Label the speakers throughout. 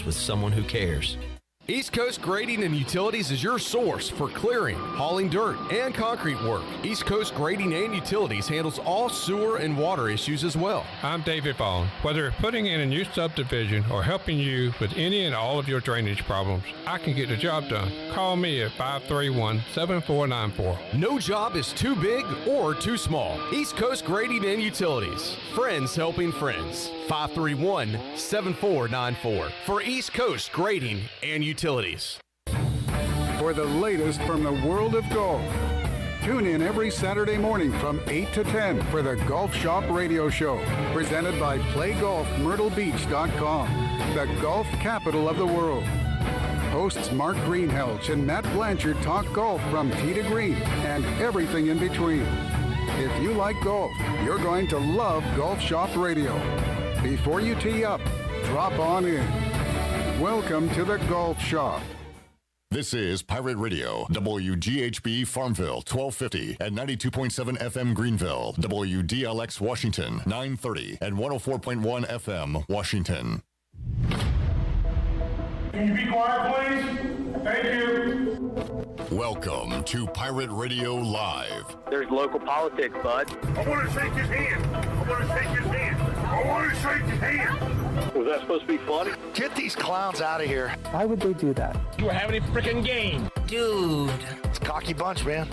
Speaker 1: with someone who cares.
Speaker 2: East Coast Grading and Utilities is your source for clearing, hauling dirt, and concrete work. East Coast Grading and Utilities handles all sewer and water issues as well.
Speaker 3: I'm David Vaughn. Whether putting in a new subdivision or helping you with any and all of your drainage problems, I can get the job done. Call me at 531-7494.
Speaker 2: No job is too big or too small. East Coast Grading and Utilities. Friends helping friends. 531-7494 for East Coast Grading and Utilities.
Speaker 4: For the latest from the world of golf, tune in every Saturday morning from 8 to 10 for the Golf Shop Radio Show, presented by PlayGolfMyrtleBeach.com, the golf capital of the world. Hosts Mark Greenhelch and Matt Blanchard talk golf from tee to green and everything in between. If you like golf, you're going to love Golf Shop Radio. Before you tee up, drop on in. Welcome to the Golf Shop.
Speaker 5: This is Pirate Radio, WGHB Farmville, 1250 and 92.7 FM Greenville, WDLX Washington, 930 and 104.1 FM Washington.
Speaker 6: Can you be quiet, please? Thank you.
Speaker 5: Welcome to Pirate Radio Live.
Speaker 7: There's local politics, bud.
Speaker 6: I want to shake his hand. I want to shake his hand. I want to shake his hand.
Speaker 7: Was that supposed to be funny?
Speaker 8: Get these clowns out of here.
Speaker 9: Why would they do that?
Speaker 6: You were having a freaking game.
Speaker 8: Dude. It's a cocky bunch, man.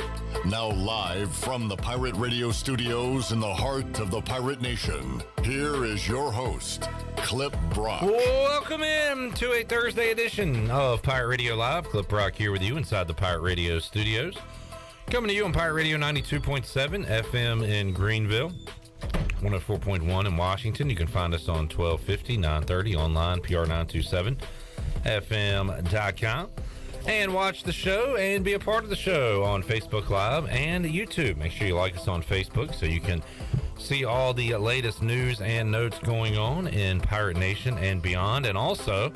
Speaker 5: Now live from the Pirate Radio studios in the heart of the Pirate Nation, here is your host, Clip Brock.
Speaker 10: Welcome in to a Thursday edition of Pirate Radio Live. Clip Brock here with you inside the Pirate Radio studios. Coming to you on Pirate Radio 92.7 FM in Greenville, 104.1 in Washington. You can find us on 1250, 930 online, PR927FM.com. And watch the show and be a part of the show on Facebook Live and YouTube. Make sure you like us on Facebook so you can see all the latest news and notes going on in Pirate Nation and beyond. And also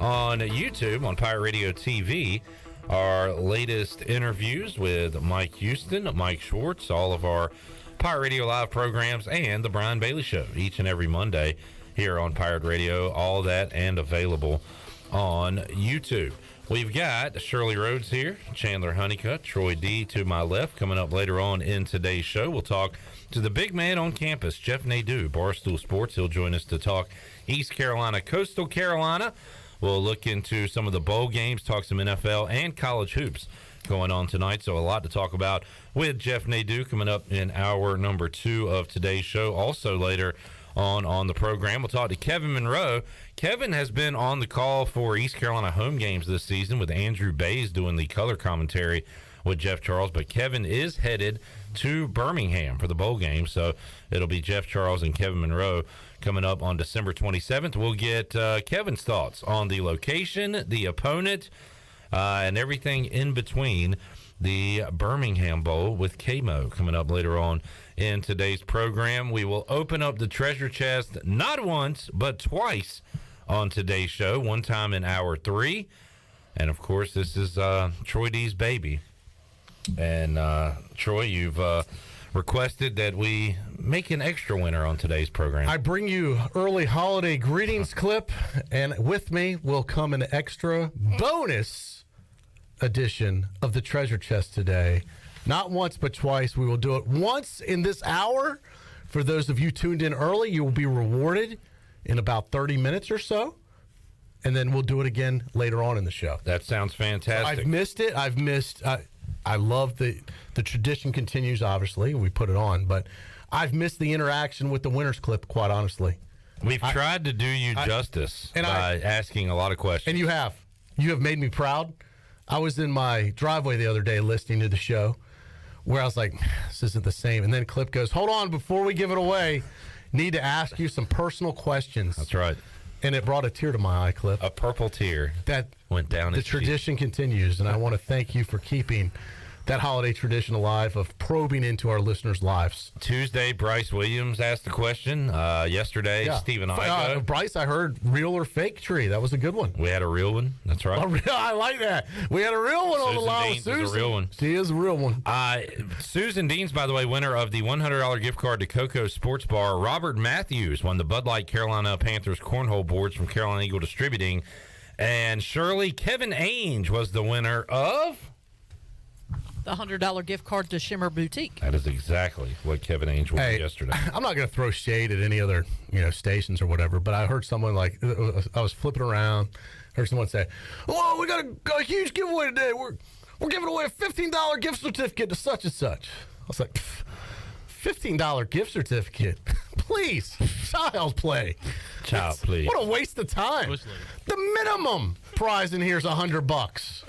Speaker 10: on YouTube, on Pirate Radio TV, our latest interviews with Mike Houston, Mike Schwartz, all of our Pirate Radio Live programs, and the Brian Bailey Show each and every Monday here on Pirate Radio. All that and available on YouTube. We've got Shirley Rhodes here, Chandler Honeycutt, Troy D to my left. Coming up later on in today's show, we'll talk to the big man on campus, Jeff Nadu, Barstool Sports. He'll join us to talk East Carolina, Coastal Carolina. We'll look into some of the bowl games, talk some NFL and college hoops going on tonight. So a lot to talk about with Jeff Nadu coming up in hour number 2 of today's show. Also later on the program, we'll talk to Kevin Monroe. Kevin has been on the call for East Carolina home games this season with Andrew Bays doing the color commentary with Jeff Charles, but Kevin is headed to Birmingham for the bowl game, so it'll be Jeff Charles and Kevin Monroe coming up on December 27th. We'll get Kevin's thoughts on the location, the opponent, and everything in between the Birmingham Bowl with KMO coming up later on in today's program. We will open up the treasure chest not once, but twice on today's show, one time in hour 3. And, of course, this is Troy D's baby. And, Troy, you've requested that we make an extra winner on today's program.
Speaker 11: I bring you early holiday greetings clip, and with me will come an extra bonus edition of the treasure chest today. Not once, but twice. We will do it once in this hour. For those of you tuned in early, you will be rewarded in about 30 minutes or so. And then we'll do it again later on in the show.
Speaker 10: That sounds fantastic.
Speaker 11: So I've missed it. I love the tradition continues, obviously. We put it on. But I've missed the interaction with the winner's clip, quite honestly.
Speaker 10: We've tried to do you justice by asking a lot of questions.
Speaker 11: And you have. You have made me proud. I was in my driveway the other day listening to the show where I was like, this isn't the same. And then Clip goes, hold on, before we give it away, need to ask you some personal questions.
Speaker 10: That's right.
Speaker 11: And it brought a tear to my eye, Clip.
Speaker 10: A purple tear
Speaker 11: that
Speaker 10: went down
Speaker 11: the tradition continues, and I want to thank you for keeping that holiday tradition alive of probing into our listeners' lives.
Speaker 10: Tuesday, Bryce Williams asked the question. Yesterday, Stephen Igo.
Speaker 11: Bryce, I heard real or fake tree. That was a good one.
Speaker 10: We had a real one. That's right.
Speaker 11: I like that. We had a real one on the line with Susan.
Speaker 10: Is a real one.
Speaker 11: She is a real one.
Speaker 10: Susan Dean's, by the way, winner of the $100 gift card to Coco's Sports Bar. Robert Matthews won the Bud Light Carolina Panthers cornhole boards from Carolina Eagle Distributing. And Shirley, Kevin Ainge was the winner of
Speaker 1: the $100 gift card to Shimmer Boutique.
Speaker 10: That is exactly what Kevin Ainge won yesterday.
Speaker 11: I'm not going to throw shade at any other stations or whatever, but I heard someone I was flipping around, heard someone say, "Oh, we got a huge giveaway today. We're giving away a $15 gift certificate to such and such." I was like, $15 gift certificate? Please, child's play.
Speaker 10: Child play.
Speaker 11: What a waste of time. The minimum prize in here is $100.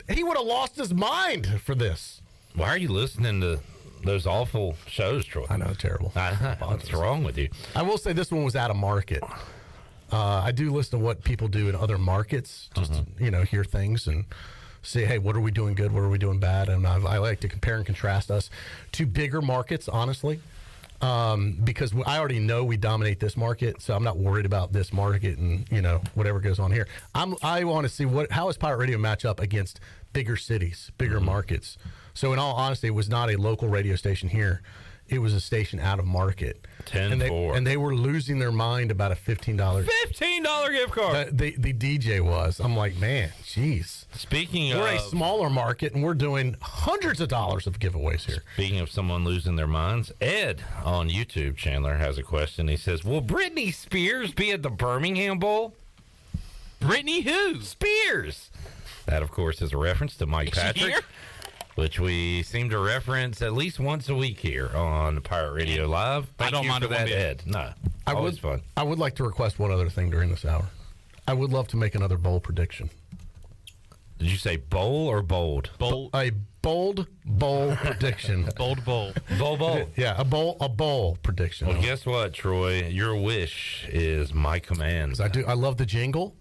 Speaker 11: He would have lost his mind for this.
Speaker 10: Why are you listening to those awful shows, Troy?
Speaker 11: I know, terrible.
Speaker 10: What's wrong with you?
Speaker 11: I will say this one was out of market. I do listen to what people do in other markets, just to, hear things and see, hey, what are we doing good? What are we doing bad? And I like to compare and contrast us to bigger markets, honestly, because I already know we dominate this market, so I'm not worried about this market and whatever goes on here. I want to see how does Pirate Radio match up against bigger cities, bigger markets. So in all honesty, it was not a local radio station here. It was a station out of market.
Speaker 10: 10-4.
Speaker 11: And they were losing their mind about a $15
Speaker 10: gift card.
Speaker 11: The DJ was. I'm like, man, jeez. We're a smaller market, and we're doing hundreds of dollars of giveaways here.
Speaker 10: Speaking of someone losing their minds, Ed on YouTube, Chandler, has a question. He says, will Britney Spears be at the Birmingham Bowl?
Speaker 9: Britney who?
Speaker 10: Spears. That, of course, is a reference to Mike Patrick, which we seem to reference at least once a week here on Pirate Radio Live.
Speaker 9: I don't mind
Speaker 10: for that, Ed. No, always fun.
Speaker 11: I would like to request one other thing during this hour. I would love to make another bowl prediction.
Speaker 10: Did you say bowl or bold?
Speaker 9: Bold.
Speaker 11: A bold bowl prediction.
Speaker 9: Bold bowl.
Speaker 10: Bowl.
Speaker 11: Yeah, a bowl prediction.
Speaker 10: Well, guess what, Troy? Your wish is my command.
Speaker 11: I love the jingle.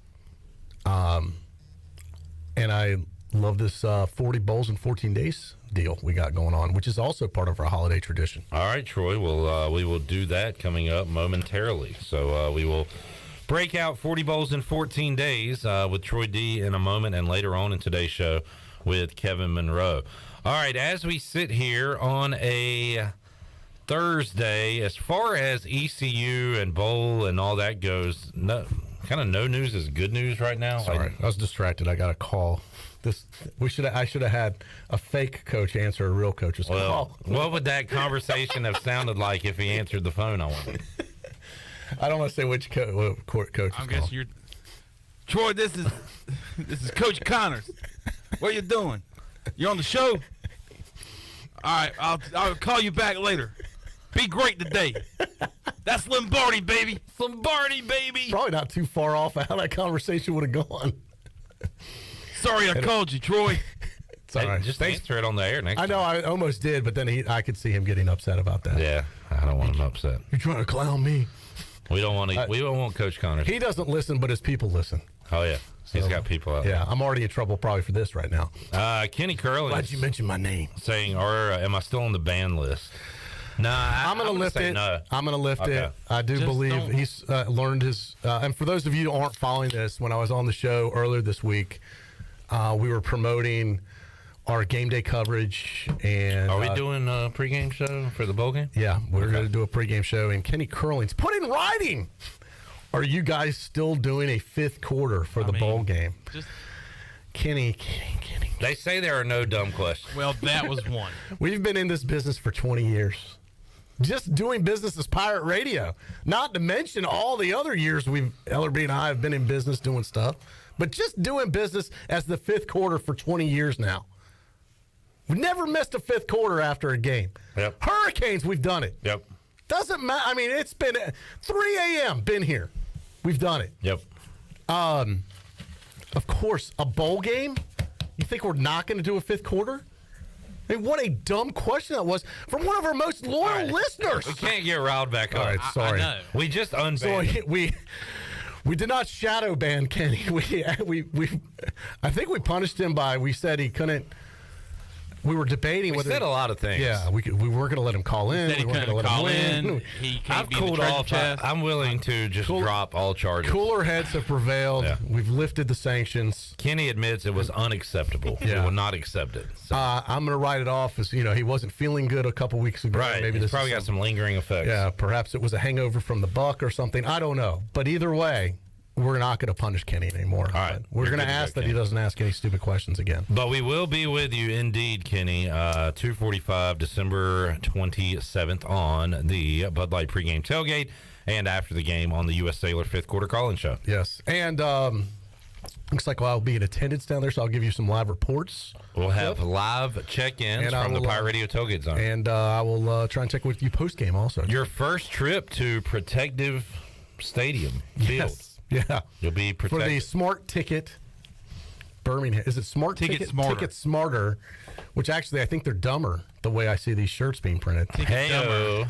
Speaker 11: And I love this 40 bowls in 14 days deal we got going on, which is also part of our holiday tradition.
Speaker 10: All right, Troy. Well, we will do that coming up momentarily. So we will break out 40 bowls in 14 days with Troy D in a moment, and later on in today's show with Kevin Monroe. All right, as we sit here on a Thursday, as far as ECU and bowl and all that goes, no news is good news right now.
Speaker 11: Sorry, I was distracted. I got a call. I should have had a fake coach answer a real coach's call.
Speaker 10: What would that conversation have sounded like if he answered the phone on it?
Speaker 11: I don't want to say which coach.
Speaker 9: I'm guessing you're Troy. This is Coach Connors. What you doing? You on the show? All right, I'll call you back later. Be great today. That's Lombardi, baby. Lombardi, baby.
Speaker 11: Probably not too far off how that conversation would have gone.
Speaker 9: Sorry I called you, Troy.
Speaker 11: It's all right.
Speaker 10: Just answer it on the air next time.
Speaker 11: I know, I almost did, but then I could see him getting upset about that.
Speaker 10: Yeah, I don't want him upset.
Speaker 11: You're trying to clown me.
Speaker 10: We don't want Coach Connors.
Speaker 11: He doesn't listen, but his people listen.
Speaker 10: Oh, yeah. He's got people out there.
Speaker 11: Yeah, I'm already in trouble probably for this right now.
Speaker 10: Kenny Curley.
Speaker 11: Why'd you mention my name?
Speaker 10: Saying, am I still on the ban list? Nah,
Speaker 11: I'm going to lift it.
Speaker 10: No.
Speaker 11: I'm going to lift it. I do believe he's learned his. And for those of you who aren't following this, when I was on the show earlier this week, we were promoting our game day coverage. And
Speaker 10: are we doing a pregame show for the bowl game?
Speaker 11: Yeah, we're going to do a pregame show. And Kenny Curling's put in writing. Are you guys still doing a fifth quarter for the bowl game? Kenny.
Speaker 10: They say there are no dumb questions.
Speaker 9: Well, that was one.
Speaker 11: We've been in this business for 20 years. Just doing business as Pirate Radio. Not to mention all the other years Ellerby and I have been in business doing stuff. But just doing business as the fifth quarter for 20 years now. We've never missed a fifth quarter after a game.
Speaker 10: Yep.
Speaker 11: Hurricanes, we've done it.
Speaker 10: Yep.
Speaker 11: Doesn't matter. I mean, it's been 3 a.m. Been here. We've done it.
Speaker 10: Yep.
Speaker 11: Of course, a bowl game? You think we're not going to do a fifth quarter? I mean, what a dumb question that was from one of our most loyal listeners.
Speaker 10: We can't get riled back up.
Speaker 11: All right, sorry.
Speaker 9: I know.
Speaker 10: We just unbanned.
Speaker 11: So we did not shadow ban Kenny. I think we punished him we said he couldn't we were debating
Speaker 10: We
Speaker 11: whether
Speaker 10: said a lot of things.
Speaker 11: Yeah, we weren't going to let him call in.
Speaker 9: Said he
Speaker 11: We weren't
Speaker 9: couldn't
Speaker 11: going to let him
Speaker 9: call
Speaker 11: win.
Speaker 9: in. He can't
Speaker 10: I've
Speaker 9: be in the
Speaker 10: cooled
Speaker 9: treasure
Speaker 10: off.
Speaker 9: chest.
Speaker 10: I'm willing to just drop all charges.
Speaker 11: Cooler heads have prevailed.
Speaker 10: Yeah.
Speaker 11: We've lifted the sanctions.
Speaker 10: Kenny admits it was unacceptable.
Speaker 11: Yeah.
Speaker 10: He will not accept it. So.
Speaker 11: I'm going to write it off as, he wasn't feeling good a couple weeks ago.
Speaker 10: Right.
Speaker 11: Maybe
Speaker 10: It's
Speaker 11: this
Speaker 10: probably
Speaker 11: is
Speaker 10: got some lingering effects.
Speaker 11: Yeah, perhaps it was a hangover from the buck or something. I don't know. But either way, we're not going to punish Kenny anymore.
Speaker 10: All right.
Speaker 11: We're going to
Speaker 10: good to
Speaker 11: ask
Speaker 10: go,
Speaker 11: that he
Speaker 10: Kenny.
Speaker 11: doesn't ask any stupid questions again.
Speaker 10: But we will be with you indeed, Kenny, 2:45 December 27th on the Bud Light pregame tailgate and after the game on the U.S. Sailor fifth quarter call-in show.
Speaker 11: Yes. And looks like I'll be in attendance down there, so I'll give you some live reports.
Speaker 10: We'll have live check-ins
Speaker 11: And I
Speaker 10: from the
Speaker 11: will,
Speaker 10: Pirate Radio tailgate zone.
Speaker 11: And I will try and check with you post-game also.
Speaker 10: Your first trip to Protective Stadium Field.
Speaker 11: Yes. Yeah.
Speaker 10: You'll be
Speaker 11: For
Speaker 10: protected.
Speaker 11: the Smart Ticket Birmingham. Is it Smart
Speaker 9: Ticket Smarter.
Speaker 11: Ticket Smarter, which actually I think they're dumber the way I see these shirts being printed.
Speaker 10: Hey-o.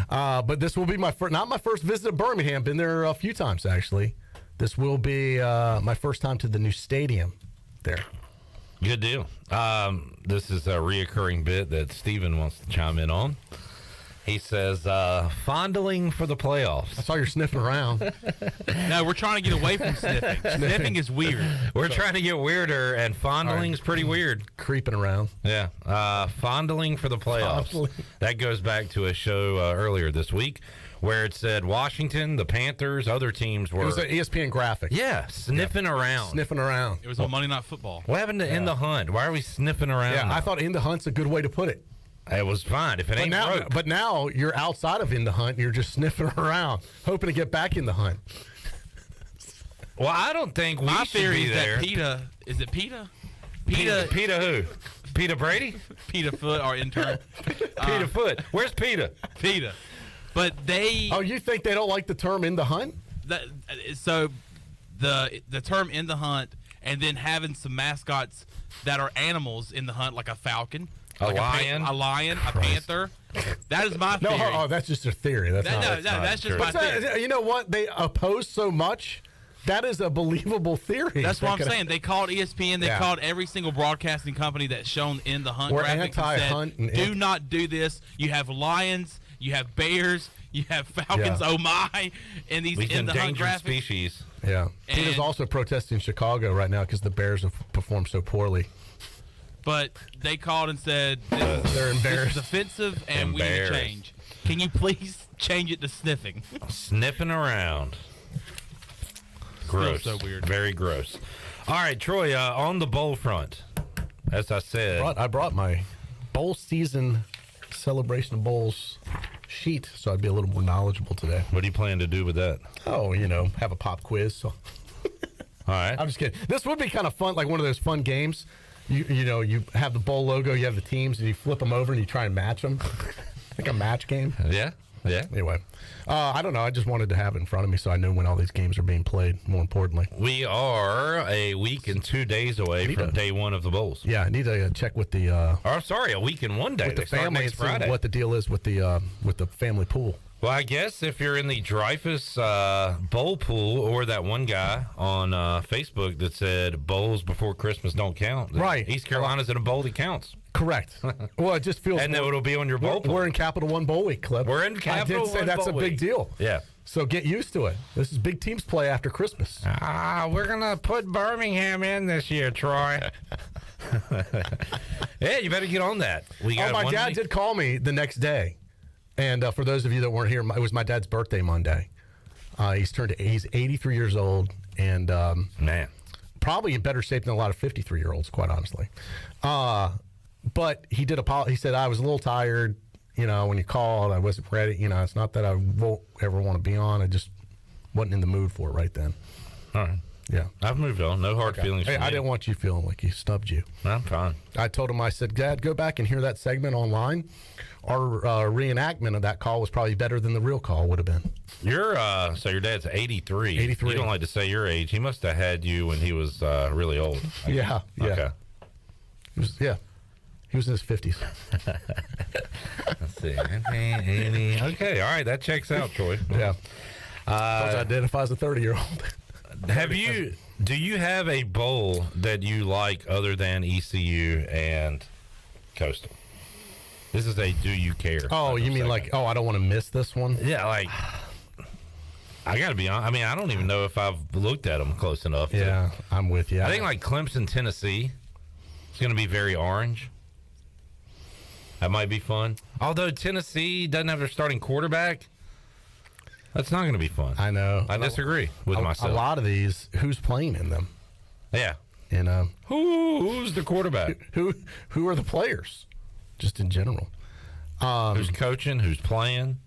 Speaker 11: But this will be not my first visit to Birmingham. Been there a few times, actually. This will be my first time to the new stadium there.
Speaker 10: Good deal. This is a reoccurring bit that Steven wants to chime in on. He says, fondling for the playoffs.
Speaker 11: I saw you're sniffing around.
Speaker 9: No, we're trying to get away from sniffing. Sniffing is weird.
Speaker 10: We're trying to get weirder, and fondling's pretty weird.
Speaker 11: Creeping around.
Speaker 10: Yeah. Fondling for the playoffs.
Speaker 11: Fondling.
Speaker 10: That goes back to a show earlier this week where it said Washington, the Panthers, other teams were.
Speaker 11: It was an ESPN graphic.
Speaker 10: Yeah, sniffing around.
Speaker 11: Sniffing around.
Speaker 9: It was on Monday Night Football.
Speaker 10: What happened to In the Hunt? Why are we sniffing around?
Speaker 11: Yeah,
Speaker 10: now?
Speaker 11: I thought In the Hunt's a good way to put it.
Speaker 10: It was fine. If it ain't broke.
Speaker 11: But now you're outside of In the Hunt. You're just sniffing around, hoping to get back in the hunt.
Speaker 10: Well, I don't think we
Speaker 9: My
Speaker 10: should
Speaker 9: theory
Speaker 10: be
Speaker 9: is
Speaker 10: there.
Speaker 9: that PETA, is it PETA?
Speaker 10: PETA who? PETA Brady?
Speaker 9: PETA Foot, our intern.
Speaker 10: PETA Foot. Where's PETA?
Speaker 9: PETA. But they.
Speaker 11: Oh, you think they don't like the term In the Hunt?
Speaker 9: So the term In the Hunt, and then having some mascots that are animals in the hunt, like a falcon.
Speaker 10: A lion?
Speaker 9: A panther. That is my theory.
Speaker 11: No, that's just a theory. That's
Speaker 9: That's just my theory.
Speaker 11: You know what? They oppose so much. That is a believable theory.
Speaker 9: That's what I'm saying. They called ESPN. They called every single broadcasting company that's shown In the Hunt
Speaker 11: We're
Speaker 9: graphic and
Speaker 11: anti-hunt
Speaker 9: said,
Speaker 11: and
Speaker 9: do not do this. You have lions. You have bears. You have falcons.
Speaker 11: Yeah.
Speaker 9: Oh my! And these
Speaker 10: These
Speaker 9: In the Hunt
Speaker 10: endangered
Speaker 9: graphics.
Speaker 10: species.
Speaker 11: Yeah.
Speaker 9: And-
Speaker 11: PETA's also protesting in Chicago right now because the Bears have performed so poorly.
Speaker 9: But they called and said
Speaker 11: They're embarrassed.
Speaker 9: This is offensive, and we need to change. Can you please change it to sniffing?
Speaker 10: Sniffing around. Gross.
Speaker 9: So weird.
Speaker 10: Very gross. All right, Troy, on the bowl front, as I said.
Speaker 11: I brought my bowl season celebration of bowls sheet, so I'd be a little more knowledgeable today.
Speaker 10: What do you plan to do with that?
Speaker 11: Oh, have a pop quiz. So.
Speaker 10: All right.
Speaker 11: I'm just kidding. This would be kind of fun, like one of those fun games. You have the bowl logo, you have the teams, and you flip them over and you try and match them. Like a match game.
Speaker 10: Yeah.
Speaker 11: Anyway, I don't know. I just wanted to have it in front of me so I know when all these games are being played, more importantly.
Speaker 10: We are a week and 2 days away from day one of the bowls.
Speaker 11: Yeah, I need to check with the
Speaker 10: a week and 1 day.
Speaker 11: with the
Speaker 10: They start
Speaker 11: family
Speaker 10: next
Speaker 11: and see
Speaker 10: Friday.
Speaker 11: what the deal is with the family pool.
Speaker 10: Well, I guess if you're in the Dreyfus bowl pool, or that one guy on Facebook that said bowls before Christmas don't count.
Speaker 11: Right.
Speaker 10: East Carolina's in a bowl that counts.
Speaker 11: Correct. Well, it just feels.
Speaker 10: And then it'll be on your bowl pool.
Speaker 11: We're in Capital One Bowl Week, Clip.
Speaker 10: We're in Capital
Speaker 11: I did say
Speaker 10: One
Speaker 11: that's
Speaker 10: Bowl
Speaker 11: a big
Speaker 10: Week.
Speaker 11: deal.
Speaker 10: Yeah.
Speaker 11: So get used to it. This is big teams play after Christmas.
Speaker 10: We're going to put Birmingham in this year, Troy. Yeah, you better get on that. We got
Speaker 11: my
Speaker 10: one
Speaker 11: dad
Speaker 10: week.
Speaker 11: did call me the next day. And for those of you that weren't here, it was my dad's birthday Monday. He's 83 years old, and
Speaker 10: man,
Speaker 11: probably in better shape than a lot of 53-year-olds, quite honestly. But he did he said, I was a little tired, when you called, I wasn't ready. It's not that I won't ever want to be on. I just wasn't in the mood for it right then.
Speaker 10: All right.
Speaker 11: Yeah.
Speaker 10: I've moved on. No hard feelings
Speaker 11: Hey,
Speaker 10: for me.
Speaker 11: I didn't want you feeling like he stubbed you.
Speaker 10: I'm fine.
Speaker 11: I told him, I said, Dad, go back and hear that segment online. Our reenactment of that call was probably better than the real call would have been.
Speaker 10: So your dad's 83.
Speaker 11: 83.
Speaker 10: You don't like to say your age. He must have had you when he was really old.
Speaker 11: Yeah.
Speaker 10: Okay.
Speaker 11: He was in his 50s.
Speaker 10: Let's see. 80. Okay. All right. That checks out, Troy.
Speaker 11: Yeah. Identify as a 30-year-old.
Speaker 10: Do you have a bowl that you like other than ECU and Coastal? This is a do you care?
Speaker 11: Oh, you mean
Speaker 10: segment.
Speaker 11: I don't want to miss this one?
Speaker 10: Yeah, like I got to be honest. I mean, I don't even know if I've looked at them close enough.
Speaker 11: Yeah, I'm with you.
Speaker 10: I think like Clemson, Tennessee is going to be very orange. That might be fun. Although Tennessee doesn't have their starting quarterback, that's not going to be fun.
Speaker 11: I know.
Speaker 10: I disagree with myself.
Speaker 11: A lot of these, who's playing in them?
Speaker 10: Yeah.
Speaker 11: You know,
Speaker 10: who's the quarterback?
Speaker 11: Who are the players? Just in general.
Speaker 10: Who's coaching? Who's playing?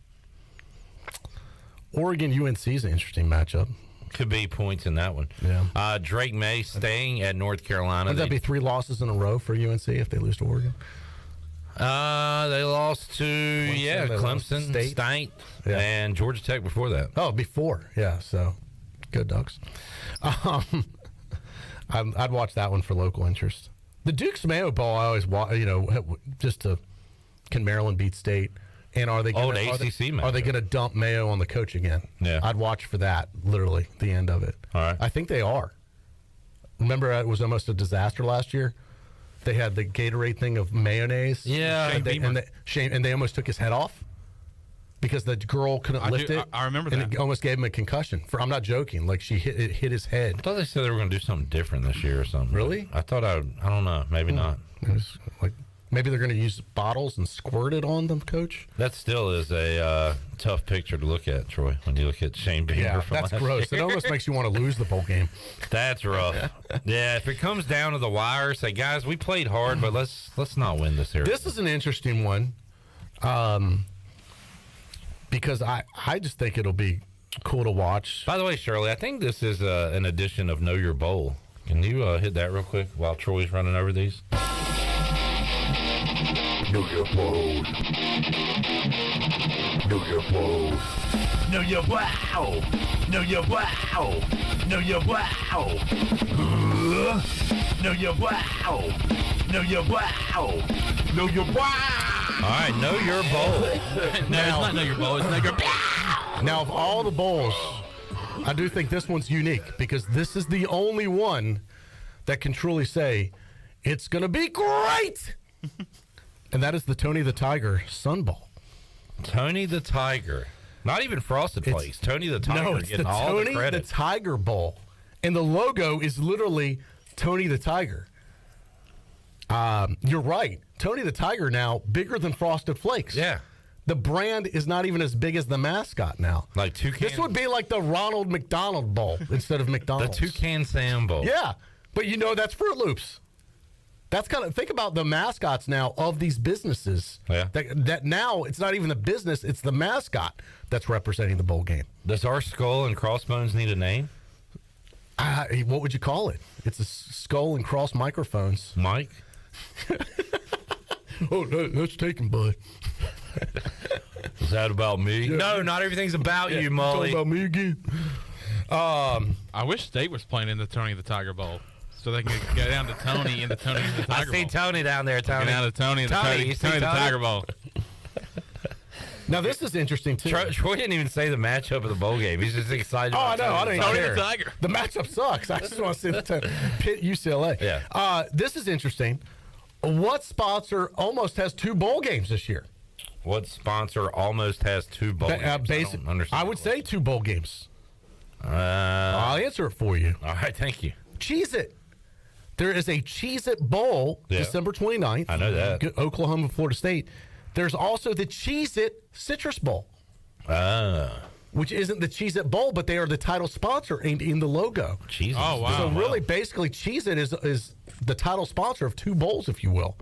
Speaker 11: Oregon UNC is an interesting matchup.
Speaker 10: Could be points in that one.
Speaker 11: Yeah.
Speaker 10: Drake May staying at North Carolina.
Speaker 11: Would that be 3 losses in a row for UNC if they lose to Oregon?
Speaker 10: They lost to Clemson, State, and Georgia Tech before that.
Speaker 11: Oh, before, yeah. So, good Ducks. I'd watch that one for local interest. The Duke's Mayo Bowl, I always watch. Can Maryland beat State? And are they going to dump Mayo on the coach again?
Speaker 10: Yeah,
Speaker 11: I'd watch for that. Literally, the end of it.
Speaker 10: All right,
Speaker 11: I think they are. Remember, it was almost a disaster last year. They had the Gatorade thing of mayonnaise.
Speaker 10: Yeah,
Speaker 11: and they almost took his head off because the girl couldn't lift it.
Speaker 9: I remember
Speaker 11: and
Speaker 9: that.
Speaker 11: it almost gave him a concussion. I'm not joking. Like it hit his head.
Speaker 10: I thought they said they were going to do something different this year or something.
Speaker 11: Really?
Speaker 10: I thought I don't know. Maybe not.
Speaker 11: It was like maybe they're going to use bottles and squirt it on them, Coach.
Speaker 10: That still is a tough picture to look at, Troy. When you look at Shane Beamer,
Speaker 11: yeah,
Speaker 10: from
Speaker 11: that's
Speaker 10: last
Speaker 11: gross.
Speaker 10: year.
Speaker 11: It almost makes you want to lose the bowl game.
Speaker 10: That's rough. Yeah, if it comes down to the wire, say, guys, we played hard, but let's not win this here.
Speaker 11: This is an interesting one, because I just think it'll be cool to watch.
Speaker 10: By the way, Shirley, I think this is an edition of Know Your Bowl. Can you hit that real quick while Troy's running over these?
Speaker 6: Know your bowl. Know your bowl. Know your wow. Know your wow. Know your wow. Know your wow. Know your wow. Know your wow.
Speaker 10: All right, Know Your Bowl.
Speaker 9: No, it's not Know Your Bowl. It's Know Your Wow.
Speaker 11: Now, of all the bowls, I do think this one's unique because this is the only one that can truly say it's going to be great. And that is the Tony the Tiger Sun Bowl.
Speaker 10: Tony the Tiger. Not even Frosted Flakes. Tony the Tiger.
Speaker 11: No, it's
Speaker 10: getting
Speaker 11: the
Speaker 10: all
Speaker 11: Tony
Speaker 10: the credit.
Speaker 11: the Tiger Bowl. And the logo is literally Tony the Tiger. You're right. Tony the Tiger now bigger than Frosted Flakes.
Speaker 10: Yeah.
Speaker 11: The brand is not even as big as the mascot now.
Speaker 10: Like Toucan.
Speaker 11: This would be like the Ronald McDonald Bowl instead of McDonald's.
Speaker 10: The Toucan Sam Bowl.
Speaker 11: Yeah, but that's Fruit Loops. That's kind of, think about the mascots now of these businesses.
Speaker 10: Yeah.
Speaker 11: That now it's not even the business, it's the mascot that's representing the bowl game.
Speaker 10: Does our skull and crossbones need a name?
Speaker 11: What would you call it? It's a skull and cross microphones.
Speaker 10: Mike?
Speaker 11: Oh, that's taken, bud.
Speaker 10: Is that about me? Yeah. No, not everything's about you, Molly.
Speaker 11: It's all about me again.
Speaker 9: I wish State was playing in the Tony the Tiger Bowl. So they can get down to Tony in the Tony the Tiger Bowl.
Speaker 10: I see Tony down there, Tony.
Speaker 9: Get down to Tony in the Tony the Tiger Bowl.
Speaker 11: Now, this is interesting, too.
Speaker 10: Troy didn't even say the matchup of the bowl game. He's just excited about
Speaker 11: I know. I don't even care.
Speaker 9: The Tiger.
Speaker 11: The matchup sucks. I just want to see the Pitt UCLA.
Speaker 10: Yeah.
Speaker 11: This is interesting. What sponsor almost has 2 bowl games this year?
Speaker 10: What sponsor almost has 2 bowl games?
Speaker 11: I would say 2 bowl games. I'll answer it for you.
Speaker 10: All right, thank you.
Speaker 11: Cheez-It. There is a Cheez-It Bowl, December 29th.
Speaker 10: I know that.
Speaker 11: Oklahoma, Florida State. There's also the Cheez-It Citrus Bowl. Which isn't the Cheez-It Bowl, but they are the title sponsor in the logo.
Speaker 10: Cheez-It.
Speaker 9: Oh, wow.
Speaker 11: So really, basically, Cheez-It is the title sponsor of 2 bowls, if you will.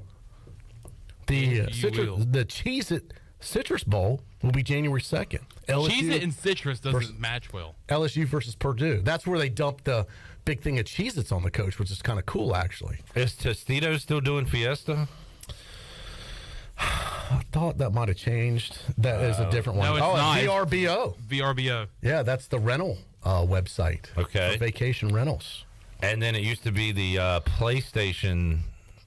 Speaker 11: The Cheez-It Citrus Bowl will be January 2nd.
Speaker 9: Cheez-It and citrus doesn't match well.
Speaker 11: LSU versus Purdue. That's where they dumped the big thing of Cheez-Its on the coach, which is kind of cool, actually.
Speaker 10: Is Tostitos still doing Fiesta?
Speaker 11: I thought that might have changed. That is a different one.
Speaker 9: No, it's not.
Speaker 11: VRBO.
Speaker 9: VRBO.
Speaker 11: Yeah, that's the rental website.
Speaker 10: Okay.
Speaker 11: For vacation rentals.
Speaker 10: And then it used to be the PlayStation.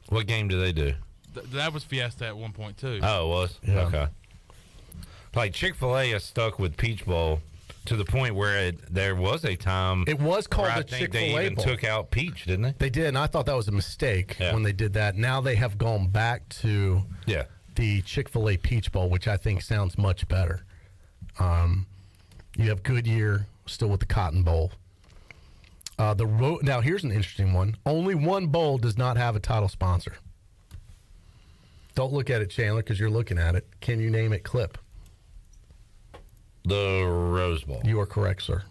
Speaker 10: What game do they do?
Speaker 9: That was Fiesta at one point, too.
Speaker 10: Oh, it was?
Speaker 11: Yeah.
Speaker 10: Okay. Like Chick-fil-A is stuck with Peach Bowl, to the point where there was a time.
Speaker 11: It was called
Speaker 10: where
Speaker 11: the
Speaker 10: I think
Speaker 11: Chick-fil-A
Speaker 10: they even
Speaker 11: Bowl.
Speaker 10: took out Peach, didn't they?
Speaker 11: They did, and I thought that was a mistake when they did that. Now they have gone back to the Chick-fil-A Peach Bowl, which I think sounds much better. You have Goodyear still with the Cotton Bowl. Now, here's an interesting one. Only one bowl does not have a title sponsor. Don't look at it, Chandler, because you're looking at it. Can you name it, Clip?
Speaker 10: The Rose Bowl.
Speaker 11: You are correct, sir.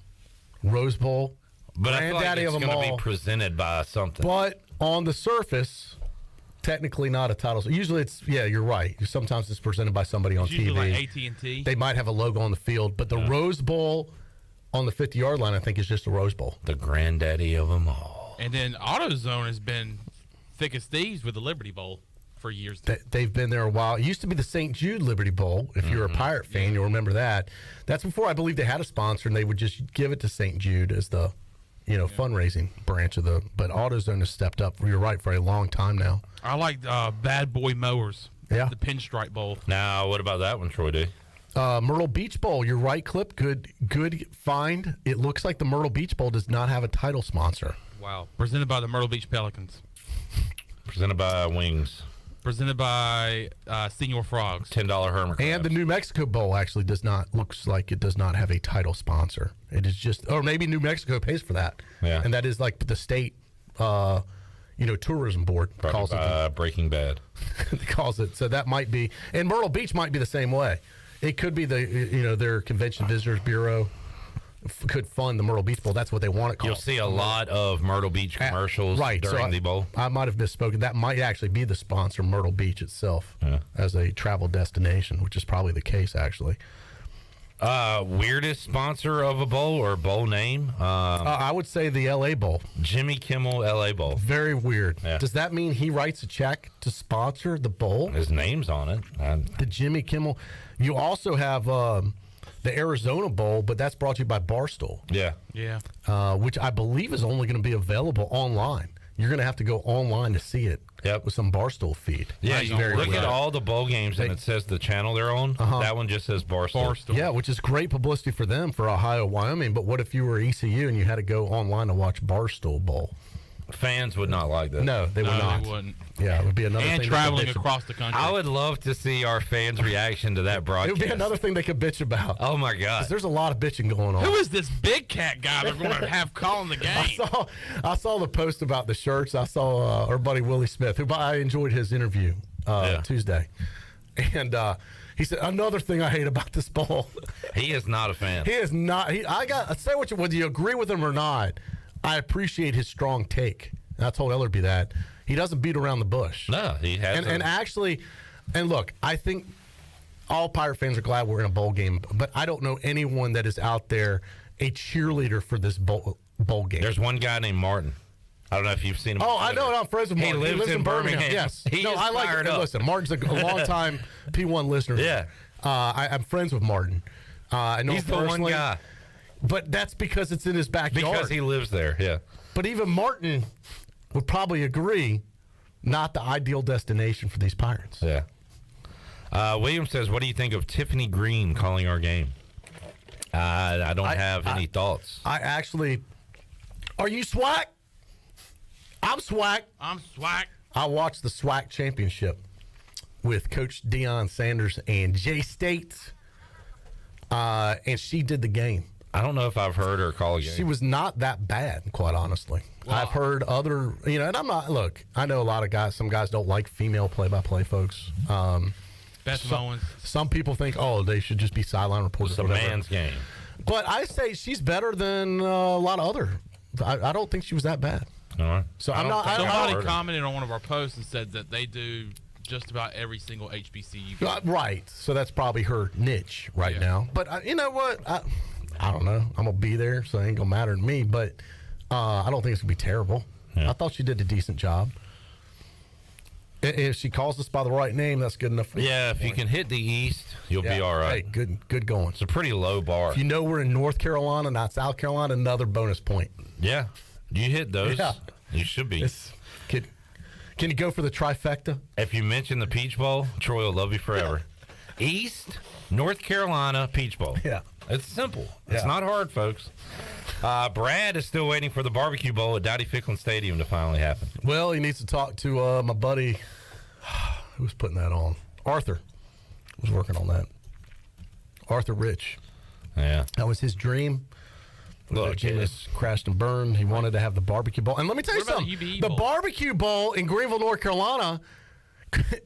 Speaker 11: Rose Bowl.
Speaker 10: But I feel like
Speaker 11: granddaddy
Speaker 10: it's
Speaker 11: of them
Speaker 10: going to
Speaker 11: all.
Speaker 10: be presented by something.
Speaker 11: But on the surface, technically not a title. Usually it's, you're right. Sometimes it's presented by somebody on
Speaker 9: It's usually
Speaker 11: TV.
Speaker 9: like AT&T.
Speaker 11: They might have a logo on the field, but the Rose Bowl on the 50-yard line, I think, is just a Rose Bowl.
Speaker 10: The granddaddy of them all.
Speaker 9: And then AutoZone has been thick as thieves with the Liberty Bowl for years.
Speaker 11: They've been there a while. It used to be the St. Jude Liberty Bowl. If you're a Pirate fan, you'll remember that. That's before I believe they had a sponsor, and they would just give it to St. Jude as the fundraising branch of the. But AutoZone has stepped up. You're right, for a long time now.
Speaker 9: I like Bad Boy Mowers.
Speaker 11: Yeah.
Speaker 9: The Pinstripe Bowl.
Speaker 10: Now, what about that one, Troy D?
Speaker 11: Myrtle Beach Bowl. You're right, Clip. Good find. It looks like the Myrtle Beach Bowl does not have a title sponsor.
Speaker 9: Wow. Presented by the Myrtle Beach Pelicans.
Speaker 10: Presented by Wings.
Speaker 9: Presented by Senior Frogs.
Speaker 10: $10 Hermit crabs.
Speaker 11: And the New Mexico Bowl actually looks like it does not have a title sponsor. It is just, or maybe New Mexico pays for that.
Speaker 10: Yeah.
Speaker 11: And that is like the state, tourism board calls it.
Speaker 10: Breaking Bad.
Speaker 11: Calls it. So that might be, and Myrtle Beach might be the same way. It could be their Convention Visitors Bureau could fund the Myrtle Beach Bowl. That's what they want it called.
Speaker 10: You'll see a lot of Myrtle Beach commercials during the bowl.
Speaker 11: I might have misspoken. That might actually be the sponsor, Myrtle Beach itself, as a travel destination, which is probably the case, actually.
Speaker 10: Weirdest sponsor of a bowl or bowl name?
Speaker 11: I would say the L.A. Bowl.
Speaker 10: Jimmy Kimmel L.A. Bowl.
Speaker 11: Very weird.
Speaker 10: Yeah.
Speaker 11: Does that mean he writes a check to sponsor the bowl?
Speaker 10: His name's on it.
Speaker 11: The Jimmy Kimmel. You also have the Arizona Bowl, but that's brought to you by Barstool.
Speaker 10: Yeah.
Speaker 9: Yeah.
Speaker 11: Which I believe is only going to be available online. You're going to have to go online to see it.
Speaker 10: Yep.
Speaker 11: With some Barstool feed.
Speaker 10: Yeah,
Speaker 11: That's
Speaker 10: you
Speaker 11: very
Speaker 10: look
Speaker 11: weird.
Speaker 10: at all the bowl games and it says the channel they're on. That one just says Barstool.
Speaker 11: Yeah, which is great publicity for them for Ohio, Wyoming. But what if you were ECU and you had to go online to watch Barstool Bowl?
Speaker 10: Fans would not like that.
Speaker 11: No, they would not.
Speaker 9: They wouldn't.
Speaker 11: Yeah, it would be another
Speaker 9: And
Speaker 11: thing.
Speaker 9: traveling
Speaker 11: they could bitch
Speaker 9: across the country.
Speaker 10: I would love to see our fans' reaction to that
Speaker 11: It
Speaker 10: broadcast.
Speaker 11: would be another thing they could bitch about.
Speaker 10: Oh my
Speaker 11: 'Cause
Speaker 10: God!
Speaker 11: there's a lot of bitching going on.
Speaker 9: Who is this big cat guy they're going to have calling the game?
Speaker 11: I saw the post about the shirts. I saw our buddy Willie Smith, who I enjoyed his interview Tuesday, and he said another thing I hate about this bowl.
Speaker 10: He is not a fan.
Speaker 11: He is not. I say whether you agree with him or not. I appreciate his strong take. And I told Ellerby that he doesn't beat around the bush.
Speaker 10: No, he has.
Speaker 11: And actually, look, I think all Pirate fans are glad we're in a bowl game, but I don't know anyone that is out there a cheerleader for this bowl game.
Speaker 10: There's one guy named Martin. I don't know if you've seen him.
Speaker 11: Oh, I know. I'm friends with Martin.
Speaker 10: He lives in Birmingham.
Speaker 11: Yes.
Speaker 10: He is
Speaker 11: I like
Speaker 10: fired
Speaker 11: it.
Speaker 10: up.
Speaker 11: Listen, Martin's a long-time P1 listener.
Speaker 10: Yeah.
Speaker 11: I'm friends with Martin. I know
Speaker 10: He's
Speaker 11: him
Speaker 10: the one
Speaker 11: personally,
Speaker 10: guy.
Speaker 11: But that's because it's in his backyard.
Speaker 10: Because he lives there, yeah.
Speaker 11: But even Martin would probably agree, not the ideal destination for these Pirates.
Speaker 10: Yeah. William says, what do you think of Tiffany Green calling our game? I don't have any thoughts.
Speaker 11: I actually, are you SWAC? I'm SWAC.
Speaker 9: I'm SWAC.
Speaker 11: I watched the SWAC championship with Coach Deion Sanders and Jay State, and she did the game.
Speaker 10: I don't know if I've heard her call a game.
Speaker 11: She was not that bad, quite honestly.
Speaker 9: Wow.
Speaker 11: I've heard other, and I'm not, look, I know a lot of guys, some guys don't like female play-by-play folks.
Speaker 9: Beth Owens.
Speaker 11: Some people think, they should just be sideline reporters.
Speaker 10: It's a man's game.
Speaker 11: But I say she's better than a lot of other. I don't think she was that bad.
Speaker 10: All right.
Speaker 11: So I'm not.
Speaker 9: Somebody commented on one of our posts and said that they do just about every single HBCU game.
Speaker 11: Right. So that's probably her niche right now. But you know what? I don't know. I'm going to be there, so it ain't going to matter to me. But I don't think it's going to be terrible. Yeah. I thought she did a decent job. If she calls us by the right name, that's good enough for me.
Speaker 10: Yeah, if you can hit the East, you'll be all right.
Speaker 11: Hey, good going.
Speaker 10: It's a pretty low bar.
Speaker 11: If you know we're in North Carolina, not South Carolina, another bonus point.
Speaker 10: Yeah. You hit those. Yeah. You should be.
Speaker 11: Can you go for the trifecta?
Speaker 10: If you mention the Peach Bowl, Troy will love you forever. East, North Carolina, Peach Bowl.
Speaker 11: Yeah.
Speaker 10: It's simple. It's not hard, folks. Brad is still waiting for the barbecue bowl at Dowdy Ficklin Stadium to finally happen.
Speaker 11: Well, he needs to talk to my buddy. Who was putting that on? Arthur was working on that. Arthur Rich.
Speaker 10: Yeah.
Speaker 11: That was his dream.
Speaker 10: Look,
Speaker 11: Guinness crashed and burned. He wanted to have the barbecue bowl. And let me tell you
Speaker 1: What about
Speaker 11: something.
Speaker 1: the UBE
Speaker 11: The
Speaker 1: bowl?
Speaker 11: barbecue bowl in Greenville, North Carolina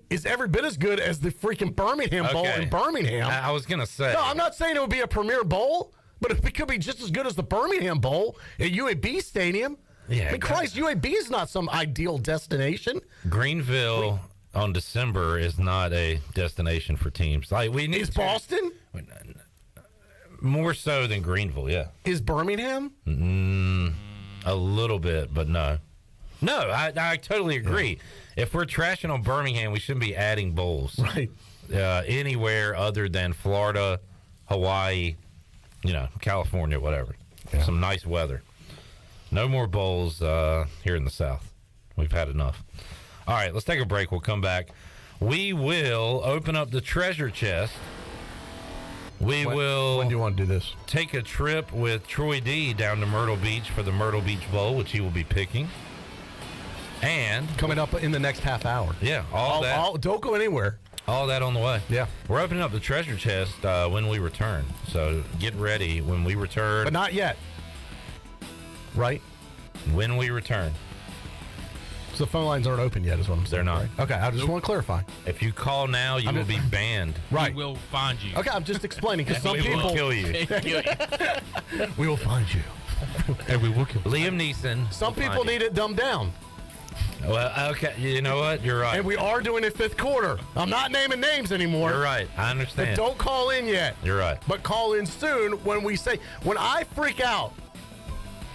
Speaker 11: is every bit as good as the freaking Birmingham Bowl in Birmingham.
Speaker 10: I was going to say.
Speaker 11: No, I'm not saying it would be a premier bowl, but it could be just as good as the Birmingham Bowl at UAB Stadium.
Speaker 10: Yeah,
Speaker 11: I mean, Christ, UAB is not some ideal destination.
Speaker 10: Greenville on December is not a destination for teams. Like we need
Speaker 11: Is Boston?
Speaker 10: More so than Greenville, yeah.
Speaker 11: Is Birmingham?
Speaker 10: A little bit, but no. No, I totally agree. Yeah. If we're trashing on Birmingham, we shouldn't be adding bowls.
Speaker 11: Right.
Speaker 10: Anywhere other than Florida, Hawaii, California, whatever. Yeah. Some nice weather. No more bowls here in the South. We've had enough. All right, let's take a break. We'll come back. We will open up the treasure chest. When do you want to do this? Take a trip with Troy D down to Myrtle Beach for the Myrtle Beach Bowl, which he will be picking. And
Speaker 11: coming up in the next half hour.
Speaker 10: Yeah, all that.
Speaker 11: Don't go anywhere.
Speaker 10: All that on the way.
Speaker 11: Yeah.
Speaker 10: We're opening up the treasure chest when we return. So get ready when we return.
Speaker 11: But not yet. Right?
Speaker 10: When we return.
Speaker 11: So the phone lines aren't open yet, is what I'm saying.
Speaker 10: They're not.
Speaker 11: Right? Okay, I just want to clarify.
Speaker 10: If you call now, you will be banned.
Speaker 11: Right.
Speaker 9: We will find you.
Speaker 11: Okay, I'm just explaining because some
Speaker 10: we
Speaker 11: people
Speaker 10: will kill you.
Speaker 11: We will find you.
Speaker 10: And we will kill you. Liam Neeson.
Speaker 11: Some people need it dumbed down.
Speaker 10: Well, okay, you know what? You're right.
Speaker 11: And we are doing it fifth quarter. I'm not naming names anymore.
Speaker 10: You're right. I understand.
Speaker 11: But don't call in yet.
Speaker 10: You're right.
Speaker 11: But call in soon when I freak out.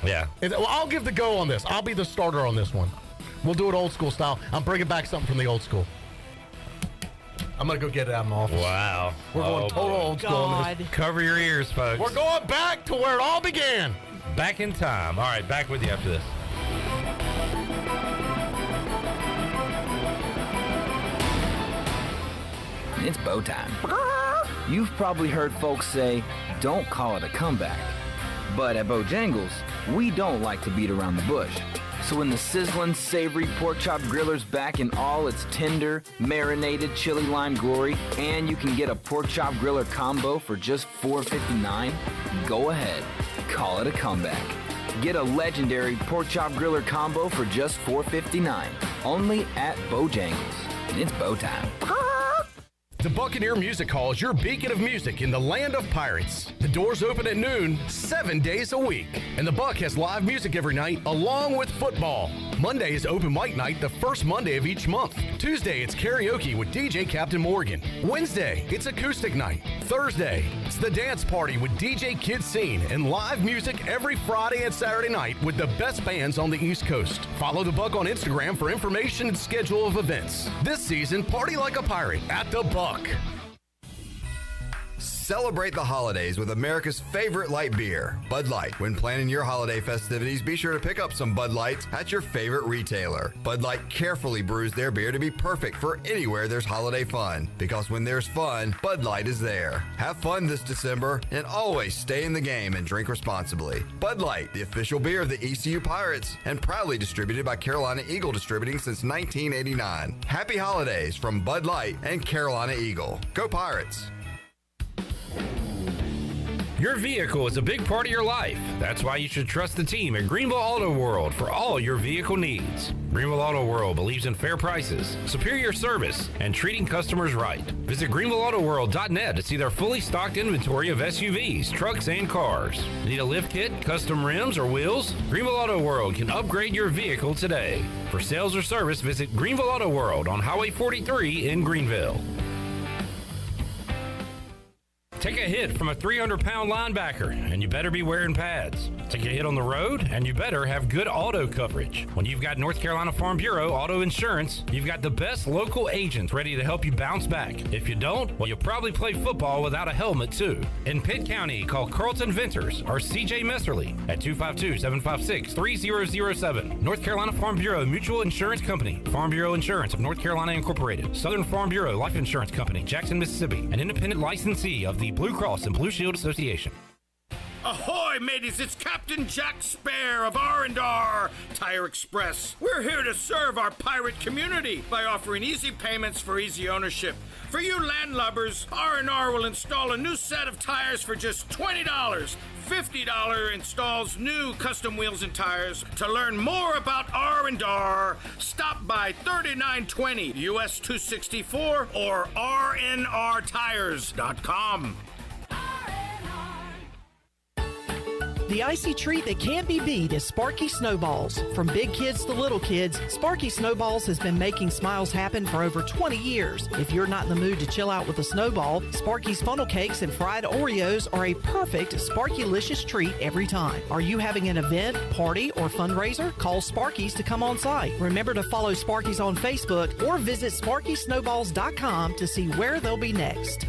Speaker 10: Yeah.
Speaker 11: Well, I'll give the go on this. I'll be the starter on this one. We'll do it old school style. I'm bringing back something from the old school. I'm going to go get it out of my office.
Speaker 10: Wow.
Speaker 11: We're going total old school on this.
Speaker 10: Cover your ears, folks.
Speaker 11: We're going back to where it all began.
Speaker 10: Back in time. All right, back with you after this.
Speaker 12: It's bow time. You've probably heard folks say, don't call it a comeback. But at Bojangles, we don't like to beat around the bush. So when the sizzling, savory pork chop griller's back in all its tender, marinated chili lime glory, and you can get a pork chop griller combo for just $4.59, go ahead, call it a comeback. Get a legendary pork chop griller combo for just $4.59, only at Bojangles. And it's bow time.
Speaker 2: The Buccaneer Music Hall is your beacon of music in the land of pirates. The doors open at noon, 7 days a week. And the Buck has live music every night, along with football. Monday is open mic night, the first Monday of each month. Tuesday, it's karaoke with DJ Captain Morgan. Wednesday, it's acoustic night. Thursday, it's the dance party with DJ Kid Scene and live music every Friday and Saturday night with the best bands on the East Coast. Follow the Buck on Instagram for information and schedule of events. This season, party like a pirate at the Buck.
Speaker 13: Celebrate the holidays with America's favorite light beer, Bud Light. When planning your holiday festivities, be sure to pick up some Bud Lights at your favorite retailer. Bud Light carefully brews their beer to be perfect for anywhere there's holiday fun. Because when there's fun, Bud Light is there. Have fun this December and always stay in the game and drink responsibly. Bud Light, the official beer of the ECU Pirates, and proudly distributed by Carolina Eagle Distributing since 1989. Happy holidays from Bud Light and Carolina Eagle. Go Pirates!
Speaker 10: Your vehicle is a big part of your life. That's why you should trust the team at Greenville Auto World for all your vehicle needs. Greenville Auto World believes in fair prices, superior service, and treating customers right. Visit greenvilleautoworld.net to see their fully stocked inventory of SUVs, trucks, and cars. Need a lift kit, custom rims, or wheels? Greenville Auto World can upgrade your vehicle today. For sales or service, visit Greenville Auto World on Highway 43 in Greenville. Take a hit from a 300-pound linebacker, and you better be wearing pads. Take a hit on the road, and you better have good auto coverage. When you've got North Carolina Farm Bureau Auto Insurance, you've got the best local agents ready to help you bounce back. If you don't, well, you'll probably play football without a helmet, too. In Pitt County, call Carlton Venters or C.J. Messerly at 252-756-3007. North Carolina Farm Bureau Mutual Insurance Company, Farm Bureau Insurance of North Carolina Incorporated, Southern Farm Bureau Life Insurance Company, Jackson, Mississippi, an independent licensee of the Blue Cross and Blue Shield Association.
Speaker 14: Ahoy, mateys! It's Captain Jack Spare of R&R Tire Express. We're here to serve our pirate community by offering easy payments for easy ownership. For you landlubbers, R&R will install a new set of tires for just $20. $50 installs new custom wheels and tires. To learn more about R&R, stop by 3920 US 264 or rnrtires.com.
Speaker 1: The icy treat that can't be beat is Sparky Snowballs. From big kids to little kids, Sparky Snowballs has been making smiles happen for over 20 years. If you're not in the mood to chill out with a snowball, Sparky's funnel cakes and fried Oreos are a perfect Sparky-licious treat every time. Are you having an event, party, or fundraiser? Call Sparky's to come on site. Remember to follow Sparky's on Facebook or visit SparkySnowballs.com to see where they'll be next.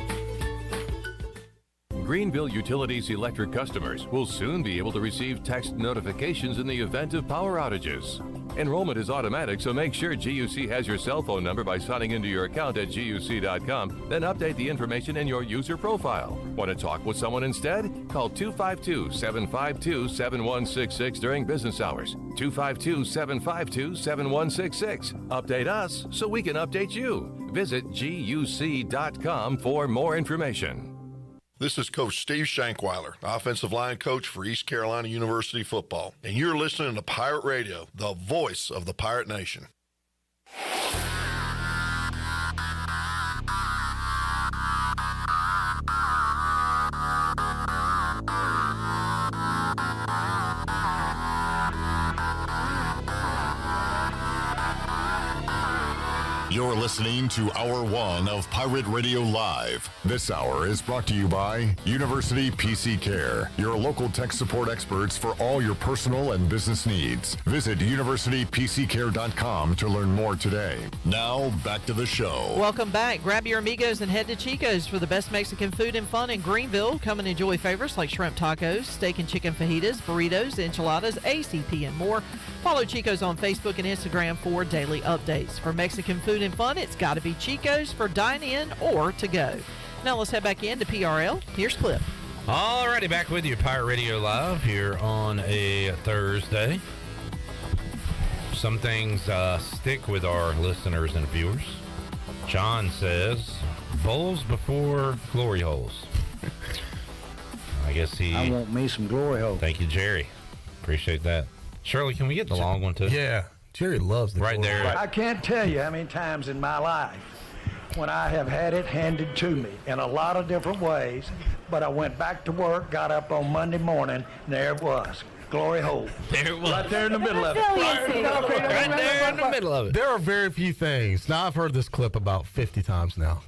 Speaker 15: Greenville Utilities electric customers will soon be able to receive text notifications in the event of power outages. Enrollment is automatic, so make sure GUC has your cell phone number by signing into your account at GUC.com, then update the information in your user profile. Want to talk with someone instead? Call 252-752-7166 during business hours. 252-752-7166. Update us so we can update you. Visit GUC.com for more information.
Speaker 16: This is Coach Steve Shankweiler, offensive line coach for East Carolina University football, and you're listening to Pirate Radio, the voice of the Pirate Nation.
Speaker 5: You're listening to Hour 1 of Pirate Radio Live. This hour is brought to you by University PC Care, your local tech support experts for all your personal and business needs. Visit universitypccare.com to learn more today. Now, back to the show.
Speaker 1: Welcome back. Grab your amigos and head to Chico's for the best Mexican food and fun in Greenville. Come and enjoy favorites like shrimp tacos, steak and chicken fajitas, burritos, enchiladas, ACP, and more. Follow Chico's on Facebook and Instagram for daily updates. For Mexican food and fun, it's got to be Chico's for dine-in or to go. Now let's head back into PRL. Here's Cliff.
Speaker 10: Alrighty, back with you, Pirate Radio Live here on a Thursday. Some things stick with our listeners and viewers. John says, bowls before glory holes. I guess
Speaker 17: I want me some glory holes.
Speaker 10: Thank you, Jerry. Appreciate that. Shirley, can we get the long one too?
Speaker 11: Yeah, Jerry loves the
Speaker 10: right there.
Speaker 17: I can't tell you how many times in my life when I have had it handed to me in a lot of different ways, but I went back to work, got up on Monday morning, and there it was. Glory hole.
Speaker 10: There it was.
Speaker 17: Right there in the middle of it.
Speaker 10: Right there in the middle of it.
Speaker 11: There are very few things. Now, I've heard this clip about 50 times now.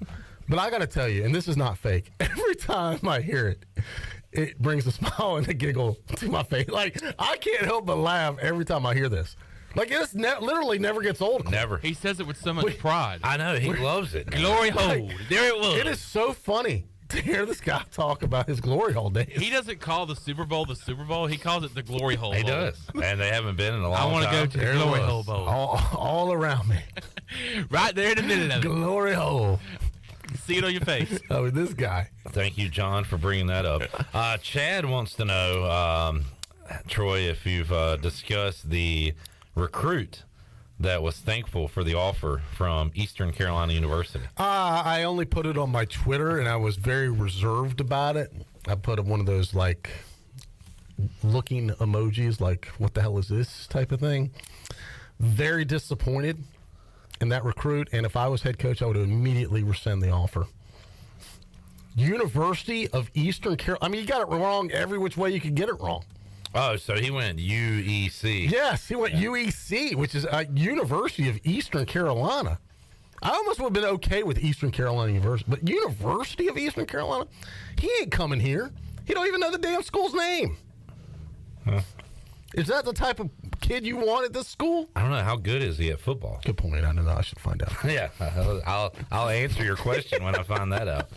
Speaker 11: But I got to tell you, and this is not fake, every time I hear it, it brings a smile and a giggle to my face. Like, I can't help but laugh every time I hear this. Like, it's literally never gets old.
Speaker 10: Never.
Speaker 9: He says it with so much pride.
Speaker 10: I know. He loves it.
Speaker 9: Glory hole. There it was.
Speaker 11: It is so funny to hear this guy talk about his glory hole days.
Speaker 9: He doesn't call the Super Bowl the Super Bowl. He calls it the Glory Hole
Speaker 10: He
Speaker 9: Bowl.
Speaker 10: does. And they haven't been in a long time.
Speaker 9: I want to go to the Glory Hole Bowl.
Speaker 11: All around me.
Speaker 9: Right there in the middle of it.
Speaker 11: Glory hole.
Speaker 9: See it on your face.
Speaker 11: Oh, this guy.
Speaker 10: Thank you, John, for bringing that up. Chad wants to know, Troy, if you've discussed the recruit that was thankful for the offer from Eastern Carolina University.
Speaker 11: I only put it on my Twitter, and I was very reserved about it. I put one of those, like, looking emojis, like, what the hell is this type of thing. Very disappointed in that recruit, and if I was head coach, I would immediately rescind the offer. University of Eastern Carolina. I mean, you got it wrong every which way you could get it wrong.
Speaker 10: Oh, so he went UEC.
Speaker 11: Yes, he went UEC, which is University of Eastern Carolina. I almost would have been okay with Eastern Carolina University, but University of Eastern Carolina? He ain't coming here. He don't even know the damn school's name.
Speaker 10: Huh.
Speaker 11: Is that the type of kid you want at this school?
Speaker 10: I don't know. How good is he at football?
Speaker 11: Good point. I don't know. I should find out.
Speaker 10: Yeah, I'll answer your question when I find that out.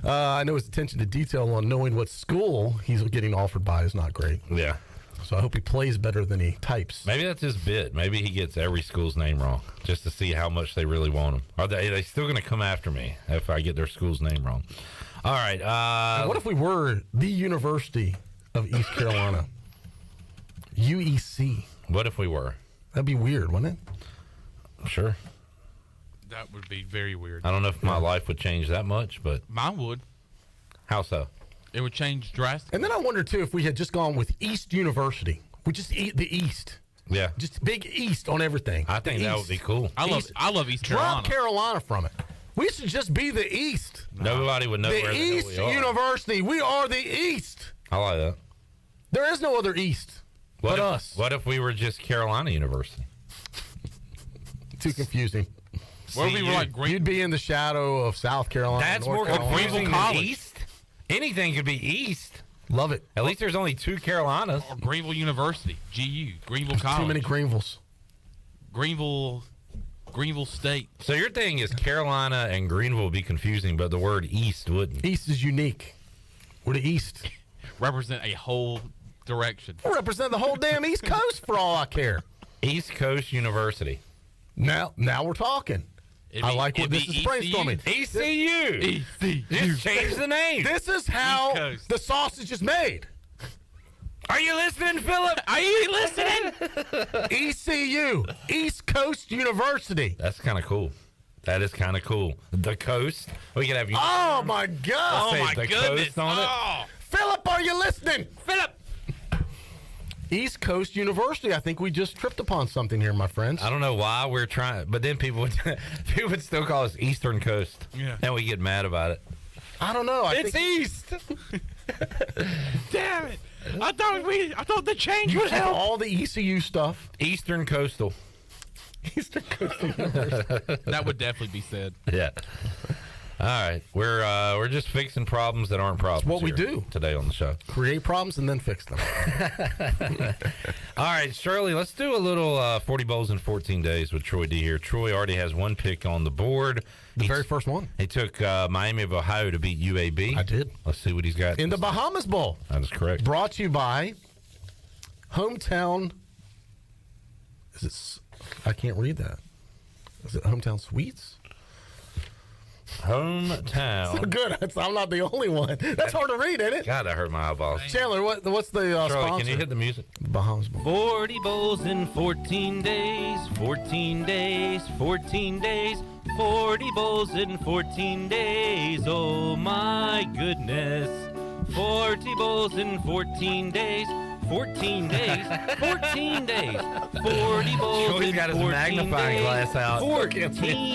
Speaker 11: I know his attention to detail on knowing what school he's getting offered by is not great.
Speaker 10: Yeah.
Speaker 11: So I hope he plays better than he types.
Speaker 10: Maybe that's his bit. Maybe he gets every school's name wrong just to see how much they really want him. Are they still going to come after me if I get their school's name wrong? All right.
Speaker 11: What if we were the University of East Carolina? UEC.
Speaker 10: What if we were?
Speaker 11: That'd be weird, wouldn't
Speaker 10: it? Sure.
Speaker 9: That would be very weird.
Speaker 10: I don't know if my life would change that much, but
Speaker 9: mine would.
Speaker 10: How so?
Speaker 9: It would change drastically.
Speaker 11: And then I wonder too if we had just gone with East University. We just eat the East.
Speaker 10: Yeah.
Speaker 11: Just big East on everything.
Speaker 10: I think that would be cool.
Speaker 9: I love East Carolina.
Speaker 11: Drop Carolina from it. We should just be the East.
Speaker 10: Nobody would know where
Speaker 11: the East
Speaker 10: we are.
Speaker 11: University. We are the East.
Speaker 10: I like that.
Speaker 11: There is no other East but us.
Speaker 10: What if we were just Carolina University?
Speaker 11: Too confusing.
Speaker 9: What if we were like
Speaker 11: You'd be in the shadow of South Carolina.
Speaker 10: That's
Speaker 11: North
Speaker 10: more
Speaker 11: Carolina.
Speaker 10: confusing than East. Anything could be East.
Speaker 11: Love it.
Speaker 10: At least there's only 2 Carolinas.
Speaker 9: Or Greenville University, GU, Greenville College.
Speaker 11: Too many Greenvilles.
Speaker 9: Greenville State.
Speaker 10: So your thing is Carolina and Greenville would be confusing, but the word East wouldn't.
Speaker 11: East is unique. We're the East.
Speaker 9: Represent a whole direction.
Speaker 11: We represent the whole damn East Coast for all I care.
Speaker 10: East Coast University.
Speaker 11: Now we're talking. I like what this is brainstorming.
Speaker 10: ECU. Just change the name.
Speaker 11: This is how the sausage is made.
Speaker 10: Are you listening, Philip? Are you listening?
Speaker 11: ECU, East Coast University.
Speaker 10: That's kind of cool. That is kind of cool. The coast. We could have you.
Speaker 11: Oh my God!
Speaker 10: Oh my goodness! On it.
Speaker 11: Philip, are you listening?
Speaker 10: Philip.
Speaker 11: East Coast University. I think we just tripped upon something here, my friends.
Speaker 10: I don't know why we're trying, but then people would still call us Eastern Coast.
Speaker 9: Yeah.
Speaker 10: And we get mad about it.
Speaker 11: I don't know.
Speaker 10: It's East.
Speaker 9: Damn it! I thought the change
Speaker 11: You
Speaker 9: would
Speaker 11: keep
Speaker 9: help.
Speaker 11: all the ECU stuff.
Speaker 10: Eastern Coastal.
Speaker 11: Eastern Coastal University.
Speaker 9: That would definitely be said.
Speaker 10: Yeah. All right, we're just fixing problems that aren't problems.
Speaker 11: That's what we do
Speaker 10: today on the show.
Speaker 11: Create problems and then fix them.
Speaker 10: All right, Shirley, let's do a little 40 bowls in 14 days with Troy D here. Troy already has one pick on the board.
Speaker 11: The very first one.
Speaker 10: He took Miami of Ohio to beat UAB.
Speaker 11: I did.
Speaker 10: Let's see what he's got.
Speaker 11: In the Bahamas Bowl.
Speaker 10: That is correct.
Speaker 11: Brought to you by Hometown. Is it? I can't read that. Is it Hometown Sweets?
Speaker 10: Hometown.
Speaker 11: So good. I'm not the only one. That's hard to read, ain't it?
Speaker 10: God, that hurt my eyeballs.
Speaker 11: Chandler, what's the
Speaker 10: Charlie,
Speaker 11: sponsor?
Speaker 10: can you hit the music?
Speaker 11: Bahamas Bowl.
Speaker 18: 40 bowls in 14 days, 14 days, 14 days, 40 bowls in 14 days, oh my goodness. 40 bowls in 14 days, 14 days, 14 days, 40 bowls
Speaker 10: Troy's
Speaker 18: in
Speaker 10: got his
Speaker 18: 14
Speaker 10: magnifying
Speaker 18: days,
Speaker 10: glass out.
Speaker 18: 14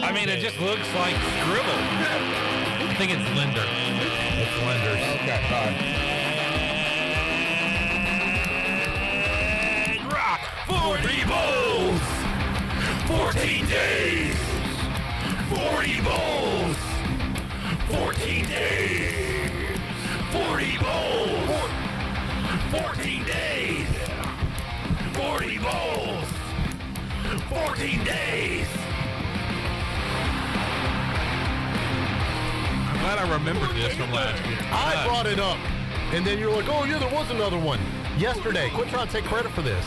Speaker 10: I mean, it just looks like scribble.
Speaker 9: I think it's Linder.
Speaker 10: It's Linder's.
Speaker 11: Okay, all right.
Speaker 6: Rock 40 bowls, 14 days, 40 bowls, 14 days, 40 bowls, 14 days, 40 bowls, 14 days.
Speaker 9: I'm glad I remembered this from last year.
Speaker 11: I brought it up, and then you're like, oh, yeah, there was another one yesterday. Quit trying to take credit for this.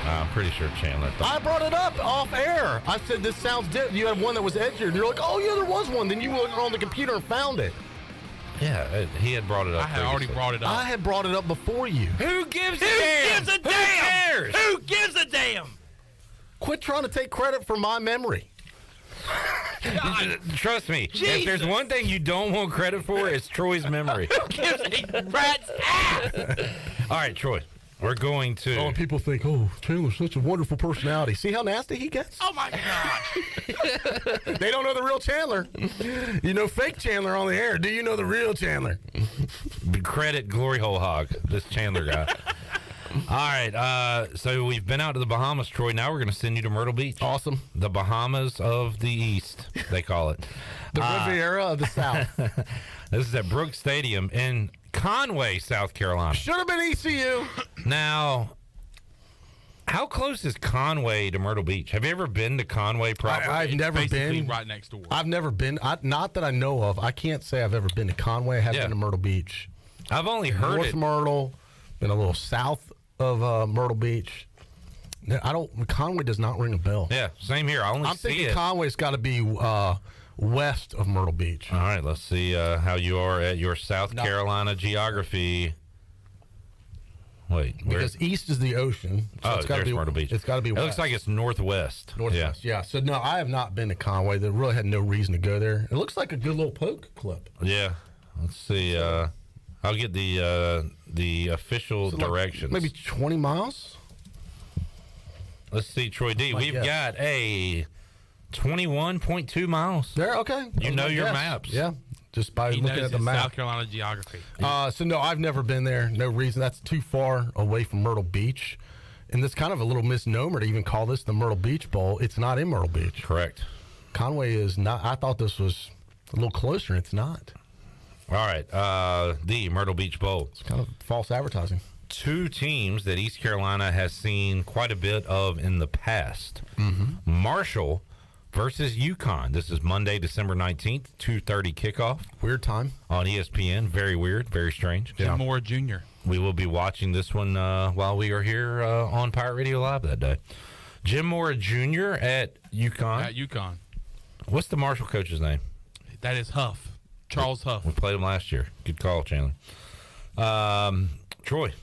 Speaker 10: I'm pretty sure Chandler thought.
Speaker 11: I brought it up off air. I said, this sounds different. You had one that was edgier, and you're like, oh, yeah, there was one. Then you went on the computer and found it.
Speaker 10: Yeah, he had brought it up.
Speaker 9: I had already brought it up.
Speaker 11: I had brought it up before you.
Speaker 10: Who gives a
Speaker 18: Who
Speaker 10: damn?
Speaker 18: gives a
Speaker 10: Who
Speaker 18: damn?
Speaker 10: cares?
Speaker 18: Who gives a damn?
Speaker 11: Quit trying to take credit for my memory.
Speaker 10: Trust me, if there's one thing you don't want credit for, it's Troy's memory.
Speaker 18: Who gives a rat's ass?
Speaker 10: All right, Troy, we're going to.
Speaker 11: Oh, and people think, oh, Chandler's such a wonderful personality. See how nasty he gets?
Speaker 18: Oh my gosh.
Speaker 11: They don't know the real Chandler. You know fake Chandler on the air. Do you know the real Chandler?
Speaker 10: Credit Glory Hole Hog, this Chandler guy. All right, so we've been out to the Bahamas, Troy. Now we're going to send you to Myrtle Beach.
Speaker 11: Awesome.
Speaker 10: The Bahamas of the East, they call it.
Speaker 11: The Riviera of the South.
Speaker 10: This is at Brooks Stadium in Conway, South Carolina.
Speaker 11: Should have been ECU.
Speaker 10: Now, how close is Conway to Myrtle Beach? Have you ever been to Conway proper?
Speaker 11: I've never
Speaker 9: Basically
Speaker 11: been.
Speaker 9: right next door.
Speaker 11: I've never been. Not that I know of. I can't say I've ever been to Conway. I have
Speaker 10: Yeah.
Speaker 11: been to Myrtle Beach.
Speaker 10: I've only heard
Speaker 11: North
Speaker 10: it.
Speaker 11: Myrtle. Been a little south of Myrtle Beach. Conway does not ring a bell.
Speaker 10: Yeah, same here. I only
Speaker 11: I'm
Speaker 10: see
Speaker 11: thinking
Speaker 10: it.
Speaker 11: Conway's got to be west of Myrtle Beach.
Speaker 10: All right, let's see how you are at your South Carolina geography. Wait,
Speaker 11: because east is the ocean. So it's got to be
Speaker 10: Myrtle Beach.
Speaker 11: It's got to be west.
Speaker 10: It looks like it's northwest.
Speaker 11: Northwest, yeah. So, no, I have not been to Conway. They really had no reason to go there. It looks like a good little poke clip.
Speaker 10: Yeah. Let's see. I'll get the official directions.
Speaker 11: Maybe 20 miles?
Speaker 10: Let's see, Troy D. We've got a 21.2 miles.
Speaker 11: There, okay.
Speaker 10: You know your maps.
Speaker 11: Yeah. Just by looking at the map.
Speaker 9: South Carolina geography.
Speaker 11: So, no, I've never been there. No reason. That's too far away from Myrtle Beach. And it's kind of a little misnomer to even call this the Myrtle Beach Bowl. It's not in Myrtle Beach.
Speaker 10: Correct.
Speaker 11: Conway is not. I thought this was a little closer, and it's not.
Speaker 10: All right. The Myrtle Beach Bowl.
Speaker 11: It's kind of false advertising.
Speaker 10: Two teams that East Carolina has seen quite a bit of in the past.
Speaker 11: Mm-hmm.
Speaker 10: Marshall versus UConn. This is Monday, December 19th, 2:30 kickoff.
Speaker 11: Weird time.
Speaker 10: On ESPN. Very weird, very strange.
Speaker 9: Jim Moore Jr.
Speaker 10: We will be watching this one while we are here on Pirate Radio Live that day. Jim Moore Jr. at UConn.
Speaker 9: At UConn.
Speaker 10: What's the Marshall coach's name?
Speaker 9: That is Huff. Charles Huff.
Speaker 10: We played him last year. Good call, Chandler. Troy.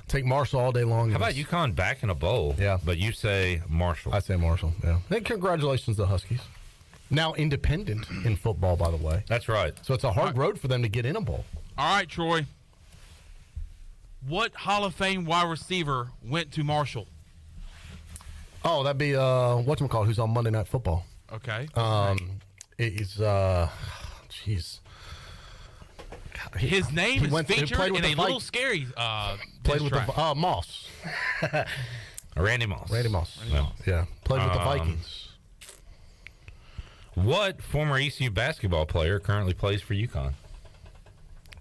Speaker 11: Take Marshall all day long.
Speaker 10: How about UConn back in a bowl?
Speaker 11: Yeah.
Speaker 10: But you say Marshall.
Speaker 11: I say Marshall, yeah. And congratulations to the Huskies. Now independent in football, by the way.
Speaker 10: That's right.
Speaker 11: So it's a hard road for them to get in a bowl.
Speaker 9: All right, Troy. What Hall of Fame wide receiver went to Marshall?
Speaker 11: Oh, that'd be, whatchamacallit, who's on Monday Night Football.
Speaker 9: Okay.
Speaker 11: He's, jeez.
Speaker 9: His name is featured in a little scary
Speaker 11: played with the Moss.
Speaker 10: Randy Moss.
Speaker 11: Randy Moss. Yeah. Played with the Vikings.
Speaker 10: What former ECU basketball player currently plays for UConn?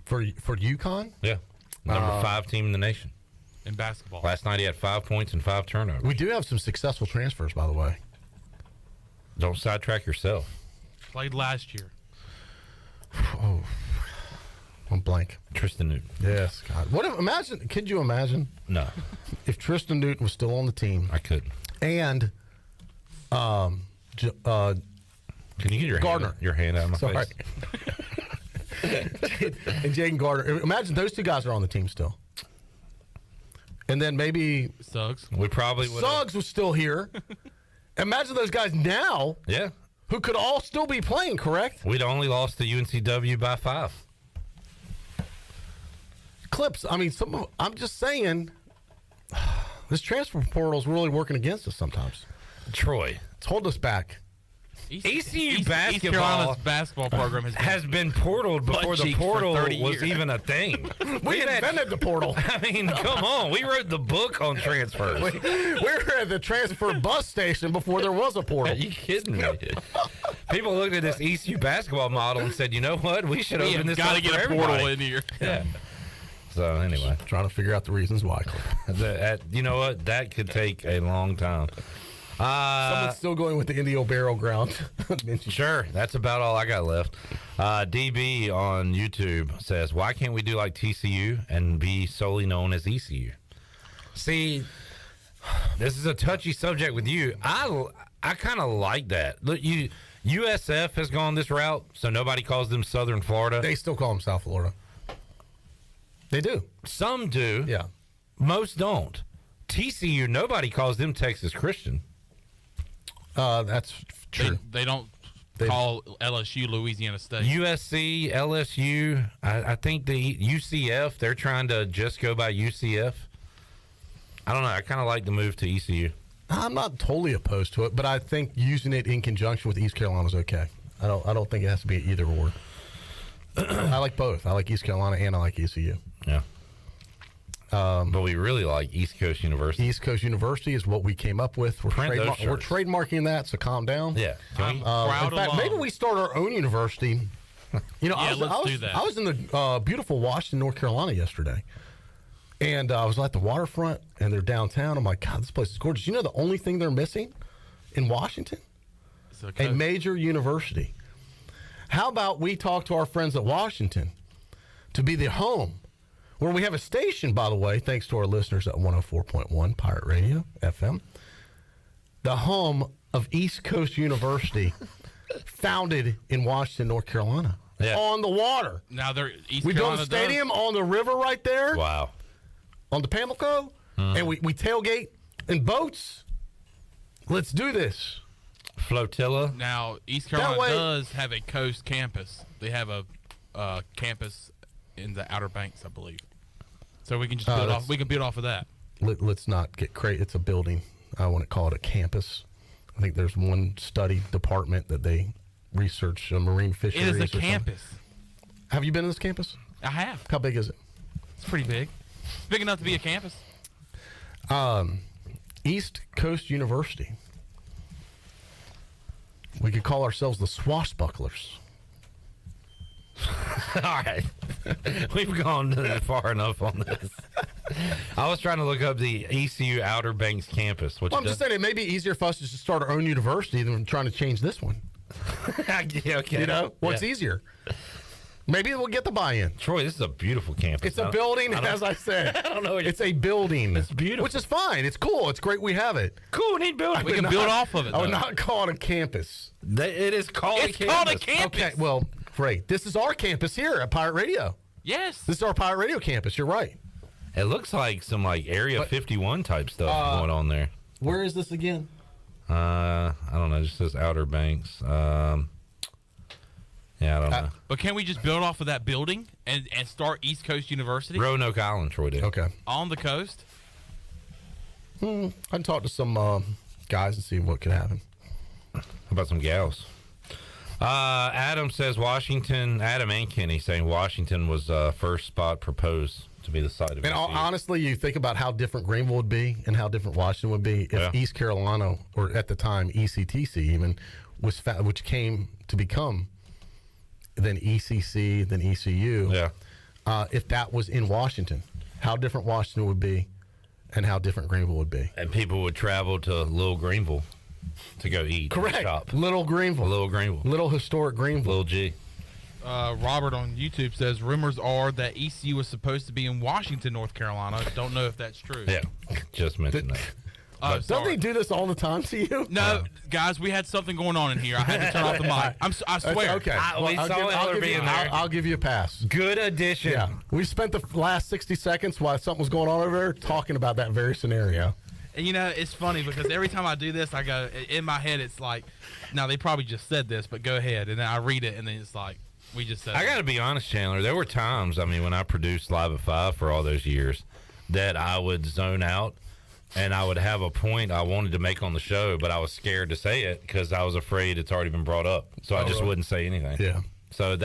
Speaker 11: For UConn?
Speaker 10: Yeah. Number 5 team in the nation.
Speaker 9: In basketball.
Speaker 10: Last night he had 5 points and 5 turnovers.
Speaker 11: We do have some successful transfers, by the way.
Speaker 10: Don't sidetrack yourself.
Speaker 9: Played last year.
Speaker 11: Oh. I'm blank.
Speaker 10: Tristan Newton.
Speaker 11: Yes, God. What if, could you imagine?
Speaker 10: No.
Speaker 11: If Tristan Newton was still on the team.
Speaker 10: I couldn't.
Speaker 11: And
Speaker 10: can you get your hand out of my face?
Speaker 11: And Jaden Gardner. Imagine those two guys are on the team still. And then maybe
Speaker 9: Suggs.
Speaker 10: We probably would.
Speaker 11: Suggs was still here. Imagine those guys now.
Speaker 10: Yeah.
Speaker 11: Who could all still be playing, correct?
Speaker 10: We'd only lost to UNCW by 5.
Speaker 11: Clips. I mean, I'm just saying, this transfer portal is really working against us sometimes.
Speaker 10: Troy.
Speaker 11: It's holding us back.
Speaker 10: ECU basketball,
Speaker 9: East Carolina's basketball program
Speaker 10: has been portaled before the portal was even a thing.
Speaker 11: We invented the portal.
Speaker 10: I mean, come on. We wrote the book on transfers.
Speaker 11: We were at the transfer bus station before there was a portal.
Speaker 10: Are you kidding me? People looked at this ECU basketball model and said, you know what? We should open this up for
Speaker 9: everybody. Got to get a portal in here.
Speaker 10: Yeah. So, anyway.
Speaker 11: Trying to figure out the reasons why.
Speaker 10: You know what? That could take a long time.
Speaker 11: Someone's still going with the Indio Barrel Ground.
Speaker 10: Sure. That's about all I got left. DB on YouTube says, why can't we do like TCU and be solely known as ECU? See, this is a touchy subject with you. I kind of like that. Look, USF has gone this route, so nobody calls them Southern Florida.
Speaker 11: They still call them South Florida. They do.
Speaker 10: Some do.
Speaker 11: Yeah.
Speaker 10: Most don't. TCU, nobody calls them Texas Christian.
Speaker 11: That's true.
Speaker 9: They don't call LSU Louisiana State.
Speaker 10: USC, LSU, I think the UCF, they're trying to just go by UCF. I don't know. I kind of like the move to ECU.
Speaker 11: I'm not totally opposed to it, but I think using it in conjunction with East Carolina is okay. I don't think it has to be either or. I like both. I like East Carolina and I like ECU.
Speaker 10: Yeah. But we really like East Coast University.
Speaker 11: East Coast University is what we came up with. We're trademarking that, so calm down.
Speaker 10: Yeah.
Speaker 11: In fact, maybe we start our own university. You know,
Speaker 9: let's do that.
Speaker 11: I was in the beautiful Washington, North Carolina yesterday. And I was at the waterfront, and they're downtown. I'm like, God, this place is gorgeous. You know the only thing they're missing in Washington? A major university. How about we talk to our friends at Washington to be the home, where we have a station, by the way, thanks to our listeners at 104.1 Pirate Radio FM, the home of East Coast University. founded in Washington, North Carolina.
Speaker 10: Yeah.
Speaker 11: On the water.
Speaker 9: Now they're East
Speaker 11: we
Speaker 9: Carolina
Speaker 11: built a stadium on the river right there.
Speaker 10: Wow.
Speaker 11: On the Pamlico. And we tailgate in boats. Let's do this.
Speaker 10: Flotilla.
Speaker 9: Now, East Carolina does have a coast campus. They have a campus in the Outer Banks, I believe. So we can just build off. We can build off of that.
Speaker 11: Let's not get crazy. It's a building. I want to call it a campus. I think there's one study department that they research marine fisheries.
Speaker 9: It is a campus.
Speaker 11: Have you been to this campus?
Speaker 9: I have.
Speaker 11: How big is it?
Speaker 9: It's pretty big. It's big enough to be a campus.
Speaker 11: East Coast University. We could call ourselves the Swashbucklers.
Speaker 10: All right. We've gone far enough on this. I was trying to look up the ECU Outer Banks campus.
Speaker 11: I'm just saying it may be easier for us to just start our own university than trying to change this one.
Speaker 10: Yeah, okay.
Speaker 11: You know, what's
Speaker 10: Yeah.
Speaker 11: easier? Maybe we'll get the buy-in.
Speaker 10: Troy, this is a beautiful campus.
Speaker 11: It's a building, as I said.
Speaker 10: I don't know.
Speaker 11: It's a building.
Speaker 10: It's beautiful.
Speaker 11: Which is fine. It's cool. It's great we have it.
Speaker 10: Cool, neat building.
Speaker 9: We can build off of it.
Speaker 11: I would
Speaker 9: though.
Speaker 11: not call it a campus.
Speaker 10: It is called
Speaker 9: It's called a campus.
Speaker 11: Okay, well, great. This is our campus here at Pirate Radio.
Speaker 9: Yes.
Speaker 11: This is our Pirate Radio campus. You're right.
Speaker 10: It looks like some Area 51 type stuff going on there.
Speaker 11: Where is this again?
Speaker 10: I don't know. It just says Outer Banks. Yeah, I don't know.
Speaker 9: But can we just build off of that building and start East Coast University
Speaker 10: Roanoke Island, Troy did.
Speaker 11: Okay.
Speaker 9: on the coast?
Speaker 11: I can talk to some guys and see what could happen.
Speaker 10: How about some gals? Adam says Washington. Adam and Kenny saying Washington was first spot proposed to be the site of.
Speaker 11: And
Speaker 10: ECU.
Speaker 11: honestly, you think about how different Greenville would be and how different Washington would be if East Carolina, or at the time ECTC even, was which came to become then ECC, then ECU.
Speaker 10: Yeah.
Speaker 11: If that was in Washington, how different Washington would be and how different Greenville would be.
Speaker 10: And people would travel to Little Greenville to go eat.
Speaker 11: Correct.
Speaker 10: And shop.
Speaker 11: Little Greenville.
Speaker 10: Little Greenville.
Speaker 11: Little historic Greenville.
Speaker 10: Little G.
Speaker 9: Robert on YouTube says rumors are that ECU was supposed to be in Washington, North Carolina. Don't know if that's true.
Speaker 10: Yeah, just mentioned that.
Speaker 11: Don't they do this all the time to you?
Speaker 9: No, guys, we had something going on in here. I had to turn off the mic. I swear.
Speaker 11: Okay. I'll give you a pass.
Speaker 10: Good addition.
Speaker 11: Yeah. We spent the last 60 seconds while something was going on over there talking about that very scenario.
Speaker 9: And you know, it's funny because every time I do this, I go, in my head, it's like, now they probably just said this, but go ahead. And then I read it, and then it's like, we just said
Speaker 10: I got to be honest, Chandler. There were times, when I produced Live at 5 for all those years, that I would zone out. And I would have a point I wanted to make on the show, but I was scared to say it because I was afraid it's already been brought up. So I just wouldn't say anything.
Speaker 11: Yeah.
Speaker 10: So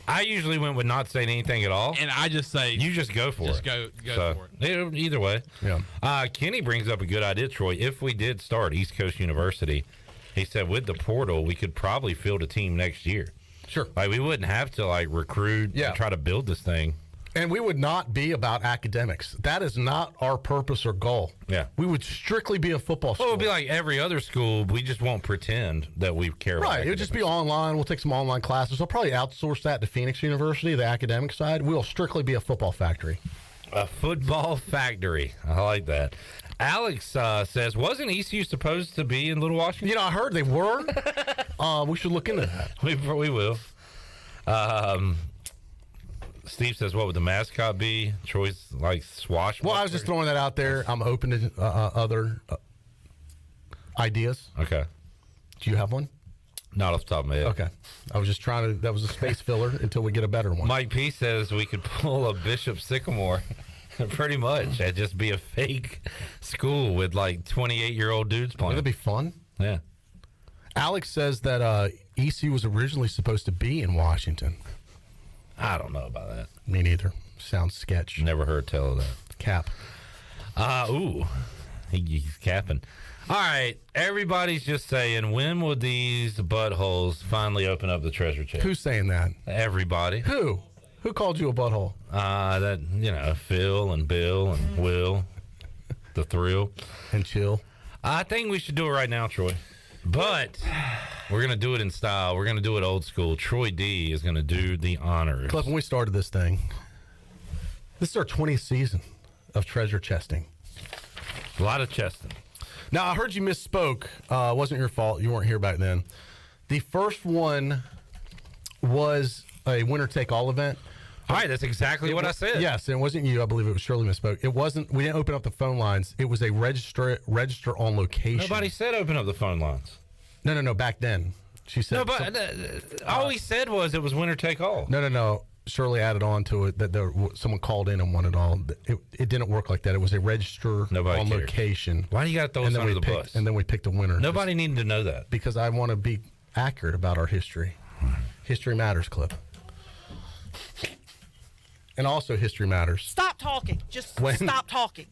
Speaker 10: I usually went with not saying anything at all.
Speaker 9: And I just say,
Speaker 10: you just go for it.
Speaker 9: Just go for it.
Speaker 10: Either way.
Speaker 11: Yeah.
Speaker 10: Kenny brings up a good idea, Troy. If we did start East Coast University, he said with the portal, we could probably field a team next year.
Speaker 11: Sure.
Speaker 10: We wouldn't have to recruit and try to build this thing.
Speaker 11: And we would not be about academics. That is not our purpose or goal.
Speaker 10: Yeah.
Speaker 11: We would strictly be a football school.
Speaker 10: Well, it would be like every other school. We just won't pretend that we care about
Speaker 11: Right. It would just be online. We'll take some online classes. We'll probably outsource that to Phoenix University, the academic side. We'll strictly be a football factory.
Speaker 10: A football factory. I like that. Alex says, wasn't ECU supposed to be in Little Washington?
Speaker 11: I heard they were. We should look into that.
Speaker 10: We will. Steve says, what would the mascot be? Troy's swashbuckler?
Speaker 11: Well, I was just throwing that out there. I'm open to other ideas.
Speaker 10: Okay.
Speaker 11: Do you have one?
Speaker 10: Not off the top of my head.
Speaker 11: Okay. I was just that was a space filler until we get a better one.
Speaker 10: Mike P says we could pull a Bishop Sycamore. Pretty much. It'd just be a fake school with 28-year-old dudes playing.
Speaker 11: That'd be fun.
Speaker 10: Yeah.
Speaker 11: Alex says that ECU was originally supposed to be in Washington.
Speaker 10: I don't know about that.
Speaker 11: Me neither. Sounds sketch.
Speaker 10: Never heard tell of that.
Speaker 11: Cap.
Speaker 10: He's capping. All right, everybody's just saying, when will these buttholes finally open up the treasure chest?
Speaker 11: Who's saying that?
Speaker 10: Everybody.
Speaker 11: Who? Who called you a butthole?
Speaker 10: Phil and Bill and Will, the Thrill.
Speaker 11: And Chill.
Speaker 10: I think we should do it right now, Troy. But we're going to do it in style. We're going to do it old school. Troy D is going to do the honors.
Speaker 11: Cliff, when we started this thing, this is our 20th season of treasure chesting.
Speaker 10: A lot of chesting.
Speaker 11: Now, I heard you misspoke. Wasn't your fault. You weren't here back then. The first one was a winner-take-all event.
Speaker 10: All right, that's exactly what I said.
Speaker 11: Yes, and it wasn't you. I believe it was Shirley misspoke. It wasn't. We didn't open up the phone lines. It was a register on location.
Speaker 10: Nobody said open up the phone lines.
Speaker 11: No. Back then, she said.
Speaker 10: No, but all he said was it was winner take all.
Speaker 11: No. Shirley added on to it that someone called in and wanted all. It didn't work like that. It was a register on
Speaker 10: cares.
Speaker 11: Location.
Speaker 10: Why do you got to throw us under the bus?
Speaker 11: And then we picked a winner.
Speaker 10: Nobody needed to know that.
Speaker 11: Because I want to be accurate about our history. History matters, Clip. And also history matters.
Speaker 1: Stop talking. Just stop talking.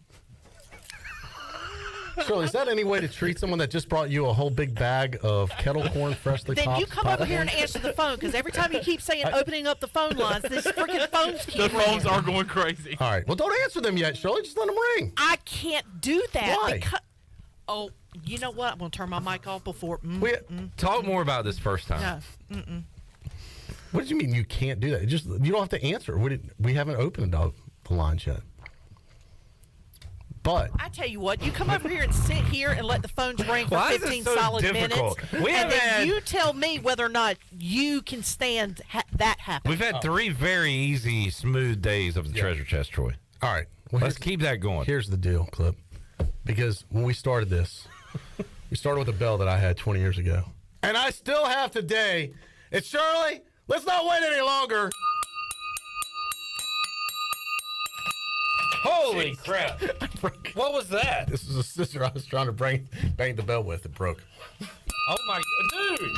Speaker 11: Shirley, is that any way to treat someone that just brought you a whole big bag of kettle corn freshly popped?
Speaker 1: Then you come over here and answer the phone, because every time you keep saying opening up the phone lines, these freaking phones keep ringing.
Speaker 9: The phones are going crazy.
Speaker 11: All right. Well, don't answer them yet, Shirley. Just let them ring.
Speaker 1: I can't do that.
Speaker 11: Why?
Speaker 1: Oh, you know what? I'm going to turn my mic off before.
Speaker 10: Talk more about this first time.
Speaker 1: No.
Speaker 11: What did you mean you can't do that? You don't have to answer. We haven't opened the lines yet. But
Speaker 1: I tell you what, you come over here and sit here and let the phones ring for 15 solid minutes, and then you tell me whether or not you can stand that happen.
Speaker 10: We've had 3 very easy, smooth days of the treasure chest, Troy.
Speaker 11: All right.
Speaker 10: Well, let's keep that going.
Speaker 11: Here's the deal, Clip. Because when we started this, we started with a bell that I had 20 years ago. And I still have today. It's Shirley. Let's not wait any longer.
Speaker 10: Holy crap. What was that?
Speaker 11: This is a sister I was trying to bang the bell with. It broke.
Speaker 10: Oh, my God. Dude.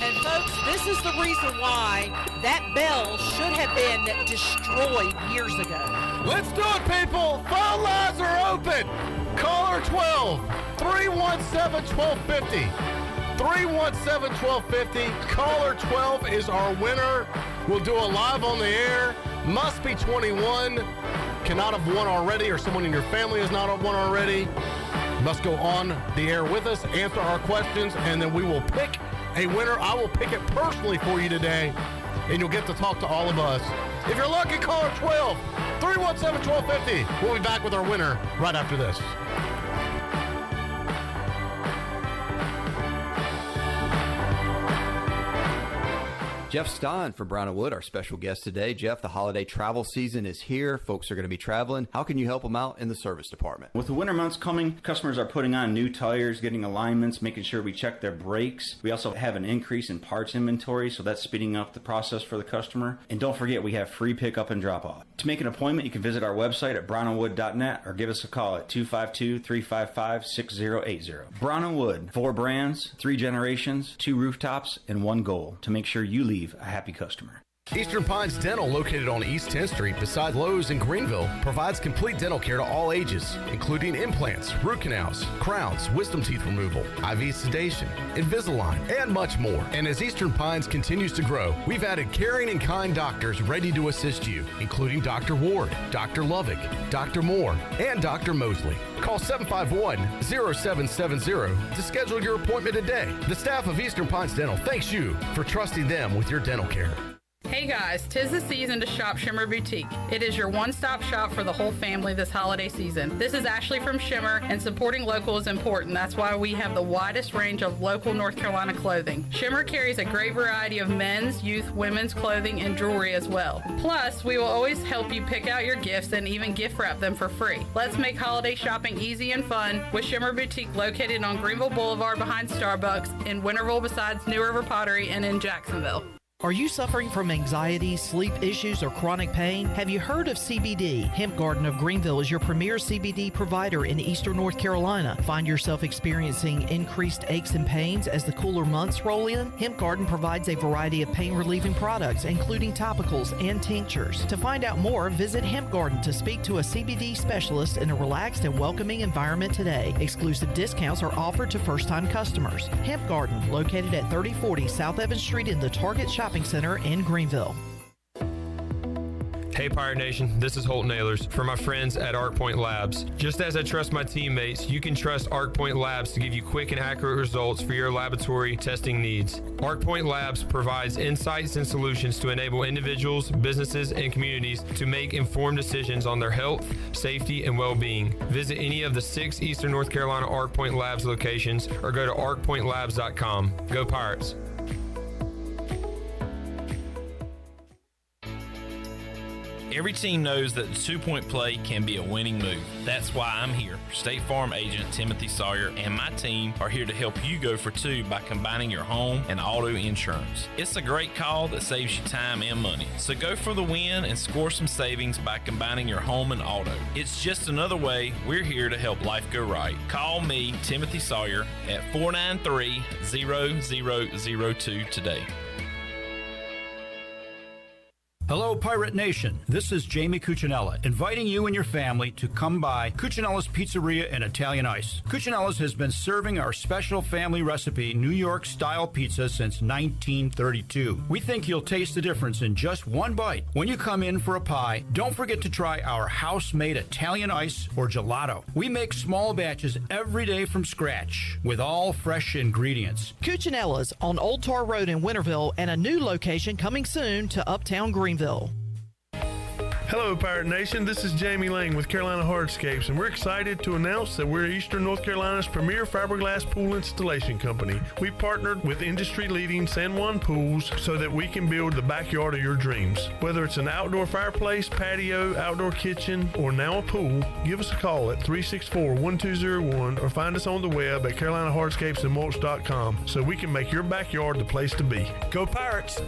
Speaker 1: And folks, this is the reason why that bell should have been destroyed years ago.
Speaker 11: Let's do it, people. Phone lines are open. Caller 12, 317-1250. 317-1250. Caller 12 is our winner. We'll do a live on the air. Must be 21. Cannot have won already, or someone in your family has not won already. Must go on the air with us, answer our questions, and then we will pick a winner. I will pick it personally for you today, and you'll get to talk to all of us. If you're lucky, caller 12, 317-1250. We'll be back with our winner right after this.
Speaker 19: Jeff Stein from Brown & Wood, our special guest today. Jeff, the holiday travel season is here. Folks are going to be traveling. How can you help them out in the service department?
Speaker 20: With the winter months coming, customers are putting on new tires, getting alignments, making sure we check their brakes. We also have an increase in parts inventory, so that's speeding up the process for the customer. And don't forget, we have free pickup and drop-off. To make an appointment, you can visit our website at brownandwood.net or give us a call at 252-355-6080. Brown & Wood, 4 brands, 3 generations, 2 rooftops, and 1 goal to make sure you leave a happy customer.
Speaker 2: Eastern Pines Dental, located on East 10th Street beside Lowe's in Greenville, provides complete dental care to all ages, including implants, root canals, crowns, wisdom teeth removal, IV sedation, Invisalign, and much more. And as Eastern Pines continues to grow, we've added caring and kind doctors ready to assist you, including Dr. Ward, Dr. Lovick, Dr. Moore, and Dr. Mosley. Call 751-0770 to schedule your appointment today. The staff of Eastern Pines Dental thanks you for trusting them with your dental care.
Speaker 21: Hey guys, 'tis the season to shop Shimmer Boutique. It is your one-stop shop for the whole family this holiday season. This is Ashley from Shimmer, and supporting local is important. That's why we have the widest range of local North Carolina clothing. Shimmer carries a great variety of men's, youth, women's clothing, and jewelry as well. Plus, we will always help you pick out your gifts and even gift wrap them for free. Let's make holiday shopping easy and fun with Shimmer Boutique, located on Greenville Boulevard behind Starbucks, in Winterville besides New River Pottery, and in Jacksonville.
Speaker 1: Are you suffering from anxiety, sleep issues, or chronic pain? Have you heard of CBD? Hemp Garden of Greenville is your premier CBD provider in eastern North Carolina. Find yourself experiencing increased aches and pains as the cooler months roll in? Hemp Garden provides a variety of pain-relieving products, including topicals and tinctures. To find out more, visit Hemp Garden to speak to a CBD specialist in a relaxed and welcoming environment today. Exclusive discounts are offered to first-time customers. Hemp Garden, located at 3040 South Evans Street in the Target Shopping Center in Greenville.
Speaker 3: Hey Pirate Nation, this is Holt Nailers for my friends at ArcPoint Labs. Just as I trust my teammates, you can trust ArcPoint Labs to give you quick and accurate results for your laboratory testing needs. ArcPoint Labs provides insights and solutions to enable individuals, businesses, and communities to make informed decisions on their health, safety, and well-being. Visit any of the 6 Eastern North Carolina ArcPoint Labs locations or go to arcpointlabs.com. Go Pirates!
Speaker 22: Every team knows that the two-point play can be a winning move. That's why I'm here. State Farm agent Timothy Sawyer and my team are here to help you go for 2 by combining your home and auto insurance. It's a great call that saves you time and money. So go for the win and score some savings by combining your home and auto. It's just another way we're here to help life go right. Call me, Timothy Sawyer, at 493-0002 today.
Speaker 23: Hello, Pirate Nation. This is Jamie Cuccinella, inviting you and your family to come by Cuccinella's Pizzeria and Italian Ice. Cuccinella's has been serving our special family recipe New York-style pizza since 1932. We think you'll taste the difference in just one bite. When you come in for a pie, don't forget to try our house-made Italian ice or gelato. We make small batches every day from scratch with all fresh ingredients.
Speaker 1: Cuccinella's on Old Tar Road in Winterville and a new location coming soon to Uptown Greenville.
Speaker 24: Hello, Pirate Nation. This is Jamie Lang with Carolina Hardscapes, and we're excited to announce that we're Eastern North Carolina's premier fiberglass pool installation company. We've partnered with industry-leading San Juan Pools so that we can build the backyard of your dreams. Whether it's an outdoor fireplace, patio, outdoor kitchen, or now a pool, give us a call at 364-1201 or find us on the web at carolinahardscapesandmulch.com so we can make your backyard the place to be.
Speaker 25: Go Pirates!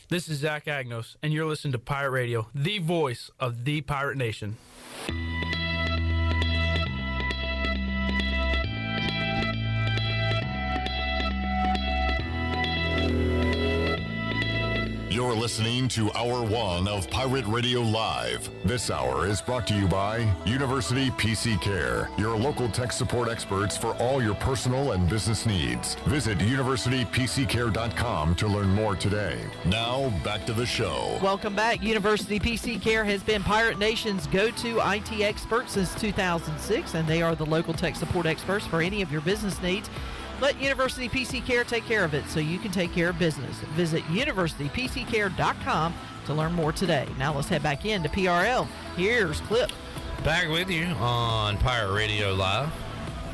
Speaker 25: This is Zach Agnos, and you're listening to Pirate Radio, the voice of the Pirate Nation.
Speaker 5: You're listening to Hour 1 of Pirate Radio Live. This hour is brought to you by University PC Care, your local tech support experts for all your personal and business needs. Visit universitypccare.com to learn more today. Now, back to the show.
Speaker 1: Welcome back. University PC Care has been Pirate Nation's go-to IT expert since 2006, and they are the local tech support experts for any of your business needs. Let University PC Care take care of it so you can take care of business. Visit universitypccare.com to learn more today. Now let's head back into PRL. Here's Clip.
Speaker 10: Back with you on Pirate Radio Live.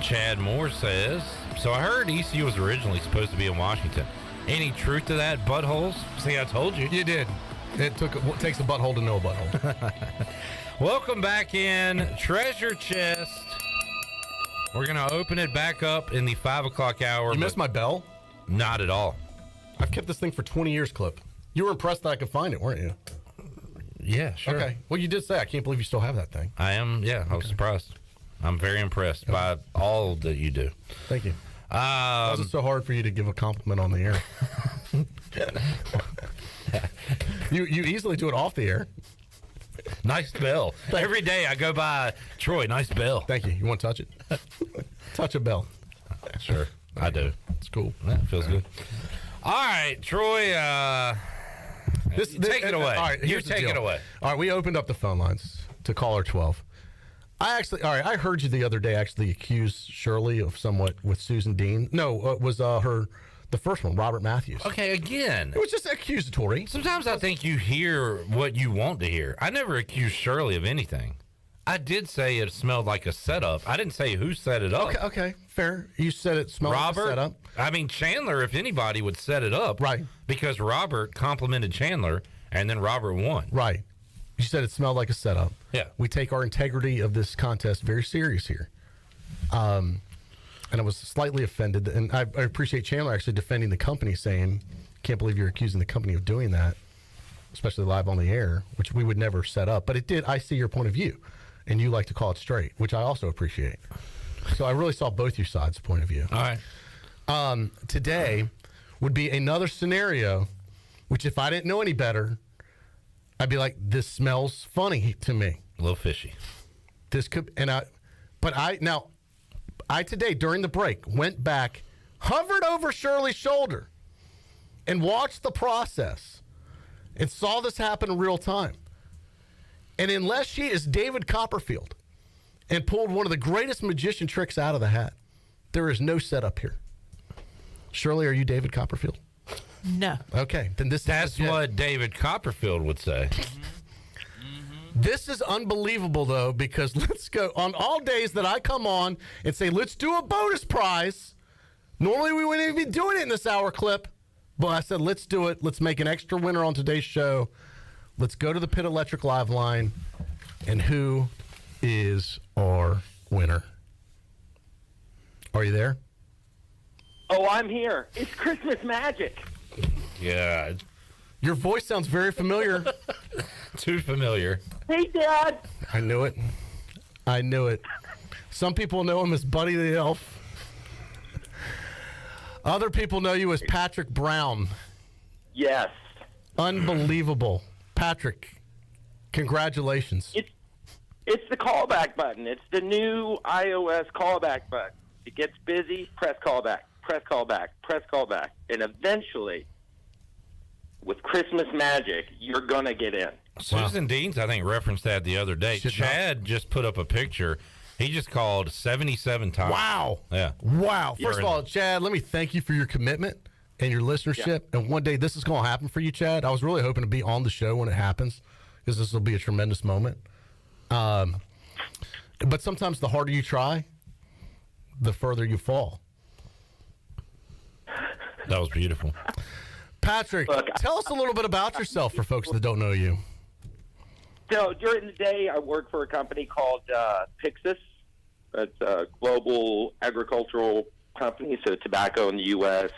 Speaker 10: Chad Moore says, so I heard ECU was originally supposed to be in Washington. Any truth to that, buttholes? See, I told you.
Speaker 11: You did. It takes a butthole to know a butthole.
Speaker 10: Welcome back in. Treasure Chest. We're going to open it back up in the 5 o'clock hour.
Speaker 11: You missed my bell?
Speaker 10: Not at all.
Speaker 11: I've kept this thing for 20 years, Clip. You were impressed that I could find it, weren't you?
Speaker 10: Yeah, sure.
Speaker 11: Okay. Well, you did say I can't believe you still have that thing.
Speaker 10: I am, yeah. I was surprised. I'm very impressed by all that you do.
Speaker 11: Thank you. Why was it so hard for you to give a compliment on the air? You easily do it off the air.
Speaker 10: Nice bell. Every day I go by, Troy, nice bell.
Speaker 11: Thank you. You want to touch it? Touch a bell.
Speaker 10: Sure, I do.
Speaker 11: It's cool.
Speaker 10: That feels good. All right, Troy, take it away.
Speaker 11: All right,
Speaker 10: you take it away.
Speaker 11: All right, we opened up the phone lines to caller 12. I heard you the other day actually accuse Shirley of somewhat with Susan Dean. No, it was the first one, Robert Matthews.
Speaker 10: Okay, again.
Speaker 11: It was just accusatory.
Speaker 10: Sometimes I think you hear what you want to hear. I never accused Shirley of anything. I did say it smelled like a setup. I didn't say who set it up.
Speaker 11: Okay, fair. You said it smelled like a setup.
Speaker 10: I mean, Chandler, if anybody, would set it up.
Speaker 11: Right. Because
Speaker 10: Robert complimented Chandler, and then Robert won.
Speaker 11: Right. You said it smelled like a setup.
Speaker 10: Yeah.
Speaker 11: We take our integrity of this contest very serious here. And I was slightly offended, and I appreciate Chandler actually defending the company, saying, can't believe you're accusing the company of doing that, especially live on the air, which we would never set up. But it did. I see your point of view, and you like to call it straight, which I also appreciate. So I really saw both your sides' point of view.
Speaker 10: All right.
Speaker 11: Today would be another scenario, which if I didn't know any better, I'd be like, this smells funny to me.
Speaker 10: A little fishy.
Speaker 11: This could, I today, during the break, went back, hovered over Shirley's shoulder, and watched the process. and saw this happen in real time. And unless she is David Copperfield and pulled one of the greatest magician tricks out of the hat, there is no setup here. Shirley, are you David Copperfield?
Speaker 1: No.
Speaker 11: Okay, then
Speaker 10: That's what David Copperfield would say.
Speaker 11: This is unbelievable, though, because let's go. On all days that I come on and say, let's do a bonus prize, normally we wouldn't even be doing it in this hour clip, but I said, let's do it. Let's make an extra winner on today's show. Let's go to the Pitt Electric Live line. And who is our winner? Are you there?
Speaker 4: Oh, I'm here. It's Christmas magic.
Speaker 10: Yeah.
Speaker 11: Your voice sounds very familiar.
Speaker 10: Too familiar.
Speaker 4: Hey, Dad.
Speaker 11: I knew it. I knew it. Some people know him as Buddy the Elf. Other people know you as Patrick Brown.
Speaker 4: Yes.
Speaker 11: Unbelievable. Patrick, congratulations.
Speaker 4: It's the callback button. It's the new iOS callback button. It gets busy, press callback, press callback, press callback. And eventually, with Christmas magic, you're going to get in.
Speaker 10: Susan Deans, I think, referenced that the other day. Chad just put up a picture. He just called 77 times.
Speaker 11: Wow.
Speaker 10: Yeah.
Speaker 11: Wow. First of all, Chad, let me thank you for your commitment and your listenership. Yeah. And one day this is going to happen for you, Chad. I was really hoping to be on the show when it happens because this will be a tremendous moment. But sometimes the harder you try, the further you fall.
Speaker 10: That was beautiful.
Speaker 11: Patrick, tell us a little bit about yourself for folks that don't know you.
Speaker 4: So during the day, I work for a company called Pixis. It's a global agricultural company, so tobacco in the U.S.,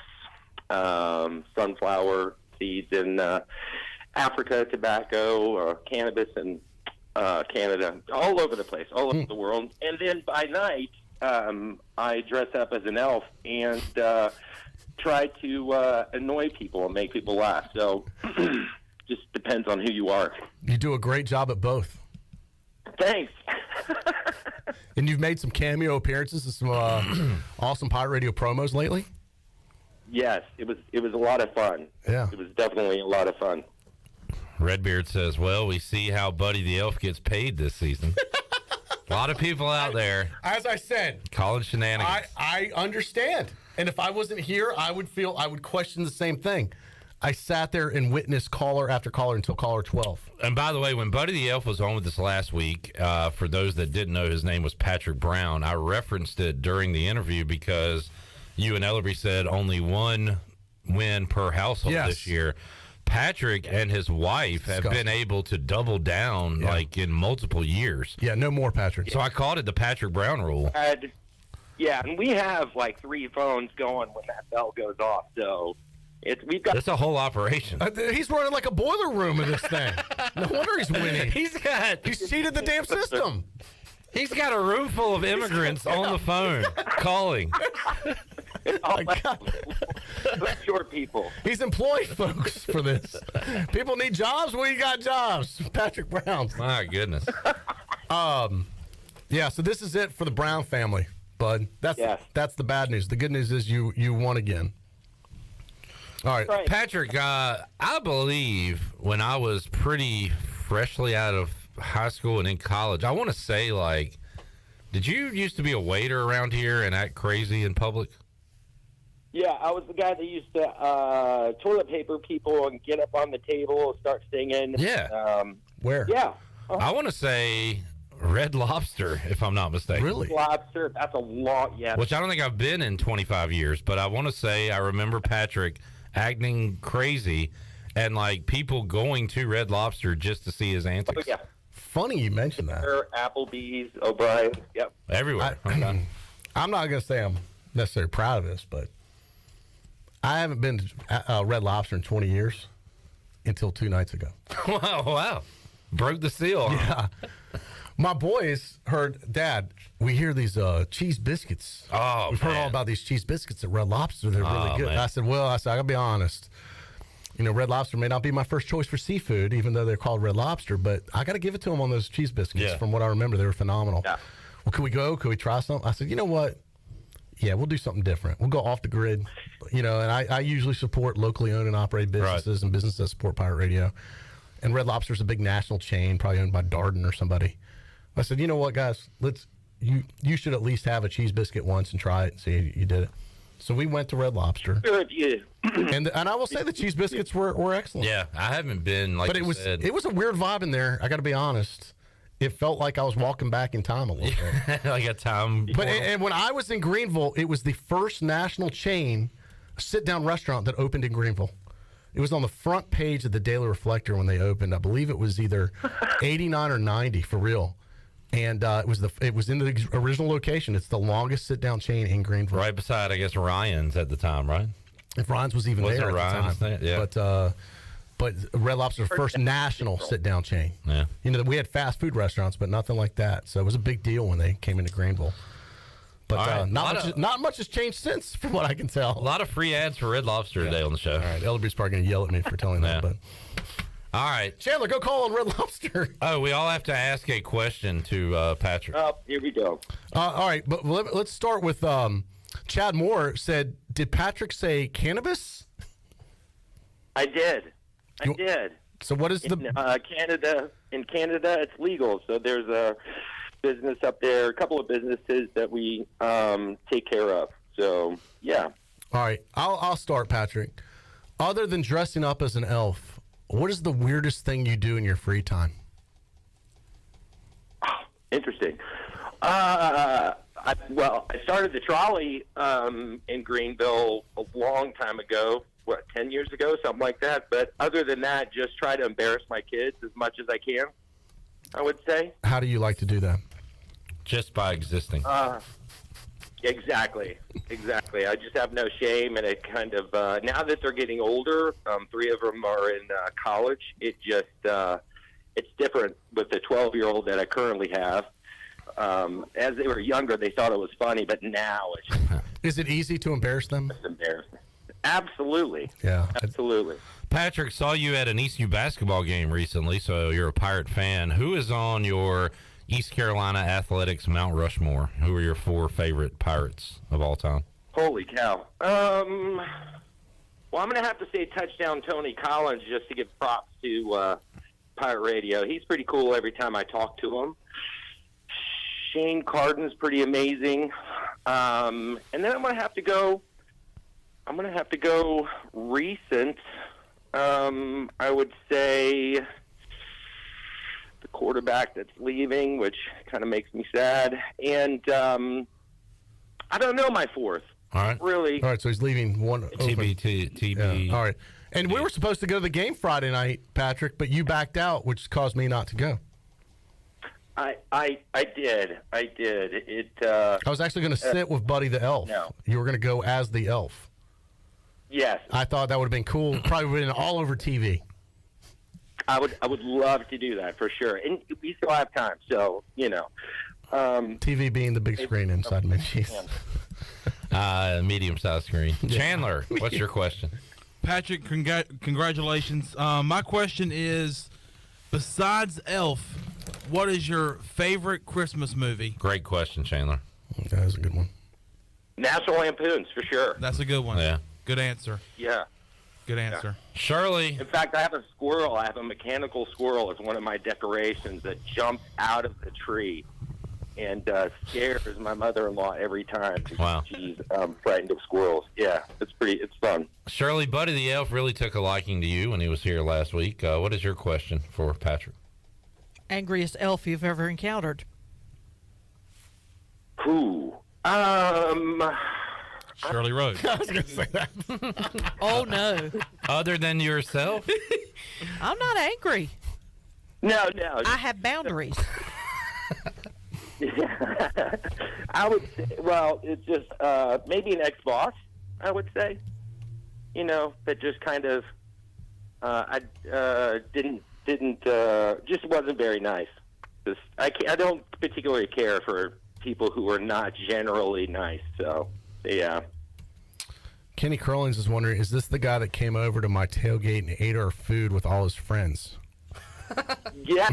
Speaker 4: sunflower seeds in Africa, tobacco, cannabis in Canada, all over the place, all over the world. And then by night, I dress up as an elf and try to annoy people and make people laugh. So just depends on who you are.
Speaker 11: You do a great job at both.
Speaker 4: Thanks.
Speaker 11: And you've made some cameo appearances in some awesome Pirate Radio promos lately?
Speaker 4: Yes, it was a lot of fun.
Speaker 11: Yeah.
Speaker 4: It was definitely a lot of fun.
Speaker 10: Redbeard says, well, we see how Buddy the Elf gets paid this season. A lot of people out there.
Speaker 11: As I said,
Speaker 10: calling shenanigans.
Speaker 11: I understand. And if I wasn't here, I would question the same thing. I sat there and witnessed caller after caller until caller 12.
Speaker 10: And by the way, when Buddy the Elf was on with us last week, for those that didn't know, his name was Patrick Brown. I referenced it during the interview because you and Ellery said only one win per household this year. Patrick and his wife have been able to double down like in multiple years.
Speaker 11: Yeah, no more Patrick.
Speaker 10: So I called it the Patrick Brown rule.
Speaker 4: Yeah, and we have like 3 phones going when that bell goes off. So we've got.
Speaker 10: It's a whole operation.
Speaker 11: He's running like a boiler room in this thing. No wonder he's winning.
Speaker 10: He's
Speaker 11: cheated the damn system.
Speaker 10: He's got a room full of immigrants on the phone calling.
Speaker 4: Short people.
Speaker 11: He's employed folks for this. People need jobs. We got jobs. Patrick Brown.
Speaker 10: My goodness.
Speaker 11: Yeah. So this is it for the Brown family, bud. That's the bad news. The good news is you won again. All right,
Speaker 10: Patrick. I believe when I was pretty freshly out of high school and in college, I want to say, like, did you used to be a waiter around here and act crazy in public?
Speaker 4: Yeah, I was the guy that used to toilet paper people and get up on the table and start singing.
Speaker 10: Yeah.
Speaker 11: Where?
Speaker 4: Yeah.
Speaker 10: I want to say Red Lobster, if I'm not mistaken.
Speaker 11: Really?
Speaker 4: Lobster. That's a long,
Speaker 10: Which I don't think I've been in 25 years, but I want to say I remember Patrick acting crazy and, like, people going to Red Lobster just to see his antics.
Speaker 4: Oh, yeah.
Speaker 11: Funny you mentioned that.
Speaker 4: Applebee's, O'Brien, yep.
Speaker 10: Everywhere.
Speaker 11: I'm not going to say I'm necessarily proud of this, but I haven't been to Red Lobster in 20 years until 2 nights ago.
Speaker 10: Wow. Broke the seal.
Speaker 11: Yeah. My boys heard, Dad, we hear these cheese biscuits.
Speaker 10: Oh,
Speaker 11: We've heard all about these cheese biscuits at Red Lobster. They're really good. I said, I got to be honest. You know, Red Lobster may not be my first choice for seafood, even though they're called Red Lobster, but I got to give it to them on those cheese biscuits.
Speaker 10: Yeah.
Speaker 11: From what I remember, they were phenomenal.
Speaker 4: Yeah.
Speaker 11: Well, could we go? Could we try some? I said, you know what? Yeah, we'll do something different. We'll go off the grid, and I usually support locally owned and operated businesses and businesses that support Pirate Radio. And Red Lobster's a big national chain, probably owned by Darden or somebody. I said, you know what, guys, you should at least have a cheese biscuit once and try it and see you did it. So we went to Red Lobster.
Speaker 4: Good, yeah.
Speaker 11: and I will say the cheese biscuits were excellent.
Speaker 10: Yeah, I haven't been
Speaker 11: but it was a weird vibe in there. I got to be honest. It felt like I was walking back in time a little bit.
Speaker 10: Like a time.
Speaker 11: But and when I was in Greenville, it was the first national chain sit-down restaurant that opened in Greenville. It was on the front page of the Daily Reflector when they opened. I believe it was either 89 or 90 for real. And it was in the original location. It's the longest sit-down chain in Greenville.
Speaker 10: Right beside, I guess, Ryan's at the time, right?
Speaker 11: If Ryan's was even there at the time.
Speaker 10: Yeah.
Speaker 11: But Red Lobster's first national sit-down chain.
Speaker 10: Yeah.
Speaker 11: We had fast food restaurants, but nothing like that. So it was a big deal when they came into Greenville. But not much has changed since, from what I can tell.
Speaker 10: A lot of free ads for Red Lobster today on the show.
Speaker 11: All right, Elderby's probably going to yell at me for telling that. But
Speaker 10: all right,
Speaker 11: Chandler, go call on Red Lobster.
Speaker 10: Oh, we all have to ask a question to Patrick.
Speaker 4: Oh, here we go.
Speaker 11: All right, but let's start with Chad Moore said, did Patrick say cannabis?
Speaker 4: I did.
Speaker 11: So what is
Speaker 4: Canada? In Canada, it's legal. So there's a business up there, a couple of businesses that we take care of. So yeah.
Speaker 11: All right, I'll start, Patrick. Other than dressing up as an elf, what is the weirdest thing you do in your free time?
Speaker 4: Interesting. I started the trolley in Greenville a long time ago. 10 years ago, something like that. But other than that, just try to embarrass my kids as much as I can, I would say.
Speaker 11: How do you like to do that?
Speaker 10: Just by existing.
Speaker 4: Exactly. I just have no shame, and it kind of, now that they're getting older, 3 of them are in college, it's different with the 12-year-old that I currently have. As they were younger, they thought it was funny, but now it's just...
Speaker 11: Is it easy to embarrass them?
Speaker 4: It's embarrassing. Absolutely.
Speaker 11: Yeah.
Speaker 4: Absolutely.
Speaker 10: Patrick, saw you at an ECU basketball game recently, so you're a Pirate fan. Who is on your East Carolina Athletics Mount Rushmore? Who are your 4 favorite Pirates of all time?
Speaker 4: Holy cow. Well, I'm going to have to say touchdown Tony Collins just to give props to Pirate Radio. He's pretty cool every time I talk to him. Shane Carden's pretty amazing. And then I'm going to have to go recent. I would say the quarterback that's leaving, which kind of makes me sad. And I don't know my 4th.
Speaker 11: All right.
Speaker 4: Really.
Speaker 11: All right, so he's leaving one
Speaker 10: TB.
Speaker 11: Yeah. All right. And we were supposed to go to the game Friday night, Patrick, but you backed out, which caused me not to go.
Speaker 4: I did.
Speaker 11: I was actually going to sit with Buddy the Elf.
Speaker 4: No.
Speaker 11: You were going to go as the elf.
Speaker 4: Yes.
Speaker 11: I thought that would have been cool. Probably would have been all over TV.
Speaker 4: I would love to do that for sure. And we still have time, so,
Speaker 11: TV being the big screen inside Minchie's.
Speaker 10: Medium-sized screen. Chandler, what's your question?
Speaker 9: Patrick, congratulations. My question is, besides Elf, what is your favorite Christmas movie?
Speaker 10: Great question, Chandler.
Speaker 11: That was a good one.
Speaker 4: National Lampoons, for sure.
Speaker 9: That's a good one.
Speaker 10: Yeah.
Speaker 9: Good answer.
Speaker 4: Yeah.
Speaker 9: Good answer.
Speaker 4: Yeah.
Speaker 10: Shirley.
Speaker 4: In fact, I have a squirrel. I have a mechanical squirrel as one of my decorations that jumps out of the tree and scares my mother-in-law every time.
Speaker 10: Wow.
Speaker 4: She's frightened of squirrels. Yeah, it's fun.
Speaker 10: Shirley, Buddy the Elf really took a liking to you when he was here last week. What is your question for Patrick?
Speaker 1: Angriest elf you've ever encountered?
Speaker 4: Who?
Speaker 9: Shirley Rhodes.
Speaker 11: I was going to say that.
Speaker 1: Oh, no.
Speaker 10: Other than yourself?
Speaker 1: I'm not angry.
Speaker 4: No.
Speaker 1: I have boundaries.
Speaker 4: I would say, well, it's just maybe an ex-boss, I would say. That just kind of just wasn't very nice. I don't particularly care for people who are not generally nice, so yeah.
Speaker 11: Kenny Curlings is wondering, is this the guy that came over to my tailgate and ate our food with all his friends?
Speaker 4: Yeah,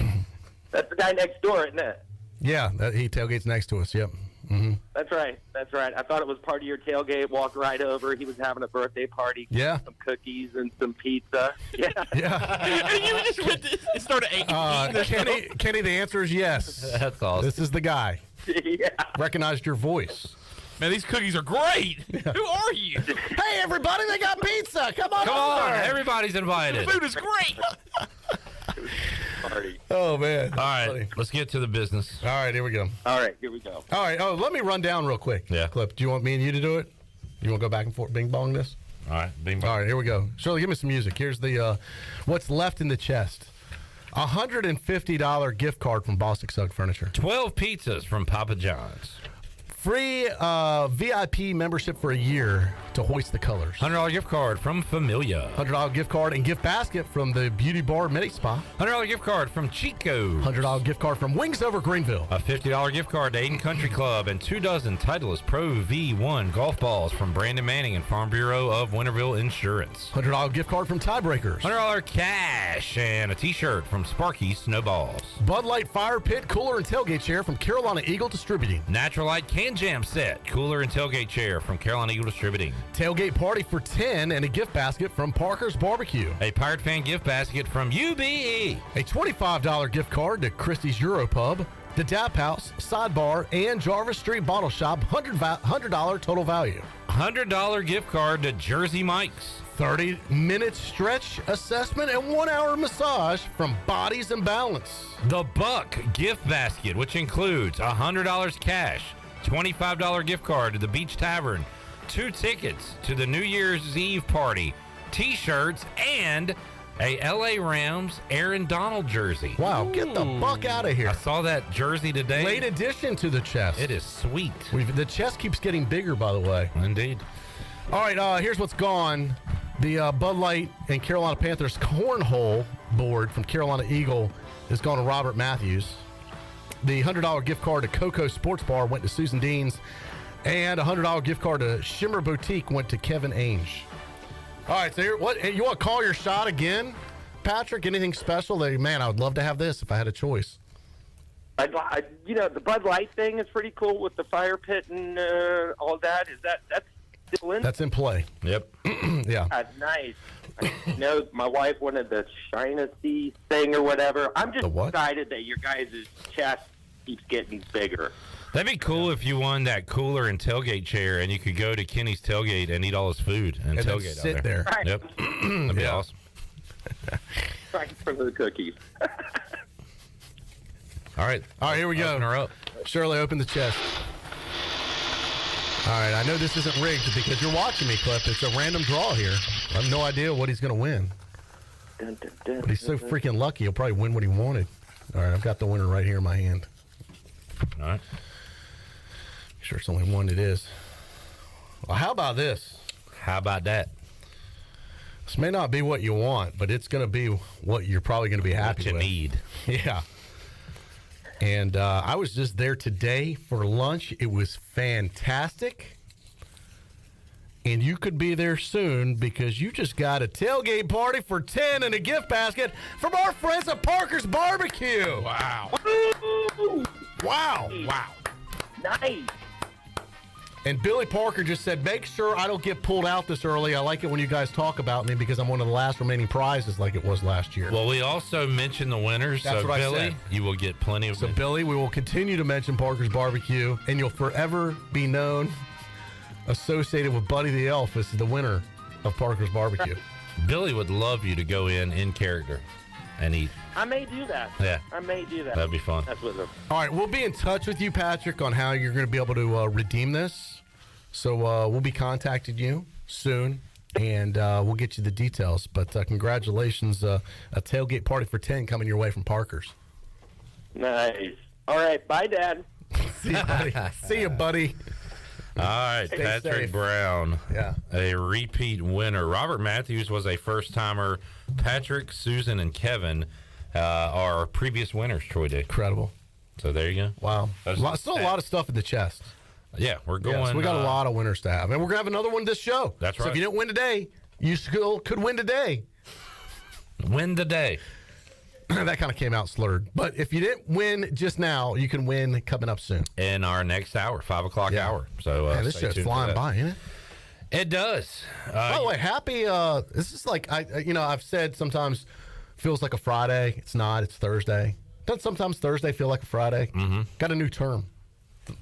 Speaker 4: that's the guy next door, isn't it?
Speaker 11: Yeah, he tailgates next to us, yep. Mm-hmm.
Speaker 4: That's right. That's right. I thought it was part of your tailgate. Walked right over. He was having a birthday party.
Speaker 11: Yeah.
Speaker 4: Some cookies and some pizza. Yeah.
Speaker 11: Yeah.
Speaker 18: And you just went and started eating
Speaker 11: Kenny, the answer is yes.
Speaker 10: That's awesome.
Speaker 11: This is the guy.
Speaker 4: Yeah.
Speaker 11: Recognized your voice.
Speaker 9: Man, these cookies are great. Who are you?
Speaker 11: Hey, everybody, they got pizza. Come on
Speaker 10: Come on,
Speaker 11: over.
Speaker 10: everybody's invited.
Speaker 9: The food is great.
Speaker 4: Party.
Speaker 11: Oh, man.
Speaker 10: All right, let's get to the business.
Speaker 11: All right, here we go.
Speaker 4: All right, here we go.
Speaker 11: All right. Oh, let me run down real quick.
Speaker 10: Yeah.
Speaker 11: Clip. Do you want me and you to do it? You want to go back and forth, bing bong this?
Speaker 10: All right, bing
Speaker 11: All right, here we go. Shirley, give me some music. Here's the what's left in the chest. $150 gift card from Bostic Sugg Furniture.
Speaker 10: 12 pizzas from Papa John's.
Speaker 11: Free VIP membership for a year to hoist the colors.
Speaker 10: $100 gift card from Familia.
Speaker 11: $100 gift card and gift basket from the Beauty Bar Mini Spa.
Speaker 10: $100 gift card from Chico.
Speaker 11: $100 gift card from Wings Over Greenville.
Speaker 10: A $50 gift card to Aiden Country Club and 2 dozen Titleist Pro V1 golf balls from Brandon Manning and Farm Bureau of Winterville Insurance.
Speaker 11: $100 gift card from Tiebreakers.
Speaker 10: $100 cash and a t-shirt from Sparky Snowballs.
Speaker 11: Bud Light Fire Pit Cooler and Tailgate Chair from Carolina Eagle Distributing.
Speaker 10: Natural Light Can Jam Set, Cooler and Tailgate Chair from Carolina Eagle Distributing.
Speaker 11: Tailgate Party for 10 and a gift basket from Parker's Barbecue.
Speaker 10: A Pirate Fan gift basket from UBE.
Speaker 11: A $25 gift card to Christie's Europub, the Dap House, Sidebar, and Jarvis Street Bottle Shop. $100 total value.
Speaker 10: $100 gift card to Jersey Mike's.
Speaker 11: 30-minute stretch assessment and 1 hour massage from Bodies and Balance.
Speaker 10: The Buck gift basket, which includes $100 cash, $25 gift card to the Beach Tavern, 2 tickets to the New Year's Eve party, t-shirts, and a LA Rams Aaron Donald jersey.
Speaker 11: Wow, get the Buck out of here.
Speaker 10: I saw that jersey today.
Speaker 11: Late addition to the chest.
Speaker 10: It is sweet.
Speaker 11: The chest keeps getting bigger, by the way.
Speaker 10: Indeed.
Speaker 11: All right, here's what's gone. The Bud Light and Carolina Panthers cornhole board from Carolina Eagle has gone to Robert Matthews. The $100 gift card to Coco Sports Bar went to Susan Deans. And a $100 gift card to Shimmer Boutique went to Kevin Ainge. All right, so you want to call your shot again, Patrick? Anything special? Man, I would love to have this if I had a choice.
Speaker 4: The Bud Light thing is pretty cool with the fire pit and all that. That's still in?
Speaker 11: That's in play.
Speaker 10: Yep.
Speaker 11: Yeah.
Speaker 4: Nice. My wife wanted the Shine-a-See thing or whatever. I'm just excited that your guys' chest keeps getting bigger.
Speaker 10: That'd be cool if you won that cooler and tailgate chair and you could go to Kenny's tailgate and eat all his food and tailgate
Speaker 11: sit
Speaker 10: out there.
Speaker 4: Right.
Speaker 10: Yep. That'd be awesome.
Speaker 4: Right in front of the cookies.
Speaker 10: All right,
Speaker 11: here we go.
Speaker 10: Open her up.
Speaker 11: Shirley, open the chest. All right, I know this isn't rigged because you're watching me, Clip. It's a random draw here. I have no idea what he's going to win. But he's so freaking lucky, he'll probably win what he wanted. All right, I've got the winner right here in my hand.
Speaker 10: All right.
Speaker 11: Sure, it's only one it is. Well, how about this?
Speaker 10: How about that?
Speaker 11: This may not be what you want, but it's going to be what you're probably going to be happy with.
Speaker 10: What you need.
Speaker 11: Yeah. And I was just there today for lunch. It was fantastic. And you could be there soon because you just got a tailgate party for 10 and a gift basket from our friends at Parker's Barbecue.
Speaker 9: Wow.
Speaker 11: Wow.
Speaker 9: Wow.
Speaker 4: Nice.
Speaker 11: And Billy Parker just said, make sure I don't get pulled out this early. I like it when you guys talk about me because I'm one of the last remaining prizes like it was last year.
Speaker 10: Well, we also mentioned the winners.
Speaker 11: That's
Speaker 10: so
Speaker 11: what
Speaker 10: Billy,
Speaker 11: I said.
Speaker 10: you will get plenty of
Speaker 11: So, Billy, we will continue to mention Parker's Barbecue, and you'll forever be known, associated with Buddy the Elf as the winner of Parker's Barbecue.
Speaker 10: Billy would love you to go in character and eat.
Speaker 4: I may do that.
Speaker 10: Yeah.
Speaker 4: I may do that.
Speaker 10: That'd be fun.
Speaker 4: That's with him.
Speaker 11: All right, we'll be in touch with you, Patrick, on how you're going to be able to redeem this. So we'll be contacting you soon, and we'll get you the details. But congratulations, a tailgate party for 10 coming your way from Parker's.
Speaker 4: Nice. All right. Bye, Dad.
Speaker 11: See you, buddy. See you, buddy.
Speaker 10: All right,
Speaker 11: Stay
Speaker 10: Patrick
Speaker 11: safe.
Speaker 10: Brown.
Speaker 11: Yeah.
Speaker 10: A repeat winner. Robert Matthews was a first-timer. Patrick, Susan, and Kevin are previous winners, Troy did.
Speaker 11: Incredible.
Speaker 10: So there you go.
Speaker 11: Wow. Still a lot of stuff in the chest.
Speaker 10: Yeah, we're going.
Speaker 11: So we got a lot of winners to have. And we're going to have another one this show.
Speaker 10: That's right.
Speaker 11: So if you didn't win today, you still could win today.
Speaker 10: Win today.
Speaker 11: That kind of came out slurred. But if you didn't win just now, you can win coming up soon.
Speaker 10: In our next hour, 5 o'clock hour. So
Speaker 11: Man, this show's flying by, isn't it?
Speaker 10: It does.
Speaker 11: By the way, happy. This is like I've said sometimes feels like a Friday. It's not. It's Thursday. Doesn't sometimes Thursday feel like a Friday? Mm-hmm. Got a new term.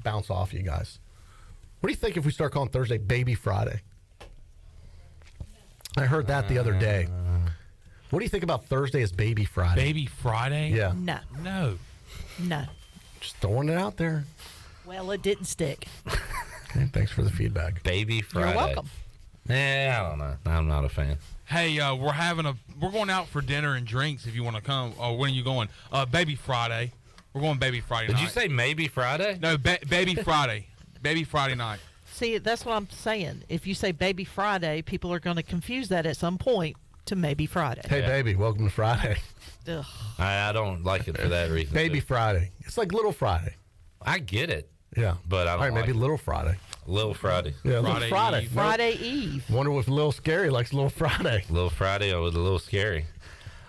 Speaker 11: Bounce off you guys. What do you think if we start calling Thursday Baby Friday? I heard that the other day. What do you think about Thursday as Baby Friday?
Speaker 9: Baby Friday?
Speaker 11: Yeah.
Speaker 9: No.
Speaker 11: Just throwing it out there.
Speaker 1: Well, it didn't stick.
Speaker 11: Okay, thanks for the feedback.
Speaker 10: Baby Friday.
Speaker 1: You're welcome.
Speaker 10: Yeah, I don't know. I'm not a fan.
Speaker 9: Hey, we're going out for dinner and drinks if you want to come. Oh, when are you going? Baby Friday. We're going Baby Friday night.
Speaker 10: Did you say maybe Friday?
Speaker 9: No, Baby Friday. Baby Friday night.
Speaker 1: See, that's what I'm saying. If you say Baby Friday, people are going to confuse that at some point to maybe Friday.
Speaker 11: Hey, baby, welcome to Friday.
Speaker 1: Ugh.
Speaker 10: I don't like it for that reason.
Speaker 11: Baby Friday. It's like Little Friday.
Speaker 10: I get it.
Speaker 11: Yeah.
Speaker 10: But I don't
Speaker 11: maybe
Speaker 10: like it.
Speaker 11: Little Friday.
Speaker 10: Little Friday.
Speaker 11: Yeah, Little Friday.
Speaker 9: Eve.
Speaker 1: Friday Eve.
Speaker 11: Wonder if Little Scary likes Little Friday.
Speaker 10: Little Friday was a little scary.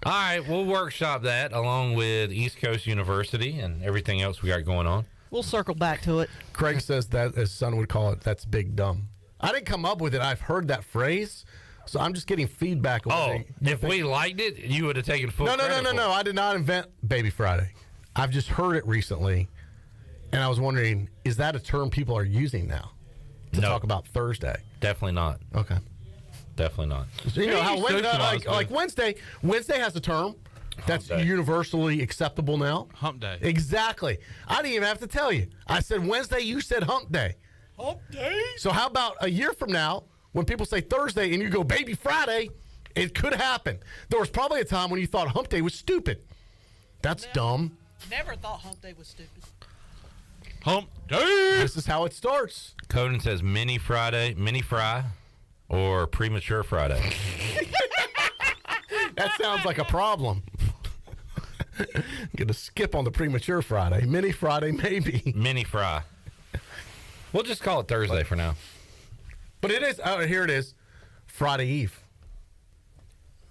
Speaker 10: All right, we'll workshop that along with East Coast University and everything else we got going on.
Speaker 1: We'll circle back to it.
Speaker 11: Craig says that, as son would call it, that's big dumb. I didn't come up with it. I've heard that phrase, so I'm just getting feedback.
Speaker 10: If we liked it, you would have taken full credit for it.
Speaker 11: No. I did not invent Baby Friday. I've just heard it recently, and I was wondering, is that a term people are using now to talk about Thursday?
Speaker 10: Definitely not.
Speaker 11: Okay.
Speaker 10: Definitely not.
Speaker 11: So you know how like Wednesday has a term that's universally acceptable now.
Speaker 9: Hump Day.
Speaker 11: Exactly. I didn't even have to tell you. I said Wednesday, you said Hump Day.
Speaker 9: Hump Day?
Speaker 11: So how about a year from now, when people say Thursday and you go Baby Friday, it could happen. There was probably a time when you thought Hump Day was stupid. That's dumb.
Speaker 1: Never thought Hump Day was stupid.
Speaker 9: Hump Day.
Speaker 11: This is how it starts.
Speaker 10: Conan says mini Friday, mini fry, or premature Friday.
Speaker 11: That sounds like a problem. Gonna skip on the premature Friday. Mini Friday, maybe.
Speaker 10: Mini fry. We'll just call it Thursday for now.
Speaker 11: But it is. Oh, here it is. Friday Eve.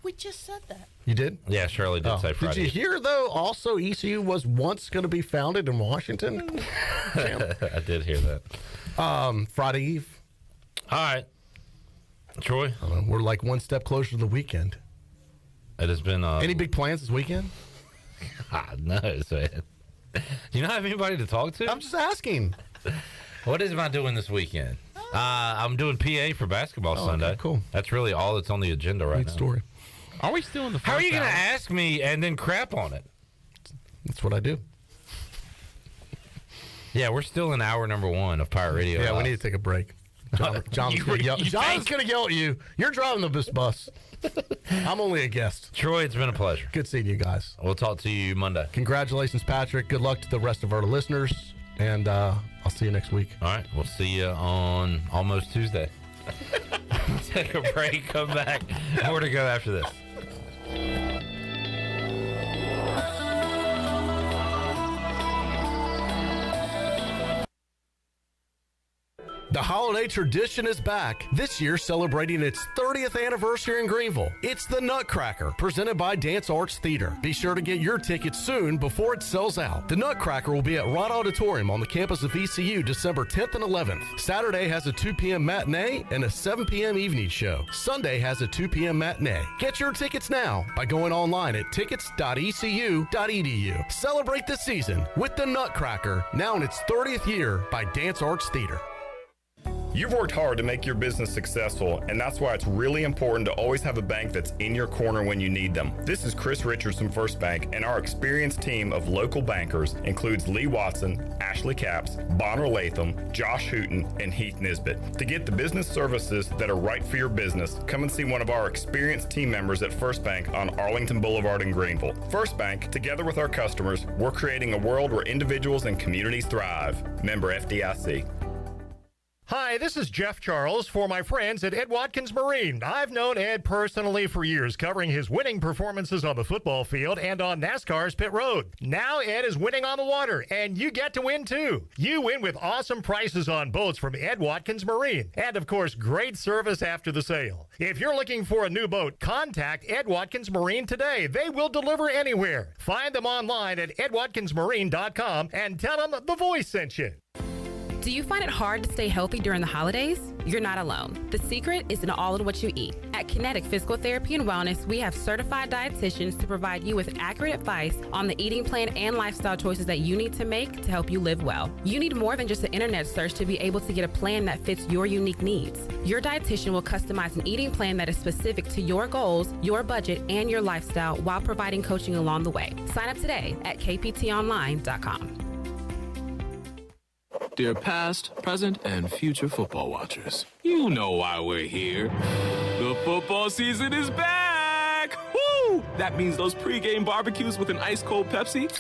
Speaker 1: We just said that.
Speaker 11: You did?
Speaker 10: Yeah, Shirley did say Friday.
Speaker 11: Did you hear, though, also ECU was once going to be founded in Washington?
Speaker 10: I did hear that.
Speaker 11: Friday Eve.
Speaker 10: All right. Troy?
Speaker 11: We're like one step closer to the weekend.
Speaker 10: It has been...
Speaker 11: Any big plans this weekend?
Speaker 10: No, man. Do you not have anybody to talk to?
Speaker 11: I'm just asking.
Speaker 10: What am I doing this weekend? I'm doing PA for basketball Sunday.
Speaker 11: Okay, cool.
Speaker 10: That's really all that's on the agenda right now.
Speaker 11: Story.
Speaker 9: Are we still in the first
Speaker 10: How are you going to
Speaker 9: hour?
Speaker 10: ask me and then crap on it?
Speaker 11: That's what I do.
Speaker 10: Yeah, we're still in hour number 1 of Pirate Radio.
Speaker 11: Yeah, we need to take a break. John's going to yell. John's going to yell at you. You're driving this bus. I'm only a guest.
Speaker 10: Troy, it's been a pleasure.
Speaker 11: Good seeing you guys.
Speaker 10: We'll talk to you Monday.
Speaker 11: Congratulations, Patrick. Good luck to the rest of our listeners. And I'll see you next week.
Speaker 10: All right. We'll see you on Almost Tuesday. Take a break. Come back. More to go after this.
Speaker 11: The holiday tradition is back, this year celebrating its 30th anniversary in Greenville. It's the Nutcracker, presented by Dance Arts Theater. Be sure to get your tickets soon before it sells out. The Nutcracker will be at Rod Auditorium on the campus of ECU December 10th and 11th. Saturday has a 2 p.m. matinee and a 7 p.m. evening show. Sunday has a 2 p.m. matinee. Get your tickets now by going online at tickets.ecu.edu. Celebrate the season with the Nutcracker, now in its 30th year by Dance Arts Theater.
Speaker 7: You've worked hard to make your business successful, and that's why it's really important to always have a bank that's in your corner when you need them. This is Chris Richards from First Bank, and our experienced team of local bankers includes Lee Watson, Ashley Capps, Bonner Latham, Josh Hooten, and Heath Nisbet. To get the business services that are right for your business, come and see one of our experienced team members at First Bank on Arlington Boulevard in Greenville. First Bank, together with our customers, we're creating a world where individuals and communities thrive. Member FDIC.
Speaker 8: Hi, this is Jeff Charles for my friends at Ed Watkins Marine. I've known Ed personally for years, covering his winning performances on the football field and on NASCAR's pit road. Now Ed is winning on the water, and you get to win too. You win with awesome prices on boats from Ed Watkins Marine, and of course, great service after the sale. If you're looking for a new boat, contact Ed Watkins Marine today. They will deliver anywhere. Find them online at edwatkinsmarine.com and tell them the voice sent you.
Speaker 12: Do you find it hard to stay healthy during the holidays? You're not alone. The secret is in all in what you eat. At Kinetic Physical Therapy and Wellness, we have certified dietitians to provide you with accurate advice on the eating plan and lifestyle choices that you need to make to help you live well. You need more than just an internet search to be able to get a plan that fits your unique needs. Your dietitian will customize an eating plan that is specific to your goals, your budget, and your lifestyle while providing coaching along the way. Sign up today at kptonline.com.
Speaker 13: Dear past, present, and future football watchers, you know why we're here. The football season is back! Woo! That means those pregame barbecues with an ice-cold Pepsi,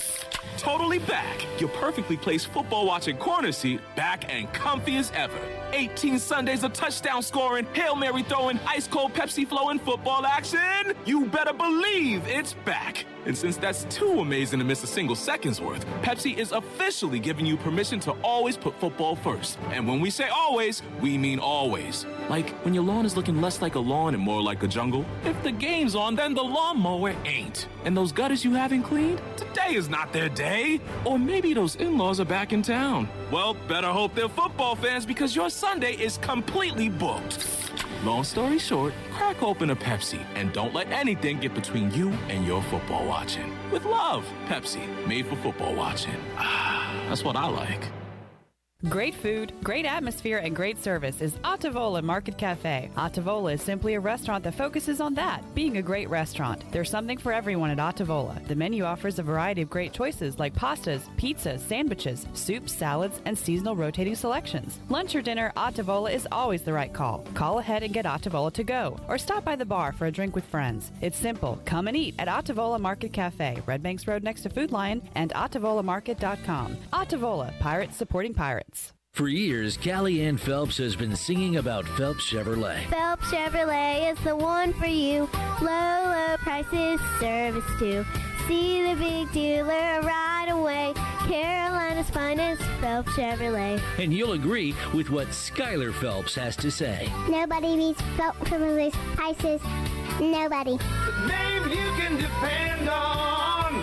Speaker 13: totally back. Your perfectly placed football-watching corner seat, back and comfy as ever. 18 Sundays of touchdown scoring, Hail Mary throwing, ice-cold Pepsi flowing football action. You better believe it's back. And since that's too amazing to miss a single second's worth, Pepsi is officially giving you permission to always put football first. And when we say always, we mean always. Like when your lawn is looking less like a lawn and more like a jungle. If the game's on, then the lawnmower ain't. And those gutters you haven't cleaned, today is not their day. Or maybe those in-laws are back in town. Well, better hope they're football fans because your Sunday is completely booked. Long story short, crack open a Pepsi and don't let anything get between you and your football watching. With love, Pepsi, made for football watching. That's what I like.
Speaker 14: Great food, great atmosphere, and great service is Ottavola Market Cafe. Ottavola is simply a restaurant that focuses on that, being a great restaurant. There's something for everyone at Ottavola. The menu offers a variety of great choices like pastas, pizzas, sandwiches, soups, salads, and seasonal rotating selections. Lunch or dinner, Ottavola is always the right call. Call ahead and get Ottavola to go, or stop by the bar for a drink with friends. It's simple. Come and eat at Ottavola Market Cafe, Red Banks Road next to Food Lion, and OttavolaMarket.com. Ottavola, pirates supporting pirates.
Speaker 15: For years, Callie Ann Phelps has been singing about Phelps Chevrolet.
Speaker 26: Phelps Chevrolet is the one for you. Low prices, service too. See the big dealer right away. Carolina's finest, Phelps Chevrolet.
Speaker 15: And you'll agree with what Skylar Phelps has to say.
Speaker 26: Nobody beats Phelps Chevrolet's prices. Nobody.
Speaker 6: The name you can depend on.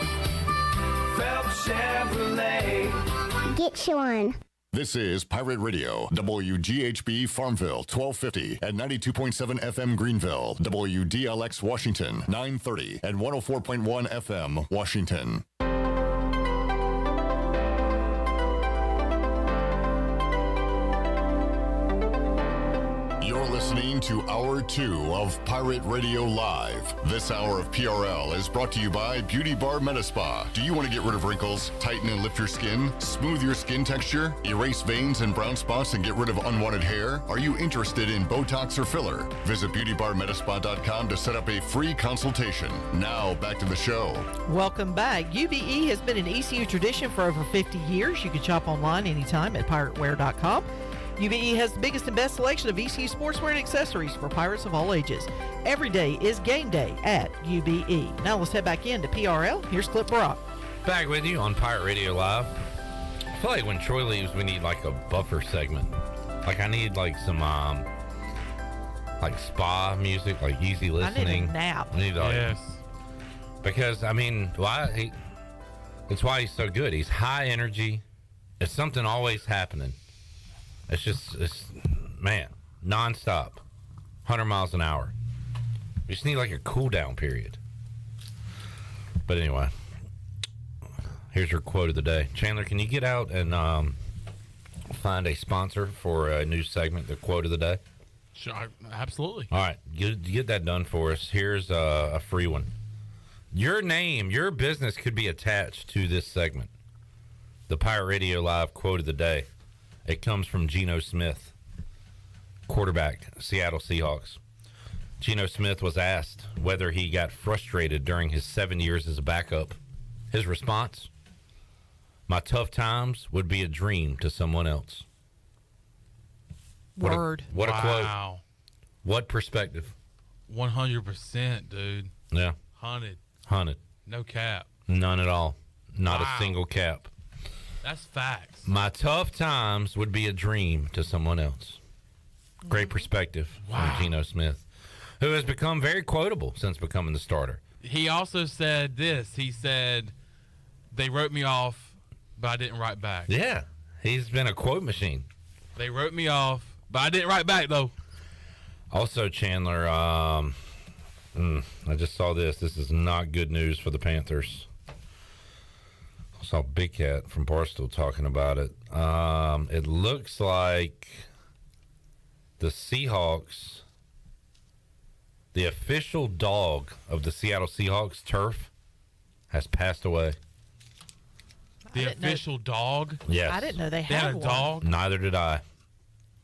Speaker 6: Phelps Chevrolet.
Speaker 26: Get you one.
Speaker 5: This is Pirate Radio, WGHB Farmville, 1250 and 92.7 FM Greenville, WDLX Washington, 930 and 104.1 FM Washington. You're listening to Hour 2 of Pirate Radio Live. This hour of PRL is brought to you by Beauty Bar Metaspa. Do you want to get rid of wrinkles, tighten and lift your skin, smooth your skin texture, erase veins and brown spots and get rid of unwanted hair? Are you interested in Botox or filler? Visit beautybarmetaspa.com to set up a free consultation. Now, back to the show.
Speaker 1: Welcome back. UBE has been an ECU tradition for over 50 years. You can shop online anytime at pirateware.com. UBE has the biggest and best selection of ECU sportswear and accessories for pirates of all ages. Every day is game day at UBE. Now let's head back into PRL. Here's Clip Brock.
Speaker 10: Back with you on Pirate Radio Live. I feel like when Troy leaves, we need like a buffer segment. Like I need like some like spa music, like easy listening.
Speaker 1: I need a nap.
Speaker 10: I need yes. Because I mean, it's why he's so good. He's high energy. It's something always happening. It's man, nonstop, 100 miles an hour. We just need like a cool down period. But anyway, here's your quote of the day. Chandler, can you get out and find a sponsor for a new segment, the quote of the day?
Speaker 9: Sure, absolutely.
Speaker 10: All right, get that done for us. Here's a free one. Your name, your business could be attached to this segment. The Pirate Radio Live quote of the day. It comes from Geno Smith, quarterback, Seattle Seahawks. Geno Smith was asked whether he got frustrated during his 7 years as a backup. His response, "My tough times would be a dream to someone else."
Speaker 1: Word.
Speaker 10: What a quote.
Speaker 9: Wow.
Speaker 10: What perspective?
Speaker 9: 100%, dude.
Speaker 10: Yeah.
Speaker 9: Hunted. No cap.
Speaker 10: None at all. Not
Speaker 9: Wow.
Speaker 10: a single cap.
Speaker 9: That's facts.
Speaker 10: My tough times would be a dream to someone else. Great perspective from Geno Smith, who has become very quotable since becoming the starter.
Speaker 9: He also said this. He said, they wrote me off, but I didn't write back.
Speaker 10: Yeah. He's been a quote machine.
Speaker 9: They wrote me off, but I didn't write back, though.
Speaker 10: Also, Chandler, I just saw this. This is not good news for the Panthers. I saw Big Cat from Barstool talking about it. It looks like the Seahawks, the official dog of the Seattle Seahawks, Turf, has passed away.
Speaker 9: The official dog?
Speaker 10: Yes.
Speaker 1: I didn't know they
Speaker 9: had
Speaker 1: had
Speaker 9: a
Speaker 1: one.
Speaker 9: dog.
Speaker 10: Neither did I.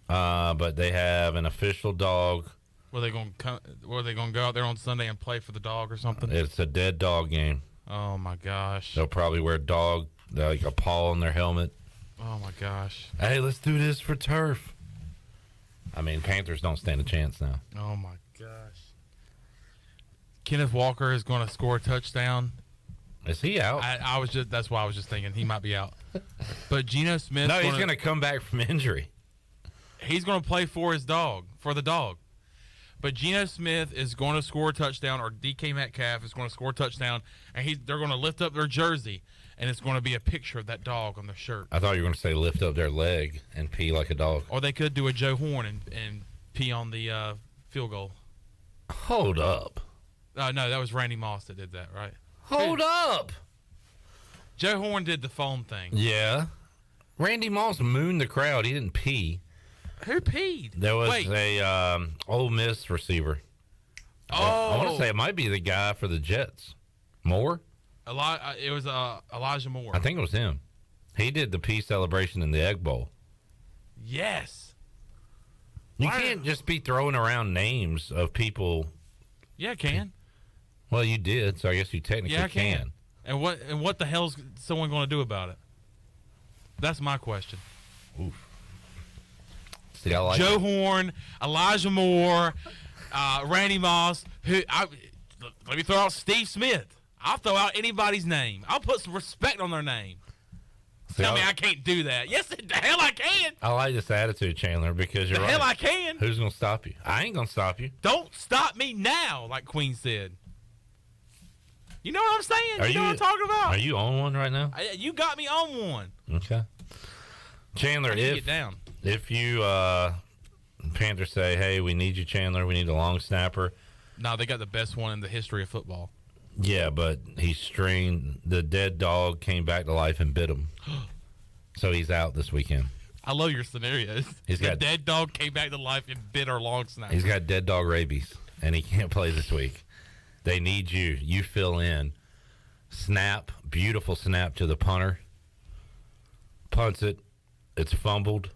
Speaker 10: But they have an official dog.
Speaker 9: Were they going to go out there on Sunday and play for the dog or something?
Speaker 10: It's a dead dog game.
Speaker 9: Oh my gosh.
Speaker 10: They'll probably wear like a paw on their helmet.
Speaker 9: Oh my gosh.
Speaker 10: Hey, let's do this for Turf. I mean, Panthers don't stand a chance now.
Speaker 9: Oh my gosh. Kenneth Walker is going to score a touchdown.
Speaker 10: Is he out?
Speaker 9: That's why I was just thinking he might be out. But Geno Smith.
Speaker 10: No, he's going to come back from injury.
Speaker 9: He's going to play for his dog, for the dog. But Geno Smith is going to score a touchdown, or DK Metcalf is going to score a touchdown, and they're going to lift up their jersey, and it's going to be a picture of that dog on their shirt.
Speaker 10: I thought you were going to say lift up their leg and pee like a dog.
Speaker 9: Or they could do a Joe Horn and pee on the field goal.
Speaker 10: Hold up.
Speaker 9: No, that was Randy Moss that did that, right?
Speaker 10: Hold up.
Speaker 9: Joe Horn did the foam thing.
Speaker 10: Yeah. Randy Moss mooned the crowd. He didn't pee.
Speaker 9: Who peed?
Speaker 10: There was a Ole Miss receiver. I want to say it might be the guy for the Jets. Moore?
Speaker 9: It was Elijah Moore.
Speaker 10: I think it was him. He did the pee celebration in the Egg Bowl.
Speaker 9: Yes.
Speaker 10: You can't just be throwing around names of people.
Speaker 9: Yeah, I can.
Speaker 10: Well, you did, so I guess you technically can.
Speaker 9: And what the hell's someone going to do about it? That's my question.
Speaker 10: Oof. See, I like
Speaker 9: Joe
Speaker 10: it.
Speaker 9: Horn, Elijah Moore, Randy Moss. Let me throw out Steve Smith. I'll throw out anybody's name. I'll put some respect on their name. Tell me I can't do that. Yes, the hell I can.
Speaker 10: I like this attitude, Chandler, because you're right.
Speaker 9: The hell I can.
Speaker 10: Who's going to stop you? I ain't going to stop you.
Speaker 9: Don't stop me now, like Queen said. You know what I'm saying? You know what I'm talking about?
Speaker 10: Are you on one right now?
Speaker 9: You got me on one.
Speaker 10: Okay. Chandler,
Speaker 9: get down.
Speaker 10: If you Panthers say, hey, we need you, Chandler, we need a long snapper.
Speaker 9: No, they got the best one in the history of football.
Speaker 10: Yeah, but he strained. The dead dog came back to life and bit him. So he's out this weekend.
Speaker 9: I love your scenarios. The dead dog came back to life and bit our long snapper.
Speaker 10: He's got dead dog rabies, and he can't play this week. They need you. You fill in. Snap. Beautiful snap to the punter. Punts it. It's fumbled.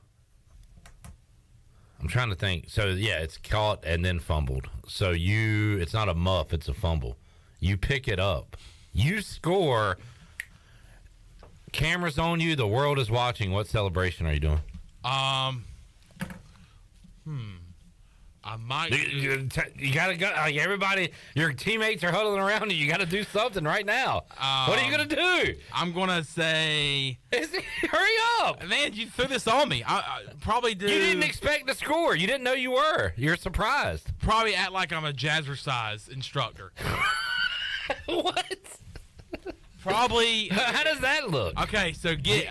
Speaker 10: I'm trying to think. So, yeah, it's caught and then fumbled. So it's not a muff, it's a fumble. You pick it up. You score. Camera's on you. The world is watching. What celebration are you doing?
Speaker 9: I might.
Speaker 10: You gotta go. Like everybody, your teammates are huddling around you. You gotta do something right now. What are you gonna do?
Speaker 9: I'm gonna say.
Speaker 10: Hurry up,
Speaker 9: man! You threw this on me. I probably do.
Speaker 10: You didn't expect to score. You didn't know you were. You're surprised.
Speaker 9: Probably act like I'm a jazzercise instructor.
Speaker 10: What?
Speaker 9: Probably.
Speaker 10: How does that look?
Speaker 9: Okay, so get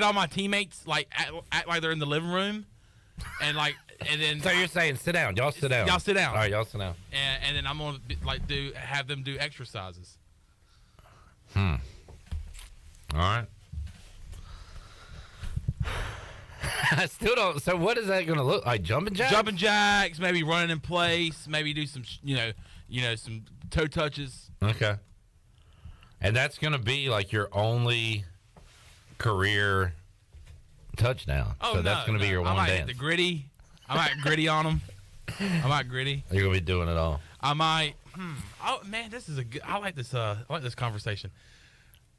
Speaker 9: all my teammates like act like they're in the living room, and like. And then
Speaker 10: so you're saying sit down. Y'all sit down.
Speaker 9: Y'all sit down.
Speaker 10: All right, y'all sit down.
Speaker 9: And then I'm gonna have them do exercises.
Speaker 10: All right. I still don't. So what is that gonna look like? Jumping jacks?
Speaker 9: Jumping jacks. Maybe running in place. Maybe do some some toe touches.
Speaker 10: Okay. And that's gonna be like your only career touchdown.
Speaker 9: Oh,
Speaker 10: so that's gonna be your one
Speaker 9: I might
Speaker 10: dance.
Speaker 9: hit the gritty. I might gritty on them. I might gritty.
Speaker 10: You're gonna be doing it all.
Speaker 9: I might. Oh man, this is a good. I like this. I like this conversation.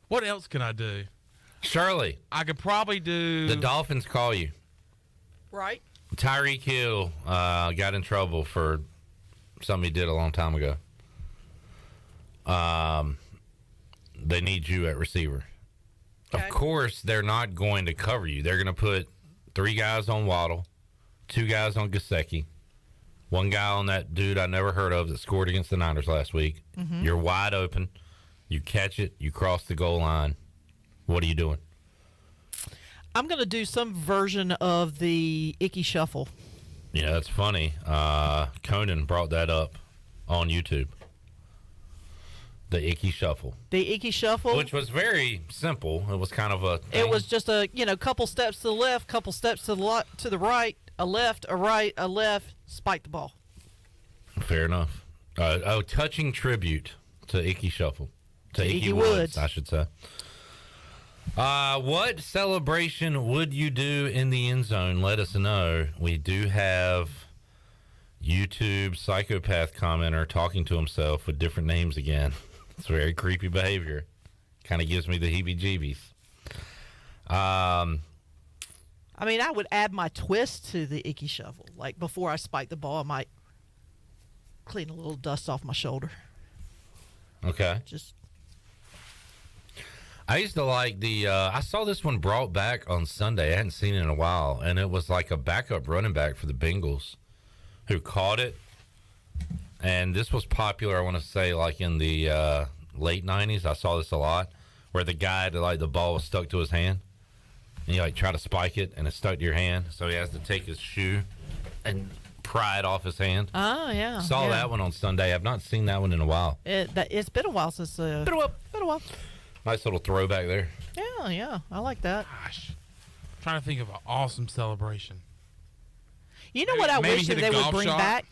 Speaker 9: What else can I do?
Speaker 10: Shirley,
Speaker 9: I could probably do.
Speaker 10: The Dolphins call you.
Speaker 1: Right.
Speaker 10: Tyreek Hill got in trouble for something he did a long time ago. They need you at receiver. Okay. Of course, they're not going to cover you. They're going to put 3 guys on Waddle, 2 guys on Gesicki, 1 guy on that dude I never heard of that scored against the Niners last week. Mm-hmm. You're wide open. You catch it. You cross the goal line. What are you doing?
Speaker 1: I'm going to do some version of the Icky Shuffle.
Speaker 10: Yeah, that's funny. Conan brought that up on YouTube. The Icky Shuffle.
Speaker 1: The Icky Shuffle.
Speaker 10: Which was very simple. It was kind of a thing.
Speaker 1: It was just a, couple steps to the left, couple steps to the right, a left, a right, a left, spike the ball.
Speaker 10: Fair enough. Touching tribute to Icky Shuffle. To Icky Woods, I should say. What celebration would you do in the end zone? Let us know. We do have YouTube psychopath commenter talking to himself with different names again. It's very creepy behavior. Kind of gives me the heebie-jeebies.
Speaker 1: I would add my twist to the Icky Shuffle. Like, before I spike the ball, I might clean a little dust off my shoulder.
Speaker 10: Okay. I used to like I saw this one brought back on Sunday. I hadn't seen it in a while. And it was like a backup running back for the Bengals who caught it. And this was popular, I want to say, like in the late 90s. I saw this a lot, where the guy, the ball was stuck to his hand. And you, try to spike it, and it's stuck to your hand. So he has to take his shoe and pry it off his hand.
Speaker 1: Oh, yeah.
Speaker 10: Saw that one on Sunday. I've not seen that one in a while.
Speaker 1: It's been a while since... Been a while.
Speaker 10: Nice little throwback there.
Speaker 1: Yeah. I like that.
Speaker 9: Gosh. I'm trying to think of an awesome celebration.
Speaker 1: You know what I wish that they would bring back?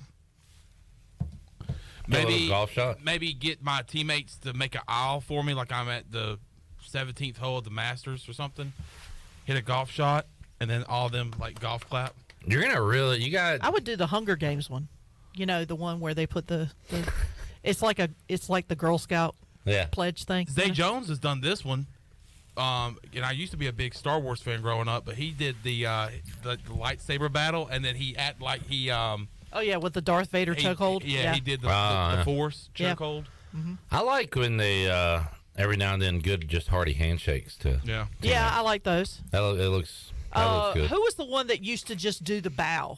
Speaker 9: Maybe
Speaker 10: a golf shot.
Speaker 9: Maybe get my teammates to make an aisle for me, like I'm at the 17th hole of the Masters or something. Hit a golf shot, and then all of them golf clap.
Speaker 10: You're gonna
Speaker 1: I would do the Hunger Games one. The one where they put the it's like the Girl Scout pledge thing.
Speaker 9: Zay Jones has done this one. And I used to be a big Star Wars fan growing up, but he did the lightsaber battle, and then he
Speaker 1: Oh, yeah, with the Darth Vader chokehold.
Speaker 9: Yeah, he did the Force chokehold.
Speaker 1: Mm-hmm.
Speaker 10: I like when they, every now and then, good, just hearty handshakes, too.
Speaker 9: Yeah.
Speaker 1: Yeah, I like those.
Speaker 10: That looks good.
Speaker 1: Who was the one that used to just do the bow?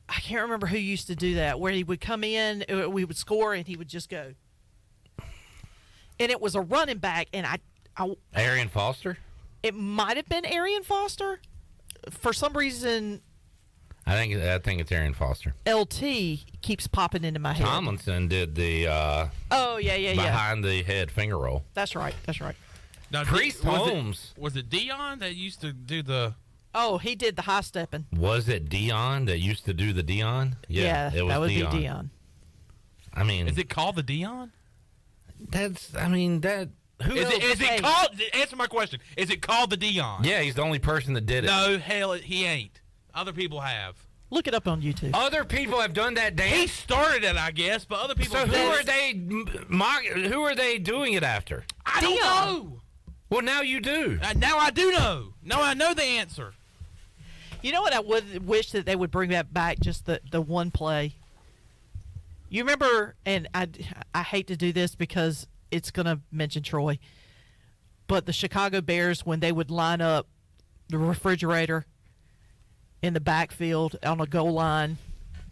Speaker 1: I can't remember who used to do that, where he would come in, we would score, and he would just go. And it was a running back, and
Speaker 10: Arian Foster?
Speaker 1: It might have been Arian Foster. For some reason...
Speaker 10: I think it's Arian Foster.
Speaker 1: LT keeps popping into my head.
Speaker 10: Tomlinson did the behind the head finger roll.
Speaker 1: That's right.
Speaker 9: Now,
Speaker 10: Priest Holmes.
Speaker 9: Was it Dion that used to do the...
Speaker 1: Oh, he did the high stepping.
Speaker 10: Was it Dion that used to do the Dion?
Speaker 1: Yeah,
Speaker 10: it was
Speaker 1: that would
Speaker 10: Dion.
Speaker 1: be Dion.
Speaker 9: Is it called the Dion?
Speaker 10: Is
Speaker 9: it called... Answer my question. Is it called the Dion?
Speaker 10: Yeah, he's the only person that did it.
Speaker 9: No, hell, he ain't. Other people have.
Speaker 1: Look it up on YouTube.
Speaker 10: Other people have done that dance.
Speaker 9: He started it, I guess, but other people.
Speaker 10: So who are they doing it after?
Speaker 9: I don't know.
Speaker 10: Well, now you do.
Speaker 9: Now I do know. Now I know the answer.
Speaker 1: You know what? I would wish that they would bring that back. Just the one play. You remember? And I hate to do this because it's going to mention Troy, but the Chicago Bears, when they would line up the refrigerator in the backfield on a goal line,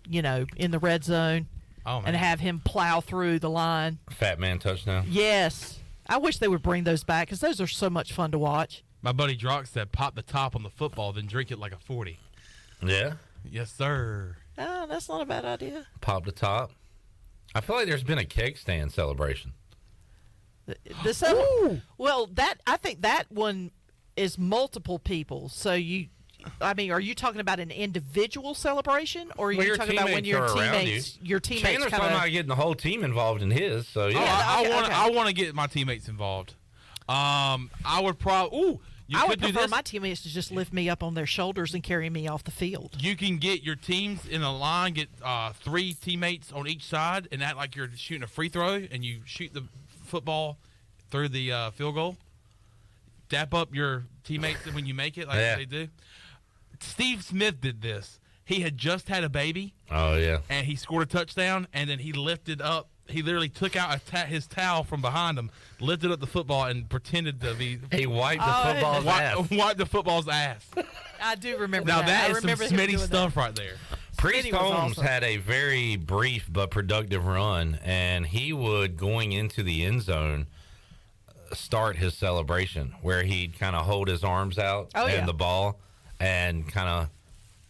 Speaker 1: in the red zone, and have him plow through the line.
Speaker 10: Fat man touchdown.
Speaker 1: Yes. I wish they would bring those back because those are so much fun to watch.
Speaker 9: My buddy Drock said pop the top on the football, then drink it like a 40.
Speaker 10: Yeah?
Speaker 9: Yes, sir.
Speaker 1: Oh, that's not a bad idea.
Speaker 10: Pop the top. I feel like there's been a cake stand celebration.
Speaker 1: Well, I think that one is multiple people. So are you talking about an individual celebration, or are you talking about when your teammates
Speaker 10: Chandler's talking about getting the whole team involved in his. So yeah,
Speaker 9: I want to get my teammates involved. I would probably.
Speaker 1: I would prefer my teammates to just lift me up on their shoulders and carry me off the field.
Speaker 9: You can get your teams in a line, get 3 teammates on each side, and act like you're shooting a free throw, and you shoot the football through the field goal. Dap up your teammates when you make it, like they do. Steve Smith did this. He had just had a baby.
Speaker 10: Oh, yeah.
Speaker 9: And he scored a touchdown, and then he lifted up. He literally took out his towel from behind him, lifted up the football, and pretended to be.
Speaker 10: He wiped the football's ass.
Speaker 9: Wiped the football's ass.
Speaker 1: I do remember
Speaker 9: Now
Speaker 1: that.
Speaker 9: that is some Smitty stuff right there.
Speaker 10: Priest
Speaker 1: Smitty was
Speaker 10: Holmes
Speaker 1: awesome.
Speaker 10: had a very brief but productive run, and he would, going into the end zone, start his celebration where he'd kind of hold his arms out and the ball and kind of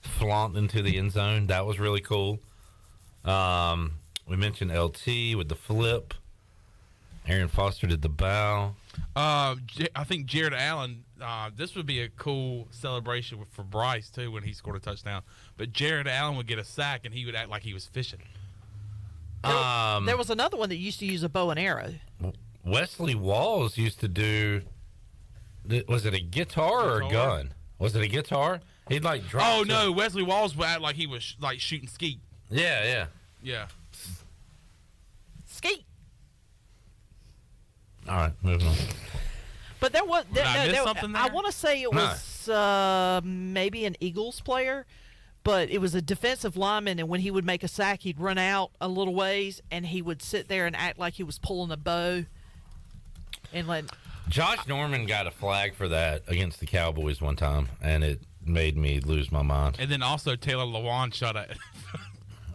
Speaker 10: flaunt into the end zone. That was really cool. We mentioned LT with the flip. Aaron Foster did the bow.
Speaker 9: I think Jared Allen, this would be a cool celebration for Bryce, too, when he scored a touchdown. But Jared Allen would get a sack, and he would act like he was fishing.
Speaker 1: There was another one that used to use a bow and arrow.
Speaker 10: Wesley Walls used to do, was it a guitar or a gun? Was it a guitar? He'd like drop.
Speaker 9: Oh, no, Wesley Walls would act like he was like shooting skeet.
Speaker 10: Yeah.
Speaker 1: Skeet.
Speaker 10: All right, moving on.
Speaker 1: But there was
Speaker 9: something there?
Speaker 1: I want to say it was maybe an Eagles player, but it was a defensive lineman, and when he would make a sack, he'd run out a little ways, and he would sit there and act like he was pulling a bow. And
Speaker 10: Josh Norman got a flag for that against the Cowboys one time, and it made me lose my mind.
Speaker 9: And then also Taylor Lewan shot at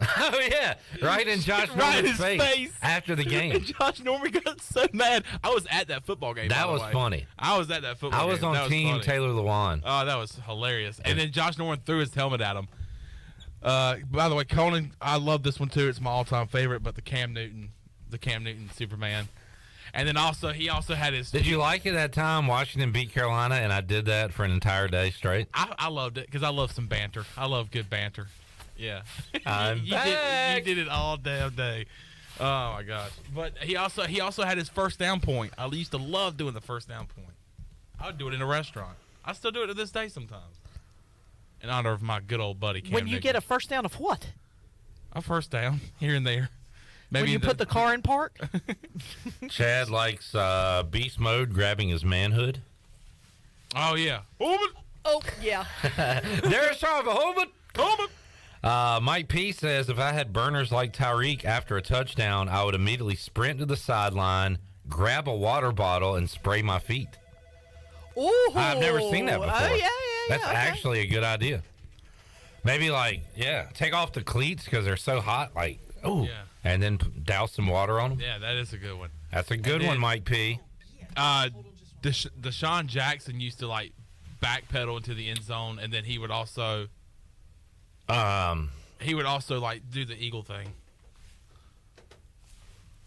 Speaker 10: Oh, yeah. Right in Josh Norman's face after the game.
Speaker 9: And Josh Norman got so mad. I was at that football game.
Speaker 10: That was funny.
Speaker 9: I was at that football game.
Speaker 10: I was on team Taylor Lewan.
Speaker 9: Oh, that was hilarious. And then Josh Norman threw his helmet at him. By the way, Conan, I love this one too. It's my all-time favorite, but the Cam Newton Superman. And then he also had his.
Speaker 10: Did you like it that time watching him beat Carolina? And I did that for an entire day straight.
Speaker 9: I loved it because I love some banter. I love good banter. Yeah.
Speaker 10: I'm back.
Speaker 9: You did it all damn day. Oh my gosh. But he also had his first down point. I used to love doing the first down point. I would do it in a restaurant. I still do it to this day sometimes. In honor of my good old buddy Cam
Speaker 1: when you
Speaker 9: Newton.
Speaker 1: get a first down of what?
Speaker 9: A first down here and there. Maybe
Speaker 1: when you put the car in park?
Speaker 10: Chad likes beast mode, grabbing his manhood.
Speaker 9: Oh yeah.
Speaker 1: Oh yeah.
Speaker 10: There's Harvey Mike P says, if I had burners like Tyreek after a touchdown, I would immediately sprint to the sideline, grab a water bottle, and spray my feet.
Speaker 1: Ooh,
Speaker 10: I've never seen that before.
Speaker 1: Oh, yeah.
Speaker 10: That's
Speaker 1: okay.
Speaker 10: actually a good idea. Maybe take off the cleats because they're so hot, and then douse some water on them.
Speaker 9: Yeah, that is a good one.
Speaker 10: That's a good one, Mike P.
Speaker 9: Deshaun Jackson used to backpedal into the end zone, and then he would also do the eagle thing.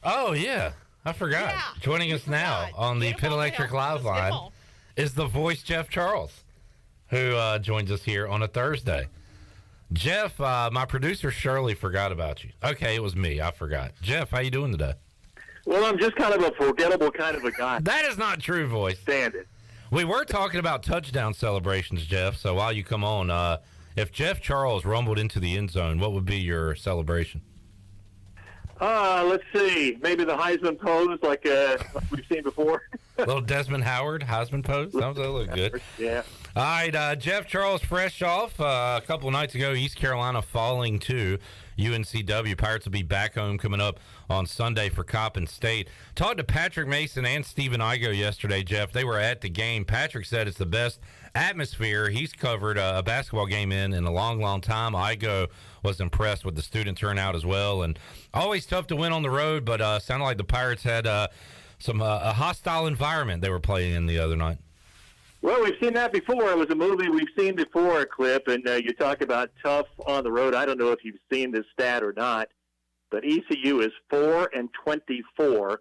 Speaker 10: Oh yeah, I forgot.
Speaker 1: Yeah,
Speaker 10: Joining us now on the Pit Electric Live line is the voice Jeff Charles, who joins us here on a Thursday. Jeff, my producer Shirley forgot about you. Okay, it was me. I forgot. Jeff, how you doing today?
Speaker 2: Well, I'm just kind of a forgettable kind of a guy.
Speaker 10: That is not true, voice.
Speaker 2: Stand it.
Speaker 10: We were talking about touchdown celebrations, Jeff. So while you come on, if Jeff Charles rumbled into the end zone, what would be your celebration?
Speaker 2: Let's see. Maybe the Heisman pose, like we've seen before.
Speaker 10: Little Desmond Howard Heisman pose. That look good.
Speaker 2: Yeah.
Speaker 10: All right, Jeff Charles, fresh off a couple of nights ago, East Carolina falling to UNCW. Pirates will be back home coming up on Sunday for Coppin State. Talked to Patrick Mason and Stephen Igo yesterday, Jeff. They were at the game. Patrick said it's the best atmosphere he's covered a basketball game in a long, long time. Igo was impressed with the student turnout as well. And always tough to win on the road, but sounded like the Pirates had a hostile environment they were playing in the other night.
Speaker 2: Well, we've seen that before. It was a movie we've seen before, Clip, and you talk about tough on the road. I don't know if you've seen this stat or not, but ECU is 4-24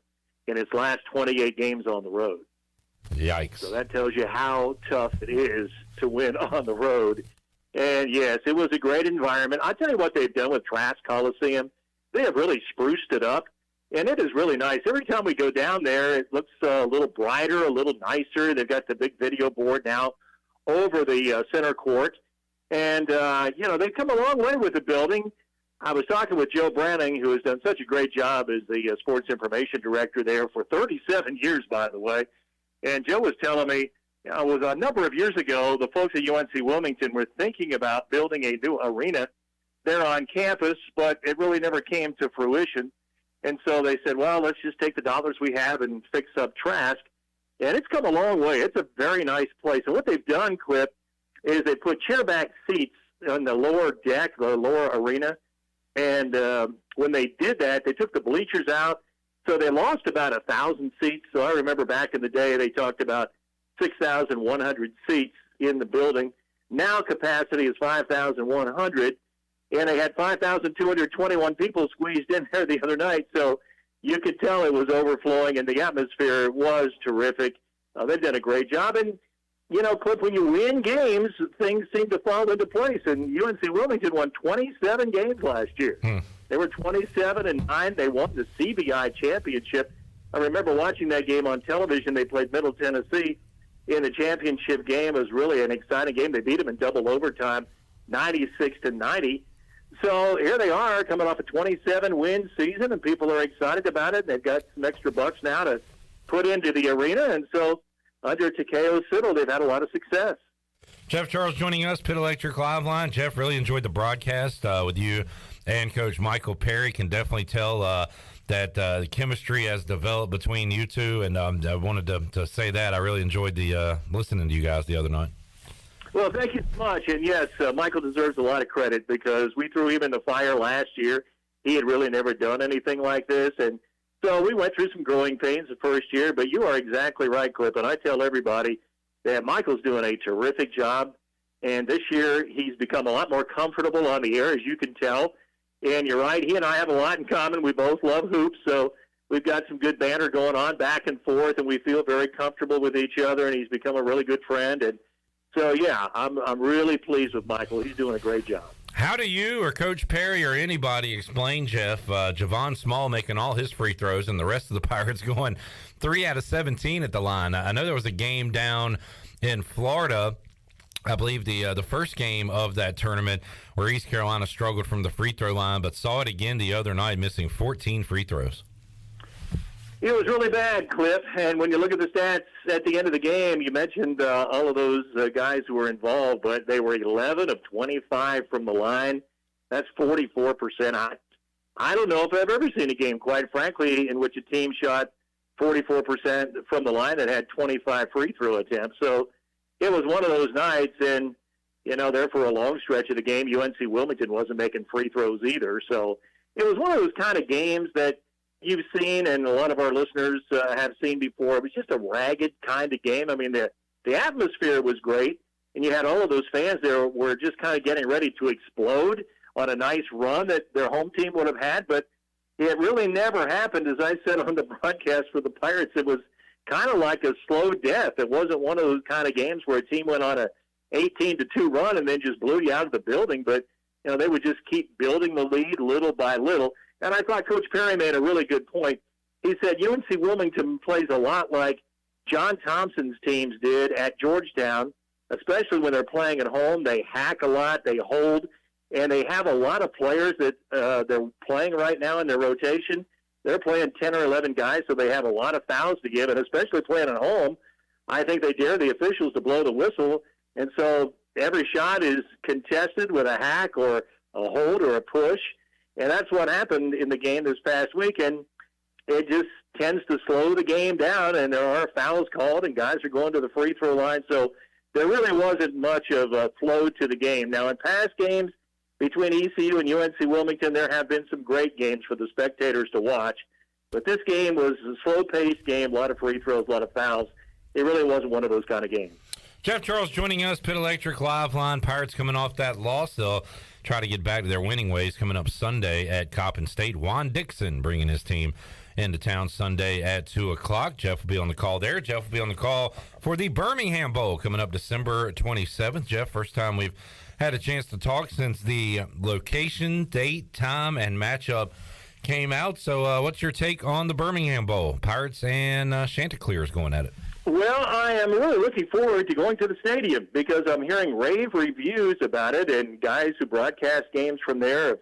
Speaker 2: in its last 28 games on the road.
Speaker 10: Yikes.
Speaker 2: So that tells you how tough it is to win on the road. And, yes, it was a great environment. I'll tell you what they've done with Trask Coliseum. They have really spruced it up. And it is really nice. Every time we go down there, it looks a little brighter, a little nicer. They've got the big video board now over the center court. And, they've come a long way with the building. I was talking with Joe Branning, who has done such a great job as the sports information director there for 37 years, by the way. And Joe was telling me it was a number of years ago, the folks at UNC Wilmington were thinking about building a new arena there on campus, but it really never came to fruition. And so they said, well, let's just take the dollars we have and fix up Trask. And it's come a long way. It's a very nice place. And what they've done, Clip, is they put chairback seats on the lower deck, the lower arena. And when they did that, they took the bleachers out. So they lost about 1,000 seats. So I remember back in the day, they talked about 6,100 seats in the building. Now capacity is 5,100. And they had 5,221 people squeezed in there the other night. So you could tell it was overflowing, and the atmosphere was terrific. They've done a great job. And, you know, Cliff, when you win games, things seem to fall into place. And UNC Wilmington won 27 games last year. They were 27-9. They won the CBI championship. I remember watching that game on television. They played Middle Tennessee in the championship game. It was really an exciting game. They beat them in double overtime, 96-90. So here they are coming off a 27-win season, and people are excited about it. They've got some extra bucks now to put into the arena, and so under Takeo Siddle, they've had a lot of success.
Speaker 10: Jeff Charles joining us, Pit Electric Live Line. Jeff, really enjoyed the broadcast with you and Coach Michael Perry. Can definitely tell that the chemistry has developed between you two, and I wanted to say that. I really enjoyed the listening to you guys the other night.
Speaker 2: Well, thank you so much. And, yes, Michael deserves a lot of credit because we threw him in the fire last year. He had really never done anything like this. And so we went through some growing pains the first year. But you are exactly right, Clip. And I tell everybody that Michael's doing a terrific job. And this year he's become a lot more comfortable on the air, as you can tell. And you're right, he and I have a lot in common. We both love hoops. So we've got some good banter going on back and forth. And we feel very comfortable with each other. And he's become a really good friend. And so, yeah, I'm really pleased with Michael. He's doing a great job.
Speaker 10: How do you or Coach Perry or anybody explain, Jeff, Javon Small making all his free throws and the rest of the Pirates going 3 out of 17 at the line? I know there was a game down in Florida, I believe the first game of that tournament, where East Carolina struggled from the free throw line, but saw it again the other night, missing 14 free throws.
Speaker 2: It was really bad, Cliff. And when you look at the stats at the end of the game, you mentioned all of those guys who were involved, but they were 11 of 25 from the line. That's 44%. I don't know if I've ever seen a game, quite frankly, in which a team shot 44% from the line that had 25 free throw attempts. So it was one of those nights, and, you know, there for a long stretch of the game, UNC Wilmington wasn't making free throws either. So it was one of those kind of games that you've seen and a lot of our listeners have seen before. It was just a ragged kind of game. I mean, the atmosphere was great, and you had all of those fans there were just kind of getting ready to explode on a nice run that their home team would have had, but it really never happened. As I said on the broadcast for the Pirates, it was kind of like a slow death. It wasn't one of those kind of games where a team went on a 18-2 run and then just blew you out of the building, but you know, they would just keep building the lead little by little. And I thought Coach Perry made a really good point. He said UNC Wilmington plays a lot like John Thompson's teams did at Georgetown, especially when they're playing at home. They hack a lot, they hold, and they have a lot of players that they're playing right now in their rotation. They're playing 10 or 11 guys, so they have a lot of fouls to give, and especially playing at home, I think they dare the officials to blow the whistle, and so every shot is contested with a hack or a hold or a push. And that's what happened in the game this past week, and it just tends to slow the game down, and there are fouls called, and guys are going to the free throw line. So there really wasn't much of a flow to the game. Now, in past games between ECU and UNC Wilmington, there have been some great games for the spectators to watch. But this game was a slow-paced game, a lot of free throws, a lot of fouls. It really wasn't one of those kind of games.
Speaker 10: Jeff Charles joining us, Pit Electric Live Line. Pirates coming off that loss. They'll try to get back to their winning ways coming up Sunday at Coppin State. Juan Dixon bringing his team into town Sunday at 2 o'clock. Jeff will be on the call there. Jeff will be on the call for the Birmingham Bowl coming up December 27th. Jeff, first time we've had a chance to talk since the location, date, time, and matchup came out. So what's your take on the Birmingham Bowl? Pirates and Chanticleers going at it.
Speaker 2: Well, I am really looking forward to going to the stadium because I'm hearing rave reviews about it, and guys who broadcast games from there have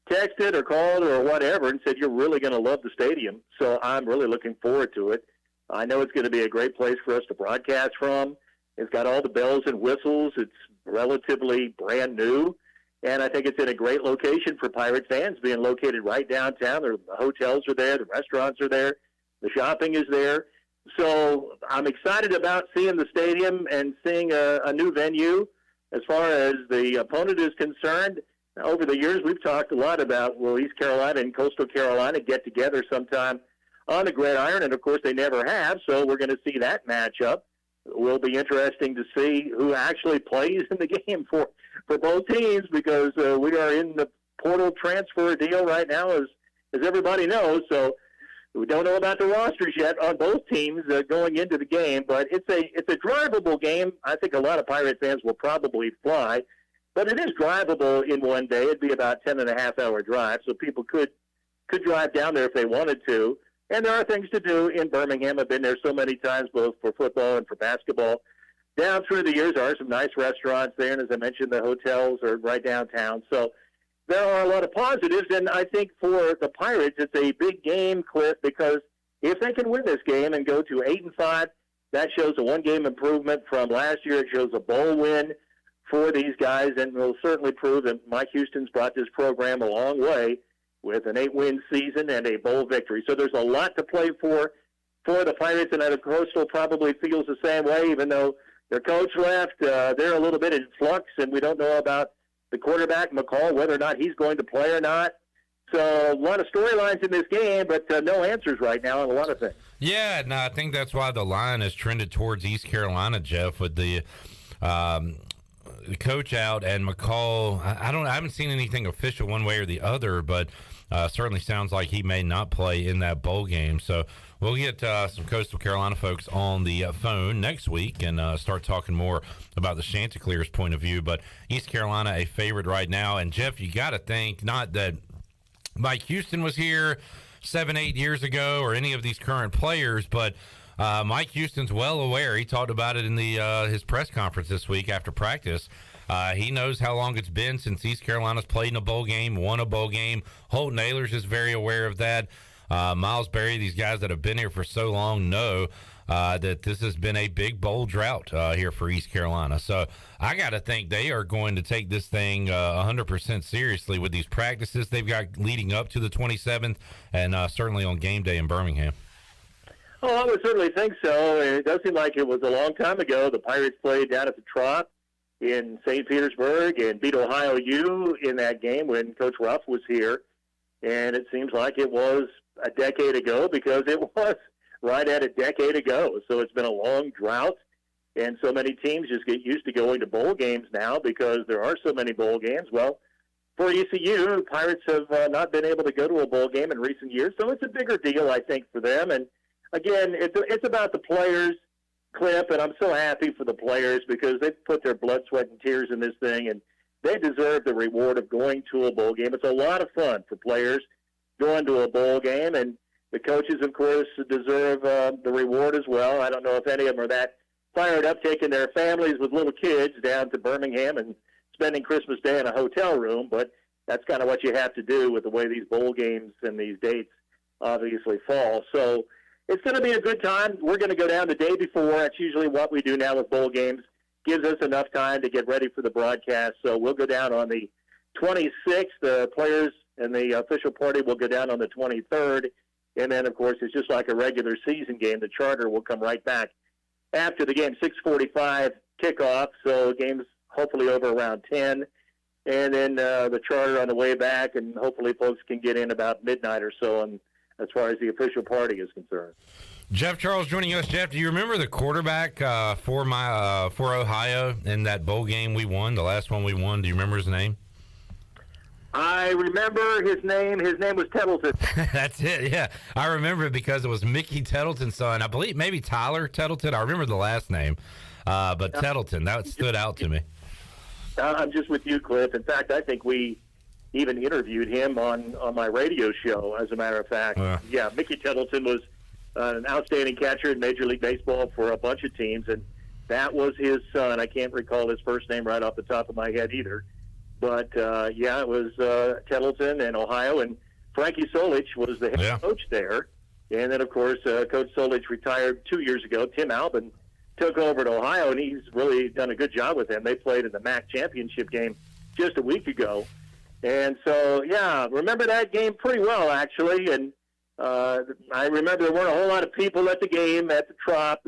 Speaker 2: texted or called or whatever and said, you're really going to love the stadium. So I'm really looking forward to it. I know it's going to be a great place for us to broadcast from. It's got all the bells and whistles. It's relatively brand new. And I think it's in a great location for Pirate fans, being located right downtown. The hotels are there. The restaurants are there. The shopping is there. So I'm excited about seeing the stadium and seeing a new venue. As far as the opponent is concerned, over the years we've talked a lot about, will East Carolina and Coastal Carolina get together sometime on the gridiron, and of course they never have, so we're going to see that matchup. It will be interesting to see who actually plays in the game for both teams, because we are in the portal transfer deal right now, as everybody knows, so we don't know about the rosters yet on both teams going into the game, but it's a drivable game. I think a lot of Pirate fans will probably fly, but it is drivable in one day. It'd be about 10.5-hour drive, so people could drive down there if they wanted to. And there are things to do in Birmingham. I've been there so many times, both for football and for basketball. Down through the years, there are some nice restaurants there, and as I mentioned, the hotels are right downtown. So there are a lot of positives, and I think for the Pirates, it's a big game, Cliff, because if they can win this game and go to 8-5, that shows a one-game improvement from last year. It shows a bowl win for these guys, and will certainly prove that Mike Houston's brought this program a long way with an 8-win season and a bowl victory. So there's a lot to play for the Pirates, and the Coastal probably feels the same way, even though their coach left. They're a little bit in flux, and we don't know about the quarterback, McCall, whether or not he's going to play or not. So a lot of storylines in this game, but no answers right now on a lot of things.
Speaker 10: Yeah, no, I think that's why the line has trended towards East Carolina, Jeff, with the coach out and McCall. I haven't seen anything official one way or the other, but certainly sounds like he may not play in that bowl game. So we'll get some Coastal Carolina folks on the phone next week and start talking more about the Chanticleer's point of view. But East Carolina a favorite right now. And Jeff, you got to think, not that Mike Houston was here 7-8 years ago or any of these current players, but Mike Houston's well aware. He talked about it in his press conference this week after practice. He knows how long it's been since East Carolina's played in a bowl game, won a bowl game. Holt Nailers is very aware of that. Miles Berry, these guys that have been here for so long know that this has been a big bowl drought here for East Carolina. So I got to think they are going to take this thing 100% seriously with these practices they've got leading up to the 27th and certainly on game day in Birmingham.
Speaker 2: Oh, I would certainly think so. And it does seem like it was a long time ago. The Pirates played down at the Trop in St. Petersburg and beat Ohio U in that game when Coach Ruff was here. And it seems like it was a decade ago, because it was right at a decade ago. So it's been a long drought, and so many teams just get used to going to bowl games now because there are so many bowl games. Well, for ECU, Pirates have not been able to go to a bowl game in recent years, so it's a bigger deal, I think, for them. And again, it's about the players, Cliff, and I'm so happy for the players because they've put their blood, sweat, and tears in this thing, and they deserve the reward of going to a bowl game. It's a lot of fun for players going to a bowl game, and the coaches, of course, deserve the reward as well. I don't know if any of them are that fired up taking their families with little kids down to Birmingham and spending Christmas Day in a hotel room, but that's kind of what you have to do with the way these bowl games and these dates obviously fall. So it's going to be a good time. We're going to go down the day before. That's usually what we do now with bowl games. Gives us enough time to get ready for the broadcast. So we'll go down on the 26th. The players and the official party will go down on the 23rd. And then, of course, it's just like a regular season game. The charter will come right back after the game, 6:45 kickoff. So game's hopefully over around 10. And then the charter on the way back, and hopefully folks can get in about midnight or so and as far as the official party is concerned.
Speaker 10: Jeff Charles joining us. Jeff, do you remember the quarterback for Ohio in that bowl game we won, the last one we won? Do you remember his name?
Speaker 2: I remember his name. His name was Tettleton.
Speaker 10: That's it, yeah. I remember it because it was Mickey Tettleton's son. I believe maybe Tyler Tettleton. I remember the last name. But Tettleton, that stood out to me.
Speaker 2: I'm just with you, Cliff. In fact, I think we even interviewed him on my radio show, as a matter of fact. Yeah, Mickey Tettleton was an outstanding catcher in Major League Baseball for a bunch of teams, and that was his son. I can't recall his first name right off the top of my head either. But, yeah, it was Tettleton and Ohio, and Frankie Solich was the head coach there. And then, of course, Coach Solich retired 2 years ago. Tim Albin took over at Ohio, and he's really done a good job with them. They played in the MAC championship game just a week ago. And so, yeah, remember that game pretty well, actually. And I remember there weren't a whole lot of people at the game at the Trop.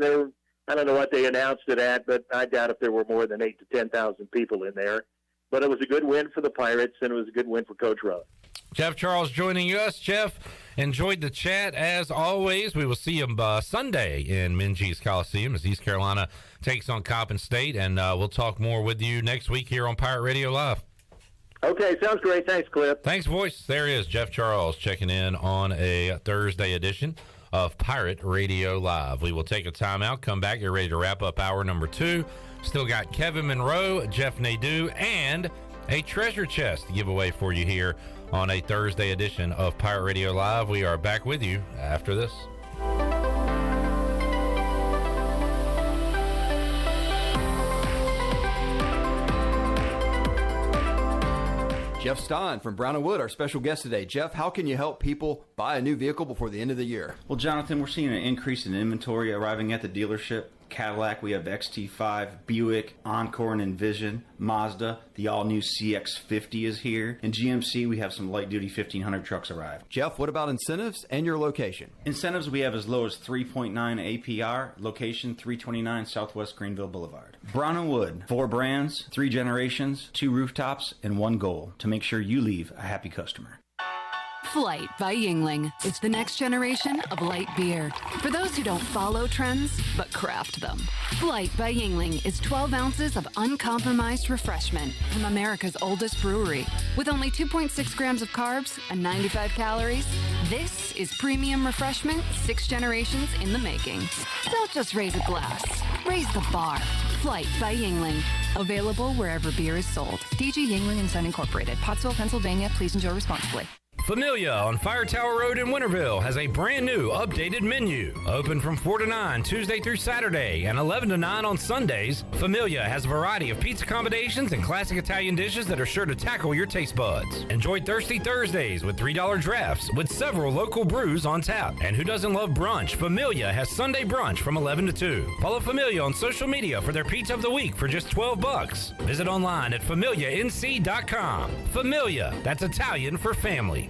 Speaker 2: I don't know what they announced it at, but I doubt if there were more than 8,000 to 10,000 people in there. But it was a good win for the Pirates, and it was a good win for Coach Rudd.
Speaker 10: Jeff Charles joining us. Jeff, enjoyed the chat as always. We will see him Sunday in Minges Coliseum as East Carolina takes on Coppin State, and we'll talk more with you next week here on Pirate Radio Live.
Speaker 2: Okay, sounds great. Thanks, Cliff.
Speaker 10: Thanks, voice. There is Jeff Charles checking in on a Thursday edition of Pirate Radio Live. We will take a timeout, come back, get ready to wrap up hour number 2. Still got Kevin Monroe, Jeff Nadu, and a treasure chest to give away for you here on a Thursday edition of Pirate Radio Live. We are back with you after this.
Speaker 3: Jeff Stein from Brown & Wood, our special guest today. Jeff, how can you help people buy a new vehicle before the end of the year?
Speaker 16: Well, Jonathan, we're seeing an increase in inventory arriving at the dealership. Cadillac, we have XT5, Buick, Encore and Envision, Mazda, the all-new CX-50 is here, and GMC, we have some light-duty 1500 trucks arrive.
Speaker 3: Jeff, what about incentives and your location?
Speaker 16: Incentives we have as low as 3.9 APR, location 329 Southwest Greenville Boulevard. Brown & Wood, 4 brands, 3 generations, 2 rooftops, and 1 goal, to make sure you leave a happy customer.
Speaker 17: Flight by Yingling. It's the next generation of light beer. For those who don't follow trends, but craft them. Flight by Yingling is 12 ounces of uncompromised refreshment from America's oldest brewery. With only 2.6 grams of carbs and 95 calories, this is premium refreshment 6 generations in the making. Don't just raise a glass, raise the bar. Flight by Yingling. Available wherever beer is sold. DG Yingling and Son Incorporated, Pottsville, Pennsylvania. Please enjoy responsibly.
Speaker 10: Familia on Fire Tower Road in Winterville has a brand new updated menu. Open from 4 to 9 Tuesday through Saturday and 11 to 9 on Sundays. Familia has a variety of pizza combinations and classic Italian dishes that are sure to tackle your taste buds. Enjoy Thirsty Thursdays with $3 drafts with several local brews on tap. And who doesn't love brunch? Familia has Sunday brunch from 11 to 2. Follow Familia on social media for their pizza of the week for just $12. Visit online at familianc.com. Familia, that's Italian for family.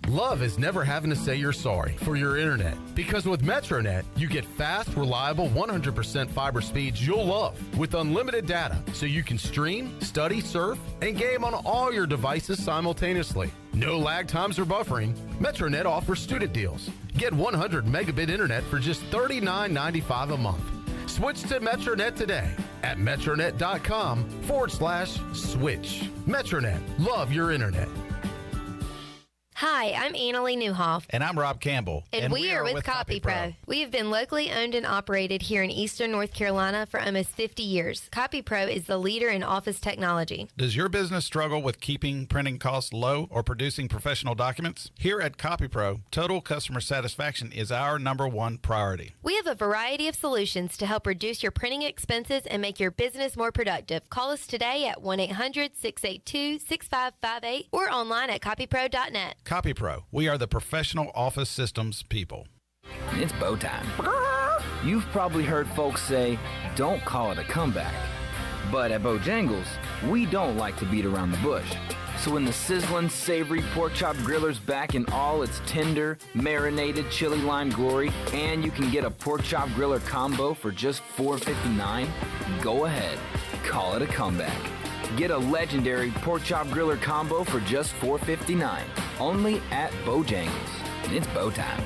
Speaker 11: Love is never having to say you're sorry for your internet. Because with MetroNet, you get fast, reliable, 100% fiber speeds you'll love with unlimited data so you can stream, study, surf, and game on all your devices simultaneously. No lag times or buffering. MetroNet offers student deals. Get 100 megabit internet for just $39.95 a month. Switch to MetroNet today at metronet.com/switch. MetroNet. Love your internet.
Speaker 19: Hi, I'm Annalie Newhoff.
Speaker 20: And I'm Rob Campbell.
Speaker 19: And we are with CopyPro. We have been locally owned and operated here in Eastern North Carolina for almost 50 years. CopyPro is the leader in office technology.
Speaker 20: Does your business struggle with keeping printing costs low or producing professional documents? Here at CopyPro, total customer satisfaction is our #1 priority.
Speaker 19: We have a variety of solutions to help reduce your printing expenses and make your business more productive. Call us today at 1-800-682-6558 or online at copypro.net.
Speaker 20: CopyPro, we are the professional office systems people.
Speaker 21: It's bow time. You've probably heard folks say, don't call it a comeback. But at Bojangles, we don't like to beat around the bush. So when the sizzling, savory pork chop griller's back in all its tender, marinated chili lime glory, and you can get a pork chop griller combo for just $4.59, go ahead, call it a comeback. Get a legendary pork chop griller combo for just $4.59, only at Bojangles. It's bow time.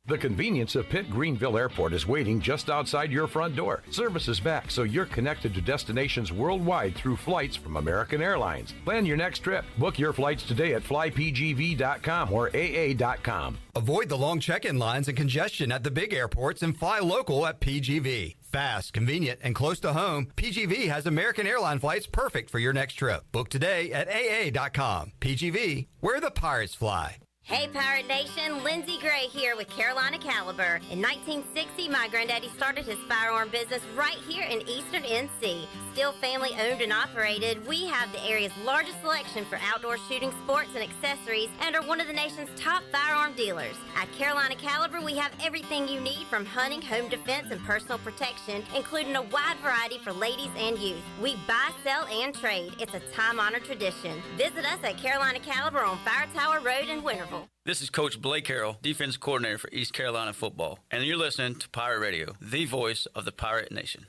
Speaker 27: The convenience of Pitt Greenville Airport is waiting just outside your front door. Service is back, so you're connected to destinations worldwide through flights from American Airlines. Plan your next trip. Book your flights today at flypgv.com or aa.com.
Speaker 28: Avoid the long check-in lines and congestion at the big airports and fly local at PGV. Fast, convenient, and close to home, PGV has American airline flights perfect for your next trip. Book today at aa.com. PGV, where the pirates fly.
Speaker 4: Hey Pirate Nation, Lindsay Gray here with Carolina Caliber. In 1960, my granddaddy started his firearm business right here in Eastern NC. Still family owned and operated, we have the area's largest selection for outdoor shooting sports and accessories and are one of the nation's top firearm dealers. At Carolina Caliber, we have everything you need from hunting, home defense, and personal protection, including a wide variety for ladies and youth. We buy, sell, and trade. It's a time-honored tradition. Visit us at Carolina Caliber on Fire Tower Road in Winterville.
Speaker 7: This is Coach Blake Carroll, defensive coordinator for East Carolina football, and you're listening to Pirate Radio, the voice of the Pirate Nation.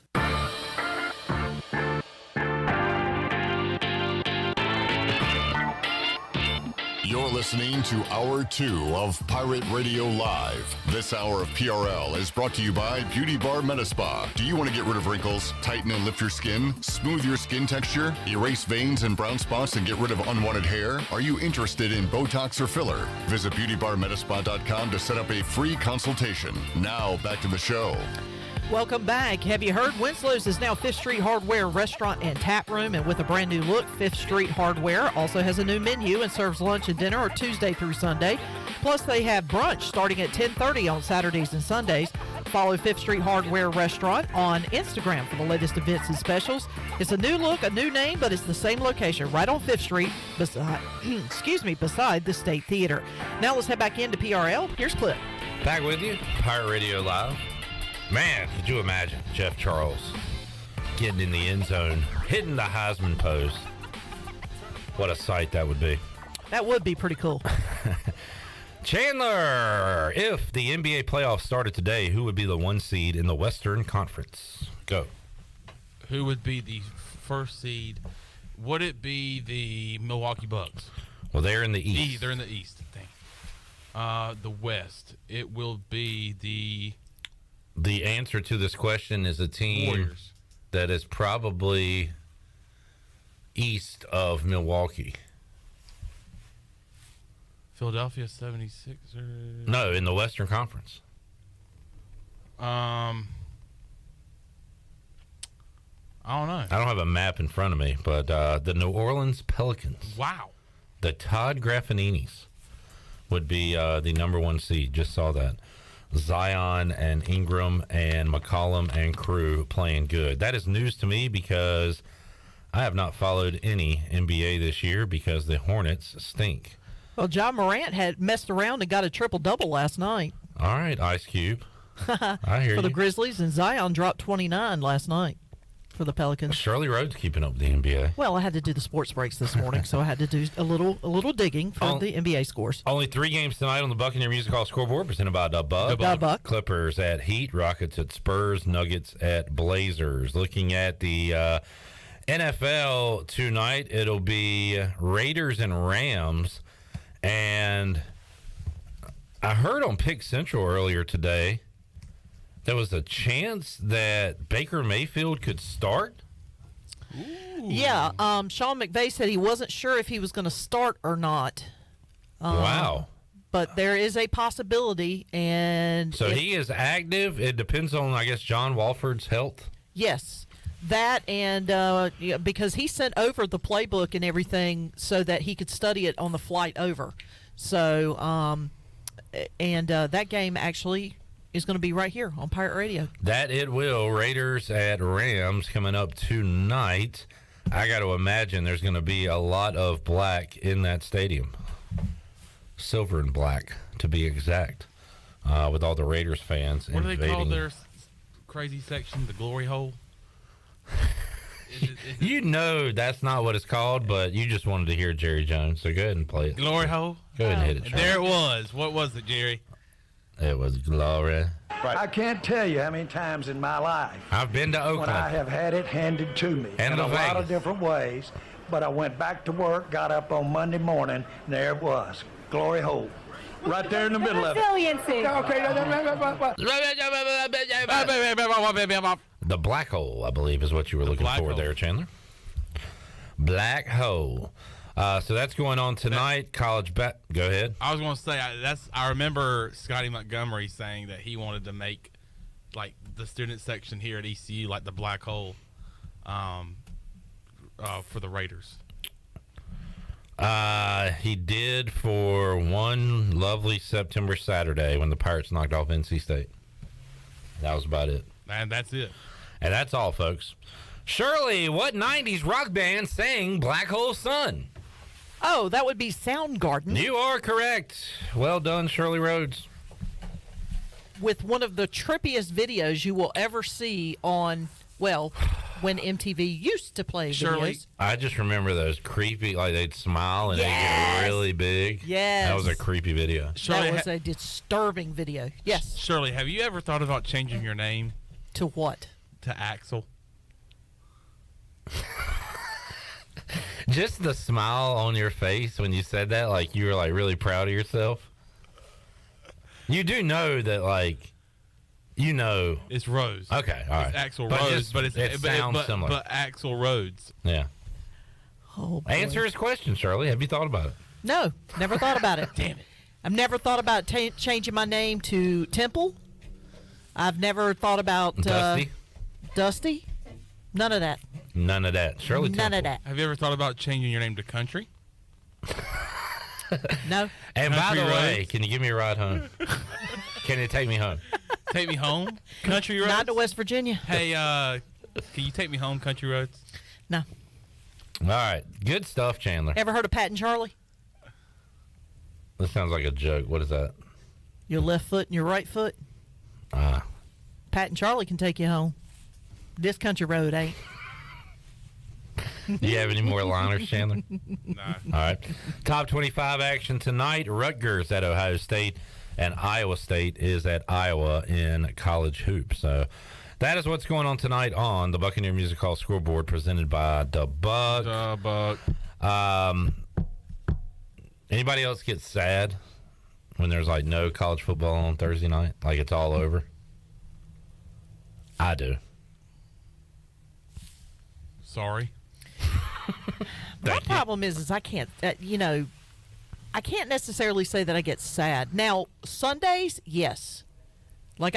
Speaker 5: You're listening to Hour 2 of Pirate Radio Live. This hour of PRL is brought to you by Beauty Bar Metaspa. Do you want to get rid of wrinkles, tighten and lift your skin, smooth your skin texture, erase veins and brown spots, and get rid of unwanted hair? Are you interested in Botox or filler? Visit beautybarmetaspa.com to set up a free consultation. Now, back to the show.
Speaker 1: Welcome back. Have you heard Winslow's is now 5th Street Hardware Restaurant and Tap Room, and with a brand new look, 5th Street Hardware also has a new menu and serves lunch and dinner Tuesday through Sunday. Plus, they have brunch starting at 10:30 on Saturdays and Sundays. Follow 5th Street Hardware Restaurant on Instagram for the latest events and specials. It's a new look, a new name, but it's the same location right on 5th Street beside, beside the State Theater. Now let's head back into PRL. Here's Clip.
Speaker 10: Back with you, Pirate Radio Live. Man, could you imagine Jeff Charles getting in the end zone, hitting the Heisman pose? What a sight that would be.
Speaker 1: That would be pretty cool.
Speaker 10: Chandler, if the NBA playoffs started today, who would be the 1 seed in the Western Conference? Go.
Speaker 9: Who would be the first seed? Would it be the Milwaukee Bucks?
Speaker 10: Well, they're in the East.
Speaker 9: They're in the East. Dang. The West. It will be the...
Speaker 10: The answer to this question is a team
Speaker 9: Warriors.
Speaker 10: That is probably east of Milwaukee.
Speaker 9: Philadelphia 76ers.
Speaker 10: No, in the Western Conference.
Speaker 9: I don't know.
Speaker 10: I don't have a map in front of me, but the New Orleans Pelicans.
Speaker 9: Wow.
Speaker 10: The Todd Graffaninis would be the number 1 seed. Just saw that. Zion and Ingram and McCollum and crew playing good. That is news to me because I have not followed any NBA this year because the Hornets stink.
Speaker 1: Well, John Morant had messed around and got a triple-double last night.
Speaker 10: All right, Ice Cube. I hear you.
Speaker 1: For the Grizzlies, and Zion dropped 29 last night for the Pelicans.
Speaker 10: Shirley Rhodes keeping up with the NBA.
Speaker 1: Well, I had to do the sports breaks this morning, so I had to do a little digging for the NBA scores.
Speaker 10: Only 3 games tonight on the Buccaneer Music Hall scoreboard, presented by the Buck. Clippers at Heat, Rockets at Spurs, Nuggets at Blazers. Looking at the NFL tonight, it'll be Raiders and Rams. And I heard on Pick Central earlier today there was a chance that Baker Mayfield could start.
Speaker 1: Ooh. Yeah, Sean McVay said he wasn't sure if he was going to start or not.
Speaker 10: Wow.
Speaker 1: But there is a possibility. And
Speaker 10: so he is active. It depends on, I guess, John Walford's health.
Speaker 1: Yes. That and because he sent over the playbook and everything so that he could study it on the flight over. So, that game actually is going to be right here on Pirate Radio.
Speaker 10: That it will. Raiders at Rams coming up tonight. I got to imagine there's going to be a lot of black in that stadium. Silver and black, to be exact, with all the Raiders fans
Speaker 9: What
Speaker 10: invading.
Speaker 9: do they call their crazy section? The glory hole?
Speaker 10: You know that's not what it's called, but you just wanted to hear Jerry Jones, so go ahead and play it.
Speaker 9: Glory hole?
Speaker 10: Go ahead and hit it.
Speaker 9: And there it was. What was it, Jerry?
Speaker 10: It was glory.
Speaker 8: Right. I can't tell you how many times in my life
Speaker 10: I've been to Oakland.
Speaker 8: when I have had it handed to me
Speaker 10: And
Speaker 8: in a
Speaker 10: Vegas.
Speaker 8: lot of different ways, but I went back to work, got up on Monday morning, and there it was, glory hole, right there in the middle of it.
Speaker 18: Resiliency.
Speaker 10: The black hole, I believe, is what you were looking for there, Chandler. Black hole. So that's going on tonight. College bet. Go ahead.
Speaker 9: I was going to say I remember Scotty Montgomery saying that he wanted to make like the student section here at ECU like the black hole for the Raiders.
Speaker 10: He did for one lovely September Saturday when the Pirates knocked off NC State. That was about it.
Speaker 9: And that's it.
Speaker 10: And that's all, folks. Shirley, what 90s rock band sang Black Hole Sun?
Speaker 1: Oh, that would be Soundgarden.
Speaker 10: You are correct. Well done, Shirley Rhodes.
Speaker 1: With one of the trippiest videos you will ever see on, well, when MTV used to play
Speaker 10: Shirley,
Speaker 1: videos.
Speaker 10: I just remember those creepy, like they'd smile and they'd get really big.
Speaker 1: Yes.
Speaker 10: That was a creepy video.
Speaker 9: Shirley,
Speaker 1: that was a disturbing video. Yes.
Speaker 9: Shirley, have you ever thought about changing your name?
Speaker 1: To what?
Speaker 9: To Axel.
Speaker 10: Just the smile on your face when you said that, like you were like really proud of yourself. You do know that, like, you know.
Speaker 9: It's Rose.
Speaker 10: Okay, all right.
Speaker 9: It's Axel
Speaker 10: But
Speaker 9: Rose,
Speaker 10: just-
Speaker 9: but
Speaker 10: it sounds similar.
Speaker 9: But Axel Rhodes.
Speaker 10: Yeah.
Speaker 1: Oh, boy.
Speaker 10: Answer his question, Shirley. Have you thought about it?
Speaker 1: No, never thought about it.
Speaker 9: Damn it.
Speaker 1: I've never thought about changing my name to Temple. I've never thought about
Speaker 10: Dusty?
Speaker 1: Dusty. None of that.
Speaker 10: None of that. Shirley
Speaker 1: None
Speaker 10: Temple.
Speaker 1: of that.
Speaker 9: Have you ever thought about changing your name to Country?
Speaker 1: No.
Speaker 10: And
Speaker 9: Country
Speaker 10: by the way,
Speaker 9: Roads?
Speaker 10: can you give me a ride home? Can you take me home?
Speaker 9: Take me home? Country Roads?
Speaker 1: Not to West Virginia.
Speaker 9: Hey, can you take me home, Country Roads?
Speaker 1: No.
Speaker 10: All right. Good stuff, Chandler.
Speaker 1: Ever heard of Pat and Charlie?
Speaker 10: This sounds like a joke. What is that?
Speaker 1: Your left foot and your right foot.
Speaker 10: Ah.
Speaker 1: Pat and Charlie can take you home. This country road ain't.
Speaker 10: Do you have any more liners, Chandler?
Speaker 9: No.
Speaker 10: All right. Top 25 action tonight. Rutgers at Ohio State and Iowa State is at Iowa in college hoops. So that is what's going on tonight on the Buccaneer Music Hall scoreboard presented by the Buck.
Speaker 9: The Buck.
Speaker 10: Anybody else get sad when there's like no college football on Thursday night? Like it's all over? I do.
Speaker 9: Sorry.
Speaker 1: My problem is I can't, I can't necessarily say that I get sad. Now, Sundays, yes. Like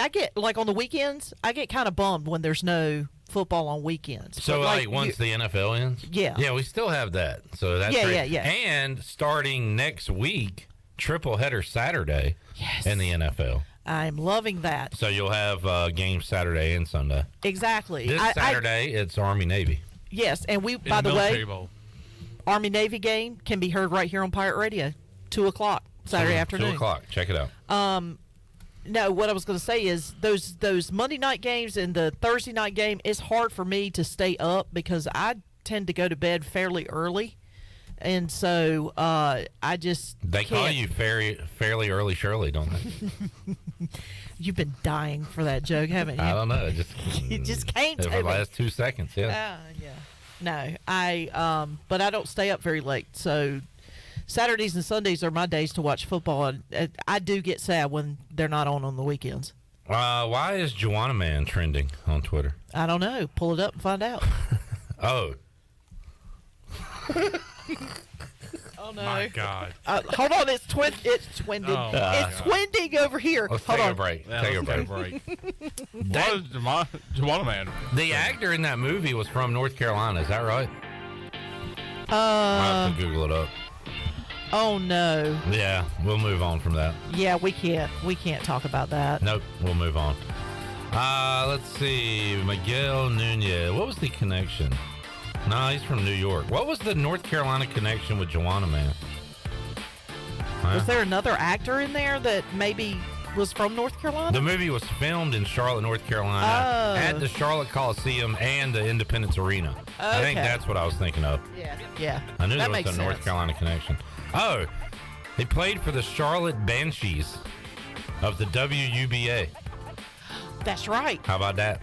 Speaker 1: on the weekends, I get kind of bummed when there's no football on weekends.
Speaker 10: So,
Speaker 1: But,
Speaker 10: like once the NFL ends?
Speaker 1: Yeah.
Speaker 10: Yeah, we still have that. So that's great.
Speaker 1: Yeah.
Speaker 10: And starting next week, triple header Saturday in the NFL.
Speaker 1: I'm loving that.
Speaker 10: So you'll have games Saturday and Sunday.
Speaker 1: Exactly.
Speaker 10: This Saturday, it's Army-Navy.
Speaker 1: Yes, and by the way, Army-Navy game can be heard right here on Pirate Radio, 2 o'clock Saturday afternoon.
Speaker 10: 2 o'clock. Check it out.
Speaker 1: No, what I was going to say is those Monday night games and the Thursday night game, it's hard for me to stay up because I tend to go to bed fairly early. And so I just
Speaker 10: They call you fairly early Shirley, don't they?
Speaker 1: You've been dying for that joke, haven't you?
Speaker 10: I don't know.
Speaker 1: You just came
Speaker 10: for
Speaker 1: to
Speaker 10: the
Speaker 1: me.
Speaker 10: last 2 seconds, yeah.
Speaker 1: Yeah. No, but I don't stay up very late. So Saturdays and Sundays are my days to watch football. And I do get sad when they're not on the weekends.
Speaker 10: Why is Joanna Man trending on Twitter?
Speaker 1: I don't know. Pull it up and find out.
Speaker 10: Oh.
Speaker 1: Oh no!
Speaker 9: My God!
Speaker 1: Hold on, it's twinding. It's twinding over here.
Speaker 10: Let's
Speaker 1: Hold
Speaker 10: take
Speaker 1: on.
Speaker 10: a break.
Speaker 9: Yeah,
Speaker 10: Take a
Speaker 9: let's
Speaker 10: break.
Speaker 9: What is Joanna Man?
Speaker 10: The actor in that movie was from North Carolina. Is that right? I'll have to Google it up.
Speaker 1: Oh no!
Speaker 10: Yeah, we'll move on from that.
Speaker 1: Yeah, we can't talk about that.
Speaker 10: Nope, we'll move on. Let's see. Miguel Nunez. What was the connection? No, he's from New York. What was the North Carolina connection with Joanna Man?
Speaker 1: Was there another actor in there that maybe was from North Carolina?
Speaker 10: The movie was filmed in Charlotte, North Carolina, at the Charlotte Coliseum and the Independence Arena. I think that's what I was thinking of.
Speaker 1: Yeah.
Speaker 10: I knew
Speaker 1: that
Speaker 10: there was
Speaker 1: makes
Speaker 10: a
Speaker 1: sense.
Speaker 10: North Carolina connection. Oh, he played for the Charlotte Banshees of the WUBA.
Speaker 1: That's right.
Speaker 10: How about that?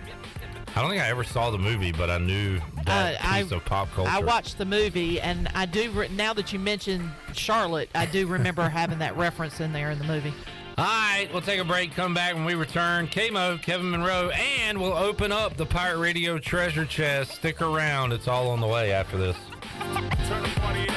Speaker 10: I don't think I ever saw the movie, but I knew that piece of pop culture.
Speaker 1: I watched the movie, and I do. Now that you mentioned Charlotte, I do remember having that reference in there in the movie.
Speaker 10: All right, we'll take a break. Come back when we return. K-Mo, Kevin Monroe, and we'll open up the Pirate Radio treasure chest. Stick around. It's all on the way after this.
Speaker 6: Turn the party up.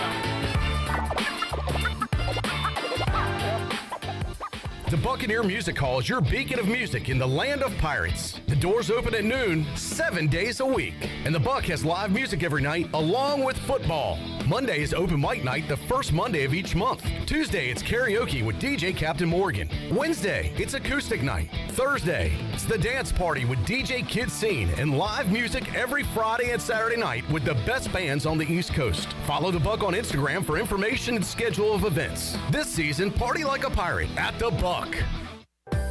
Speaker 12: The Buccaneer Music Hall is your beacon of music in the land of pirates. The
Speaker 11: The doors open at noon, 7 days a week. And the Buck has live music every night, along with football. Monday is open mic night, the first Monday of each month. Tuesday, it's karaoke with DJ Captain Morgan. Wednesday, it's acoustic night. Thursday, it's the dance party with DJ Kid Scene and live music every Friday and Saturday night with the best bands on the East Coast. Follow the Buck on Instagram for information and schedule of events. This season, party like a pirate at the Buck.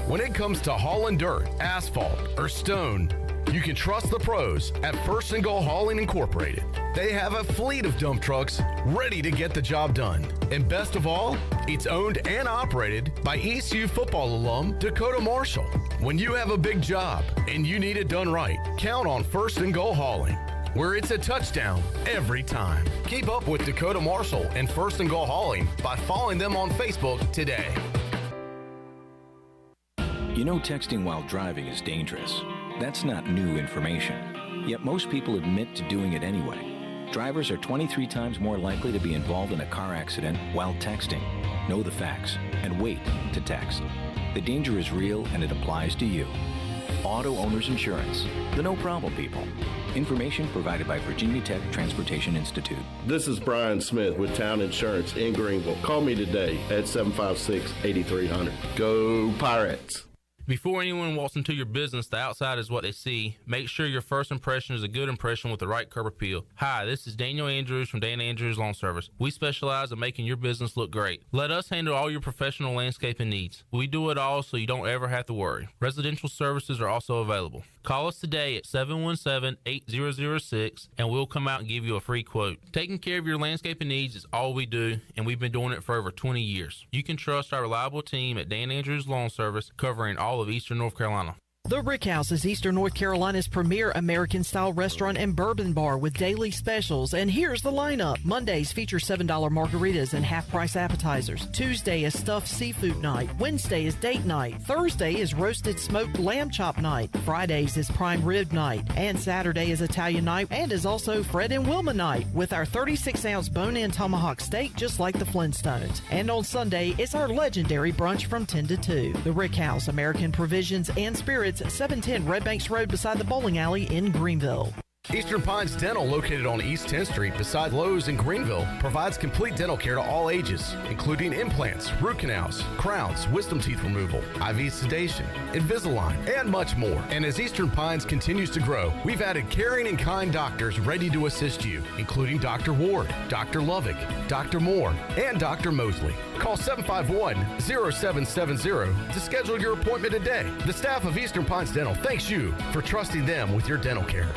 Speaker 11: When it comes to hauling dirt, asphalt, or stone, you can trust the pros at First and Goal Hauling Incorporated. They have a fleet of dump trucks ready to get the job done. And best of all, it's owned and operated by ECU football alum Dakota Marshall. When you have a big job and you need it done right, count on First and Goal Hauling, where it's a touchdown every time. Keep up with Dakota Marshall and First and Goal Hauling by following them on Facebook today.
Speaker 12: You know, texting while driving is dangerous. That's not new information. Yet most people admit to doing it anyway. Drivers are 23 times more likely to be involved in a car accident while texting. Know the facts and wait to text. The danger is real and it applies to you. Auto Owners Insurance, the no problem people. Information provided by Virginia Tech Transportation Institute.
Speaker 13: This is Brian Smith with Town Insurance in Greenville. Call me today at 756-8300. Go Pirates!
Speaker 14: Before anyone walks into your business, the outside is what they see. Make sure your first impression is a good impression with the right curb appeal. Hi, this is Daniel Andrews from Dan Andrews Lawn Service. We specialize in making your business look great. Let us handle all your professional landscaping needs. We do it all so you don't ever have to worry. Residential services are also available. Call us today at 717-8006 and we'll come out and give you a free quote. Taking care of your landscaping needs is all we do, and we've been doing it for over 20 years. You can trust our reliable team at Dan Andrews Lawn Service, covering all of Eastern North Carolina.
Speaker 1: The Rick House is Eastern North Carolina's premier American-style restaurant and bourbon bar with daily specials. And here's the lineup. Mondays feature $7 margaritas and half-price appetizers. Tuesday is stuffed seafood night. Wednesday is date night. Thursday is roasted smoked lamb chop night. Fridays is prime rib night. And Saturday is Italian night and is also Fred and Wilma night with our 36-ounce bone-in tomahawk steak just like the Flintstones. And on Sunday, it's our legendary brunch from 10 to 2. The Rick House, American Provisions and Spirits, 710 Red Banks Road beside the bowling alley in Greenville.
Speaker 11: Eastern Pines Dental, located on East 10th Street beside Lowe's in Greenville, provides complete dental care to all ages, including implants, root canals, crowns, wisdom teeth removal, IV sedation, Invisalign, and much more. And as Eastern Pines continues to grow, we've added caring and kind doctors ready to assist you, including Dr. Ward, Dr. Lovick, Dr. Moore, and Dr. Mosley. Call 751-0770 to schedule your appointment today. The staff of Eastern Pines Dental thanks you for trusting them with your dental care.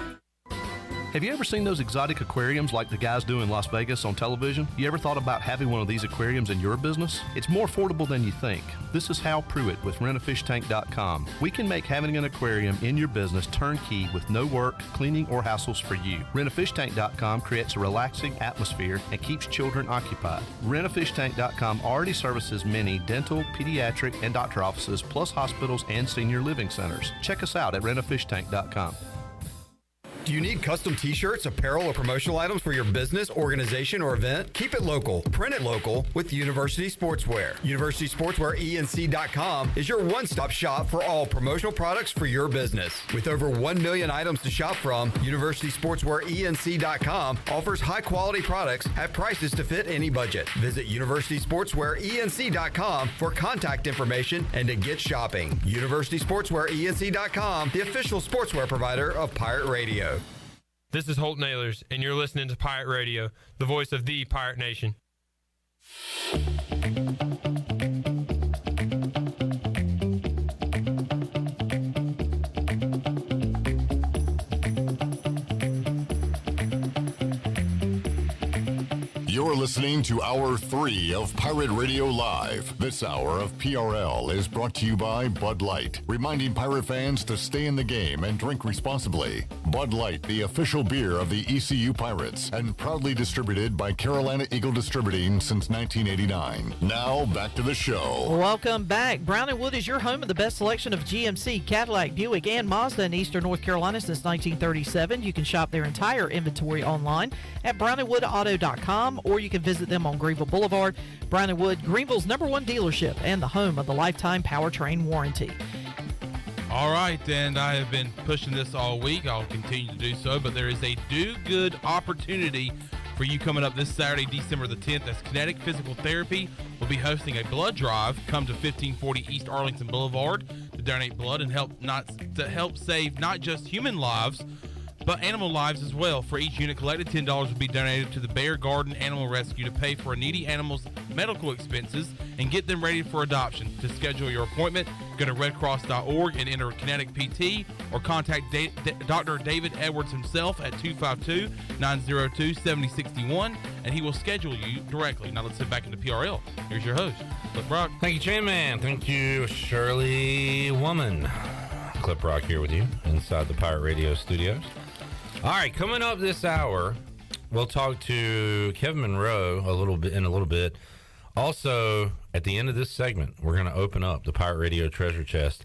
Speaker 18: Have you ever seen those exotic aquariums like the guys do in Las Vegas on television? You ever thought about having one of these aquariums in your business? It's more affordable than you think. This is Hal Pruitt with rentafishtank.com. We can make having an aquarium in your business turnkey with no work, cleaning, or hassles for you. Rentafishtank.com creates a relaxing atmosphere and keeps children occupied. Rentafishtank.com already services many dental, pediatric, and doctor offices, plus hospitals and senior living centers. Check us out at rentafishtank.com.
Speaker 28: Do you need custom t-shirts, apparel, or promotional items for your business, organization, or event? Keep it local. Print it local with University Sportswear. University Sportswear ENC.com is your one-stop shop for all promotional products for your business. With over 1 million items to shop from, University Sportswear ENC.com offers high-quality products at prices to fit any budget. Visit University Sportswear ENC.com for contact information and to get shopping. University Sportswear ENC.com, the official sportswear provider of Pirate Radio.
Speaker 22: This is Holt Nailers, and you're listening to Pirate Radio, the voice of the Pirate Nation.
Speaker 5: You're listening to Hour 3 of Pirate Radio Live. This hour of PRL is brought to you by Bud Light, reminding Pirate fans to stay in the game and drink responsibly. Bud Light, the official beer of the ECU Pirates, and proudly distributed by Carolina Eagle Distributing since 1989. Now, back to the show.
Speaker 1: Welcome back. Brown & Wood is your home of the best selection of GMC, Cadillac, Buick, and Mazda in Eastern North Carolina since 1937. You can shop their entire inventory online at brownandwoodauto.com, or you can visit them on Greenville Boulevard. Brown & Wood, Greenville's #1 dealership and the home of the lifetime powertrain warranty.
Speaker 9: All right, and I have been pushing this all week. I'll continue to do so, but there is a do-good opportunity for you coming up this Saturday, December the 10th, as Kinetic Physical Therapy will be hosting a blood drive. Come to 1540 East Arlington Boulevard to donate blood and help save not just human lives, but animal lives as well. For each unit collected, $10 will be donated to the Bear Garden Animal Rescue to pay for a needy animal's medical expenses and get them ready for adoption. To schedule your appointment, go to redcross.org and enter Kinetic PT or contact Dr. David Edwards himself at 252-902-7061, and he will schedule you directly. Now let's head back into PRL. Here's your host, Clip Rock.
Speaker 10: Thank you, Chan Man. Thank you, Shirley Woman. Clip Rock here with you inside the Pirate Radio studios. All right, coming up this hour, we'll talk to Kevin Monroe a little bit. Also, at the end of this segment, we're going to open up the Pirate Radio treasure chest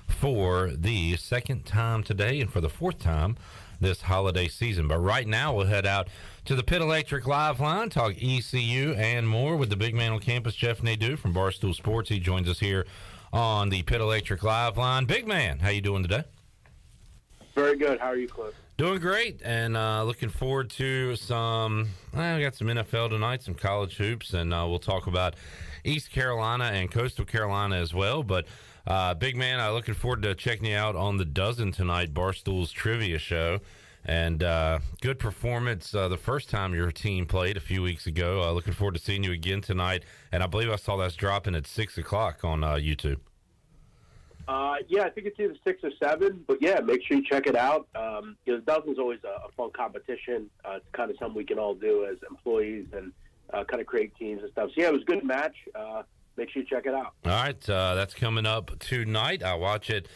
Speaker 10: for the second time today and for the fourth time this holiday season. But right now, we'll head out to the Pit Electric Live Line, talk ECU and more with the big man on campus, Jeff Nadu from Barstool Sports. He joins us here on the Pit Electric Live Line. Big man, how you doing today?
Speaker 2: Very good. How are you, Cliff?
Speaker 10: Doing great, and looking forward to some. We got some NFL tonight, some college hoops, and we'll talk about East Carolina and Coastal Carolina as well. But big man, I'm looking forward to checking you out on the Dozen tonight, Barstool's trivia show, and good performance the first time your team played a few weeks ago. Looking forward to seeing you again tonight, and I believe I saw that's dropping at 6:00 on YouTube.
Speaker 2: Yeah, I think it's either 6 or 7, but yeah, make sure you check it out. The Dozen's always a fun competition. It's kind of something we can all do as employees and kind of create teams and stuff. So yeah, it was a good match. Make sure you check it out.
Speaker 10: All right, that's coming up tonight. I watch it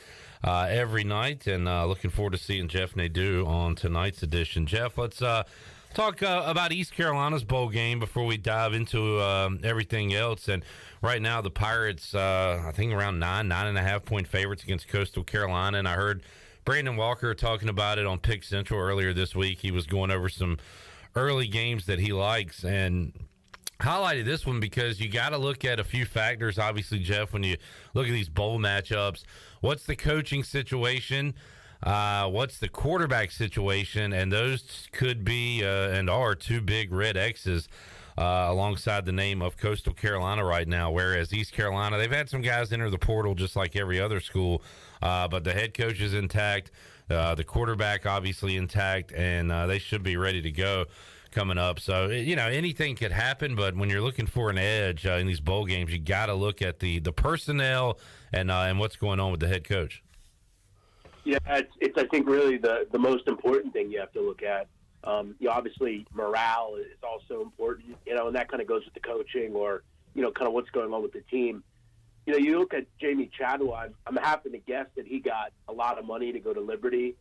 Speaker 10: every night, and looking forward to seeing Jeff Nadu on tonight's edition. Jeff, let's talk about East Carolina's bowl game before we dive into everything else. And right now, the Pirates, I think around 9.5 point favorites against Coastal Carolina. And I heard Brandon Walker talking about it on Pick Central earlier this week. He was going over some early games that he likes and highlighted this one because you got to look at a few factors. Obviously, Jeff, when you look at these bowl matchups, what's the coaching situation? What's the quarterback situation? And those could be and are two big red X's alongside the name of Coastal Carolina right now, whereas East Carolina, they've had some guys enter the portal just like every other school, but the head coach is intact, the quarterback obviously intact, and they should be ready to go coming up. So, anything could happen, but when you're looking for an edge in these bowl games, you got to look at the personnel and what's going on with the head coach.
Speaker 2: Yeah, it's I think really the most important thing you have to look at. Obviously morale is also important, and that kind of goes with the coaching or, kind of what's going on with the team. You look at Jamie Chadwell, I'm happy to guess that he got a lot of money to go to Liberty.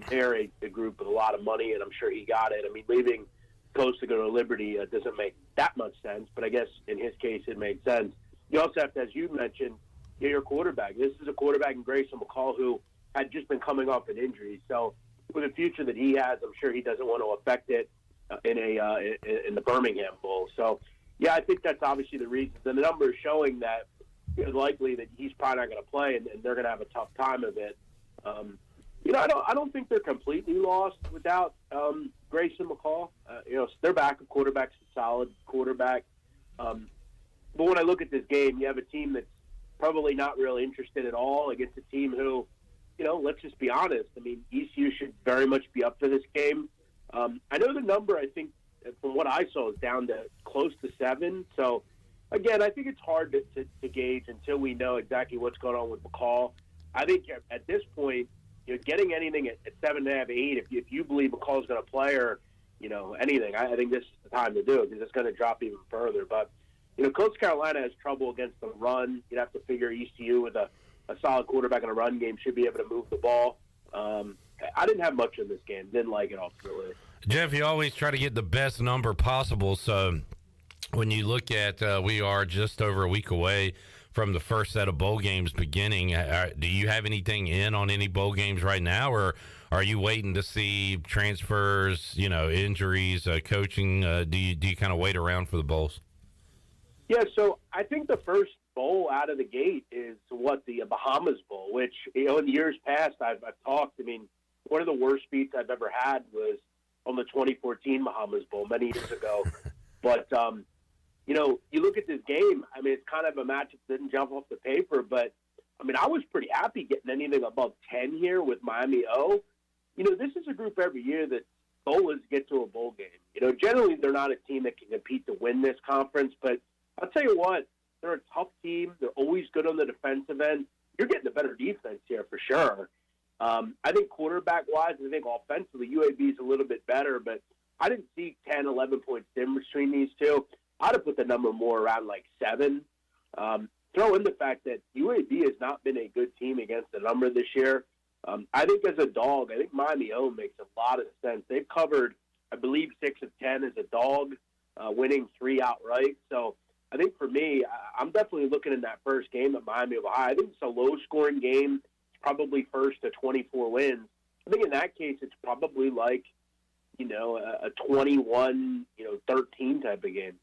Speaker 2: They're a group with a lot of money, and I'm sure he got it. I mean, leaving Coast to go to Liberty doesn't make that much sense, but I guess in his case it made sense. You also have to, as you mentioned, get your quarterback. This is a quarterback in Grayson McCall who had just been coming off an injury. So with the future that he has, I'm sure he doesn't want to affect it in the Birmingham Bowl. So, yeah, I think that's obviously the reason. And the numbers showing that it's likely that he's probably not going to play and they're going to have a tough time of it. I don't think they're completely lost without Grayson McCall. Their backup quarterback's a solid quarterback. But when I look at this game, you have a team that's probably not really interested at all against a team who, let's just be honest. I mean, ECU should very much be up for this game. I know the number, I think, from what I saw, is down to close to 7. So, again, I think it's hard to gauge until we know exactly what's going on with McCall. I think at this point, getting anything at 7.5, 8, if you believe McCall's going to play or, anything, I think this is the time to do it because it's going to drop even further. But, Coastal Carolina has trouble against the run. You'd have to figure ECU with a solid quarterback in a run game should be able to move the ball. I didn't have much in this game. Didn't like it ultimately.
Speaker 10: Jeff, you always try to get the best number possible. So when you look at we are just over a week away from the first set of bowl games beginning, do you have anything in on any bowl games right now, or are you waiting to see transfers, injuries, coaching? Do you kind of wait around for the bowls?
Speaker 2: Yeah, so I think the first bowl out of the gate is the Bahamas Bowl, which, in years past I've talked. I mean, one of the worst beats I've ever had was on the 2014 Bahamas Bowl many years ago. But, you look at this game, I mean, it's kind of a matchup that didn't jump off the paper, but, I mean, I was pretty happy getting anything above 10 here with Miami O. This is a group every year that bowlers get to a bowl game. Generally they're not a team that can compete to win this conference, but I'll tell you what, they're a tough team. They're always good on the defensive end. You're getting a better defense here for sure. I think quarterback-wise, I think offensively, UAB is a little bit better, but I didn't see 10, 11 points difference between these two. I'd have put the number more around like 7. Throw in the fact that UAB has not been a good team against the number this year. I think as a dog, I think Miami O makes a lot of sense. They've covered, I believe, 6 of 10 as a dog, winning 3 outright. So I think for me, I'm definitely looking in that first game at Miami of Ohio. I think it's a low-scoring game. It's probably first to 24 wins. I think in that case, it's probably like, a 21, 13 type of game.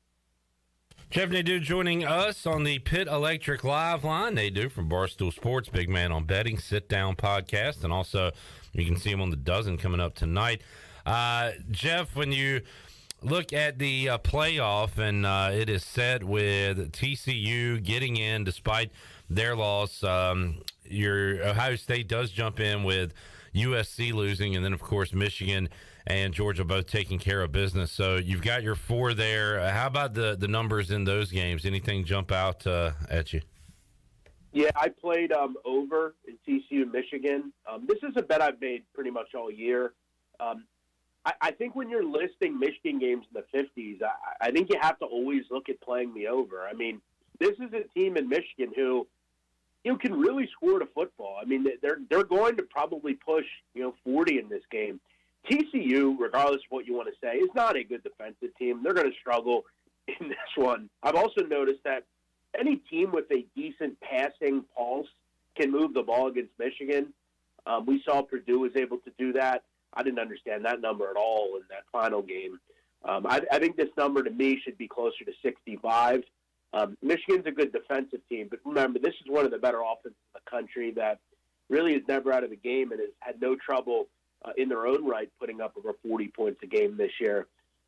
Speaker 10: Jeff Nadu joining us on the Pit Electric Live line. Nadu from Barstool Sports, big man on betting, sit-down podcast, and also you can see him on The Dozen coming up tonight. Jeff, when you look at the playoff, and it is set with TCU getting in despite their loss, your Ohio State does jump in with USC losing, and then, of course, Michigan and Georgia both taking care of business. So you've got your 4 there. How about the numbers in those games? Anything jump out at you?
Speaker 2: Yeah, I played over in TCU and Michigan. This is a bet I've made pretty much all year. I think when you're listing Michigan games in the 50s, I think you have to always look at playing the over. I mean, this is a team in Michigan who can really score the football. I mean, they're going to probably push 40 in this game. TCU, regardless of what you want to say, is not a good defensive team. They're going to struggle in this one. I've also noticed that any team with a decent passing pulse can move the ball against Michigan. We saw Purdue was able to do that. I didn't understand that number at all in that final game. I think this number to me should be closer to 65. Michigan's a good defensive team, but remember, this is one of the better offenses in the country that really is never out of the game and has had no trouble in their own right putting up over 40 points a game this year.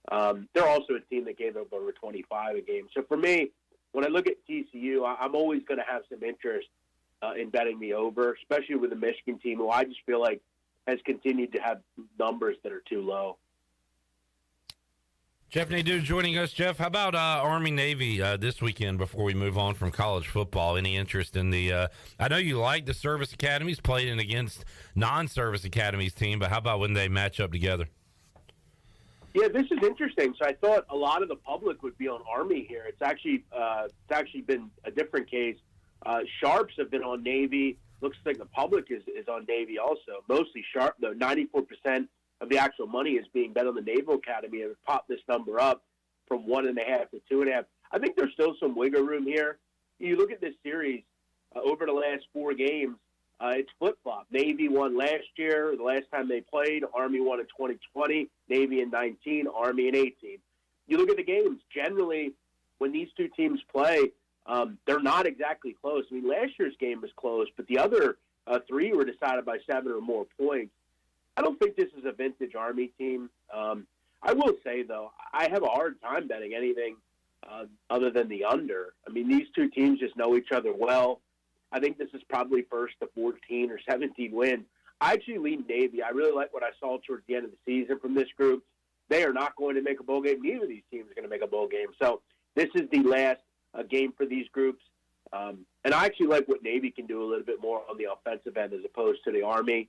Speaker 2: They're also a team that gave up over 25 a game. So for me, when I look at TCU, I'm always going to have some interest in betting the over, especially with the Michigan team, who I just feel like has continued to have numbers that are too low.
Speaker 10: Jeff Nadu joining us. Jeff, how about Army-Navy this weekend before we move on from college football? Any interest in the I know you like the service academies playing against non-service academies team, but how about when they match up together?
Speaker 2: Yeah, this is interesting. So I thought a lot of the public would be on Army here. It's actually been a different case. Sharps have been on Navy. Looks like the public is on Navy also. Mostly Sharp, though. 94% of the actual money is being bet on the Naval Academy, and popped this number up from 1.5 to 2.5. I think there's still some wiggle room here. You look at this series over the last 4 games, it's flip-flop. Navy won last year, the last time they played. Army won in 2020, Navy in 19, Army in 18. You look at the games, generally, when these two teams play, they're not exactly close. I mean, last year's game was close, but the other 3 were decided by 7 or more points. I don't think this is a vintage Army team. I will say, though, I have a hard time betting anything other than the under. I mean, these two teams just know each other well. I think this is probably first to 14 or 17 win. I actually lean Navy. I really like what I saw towards the end of the season from this group. They are not going to make a bowl game. Neither of these teams are going to make a bowl game. So this is the last game for these groups. And I actually like what Navy can do a little bit more on the offensive end as opposed to the Army.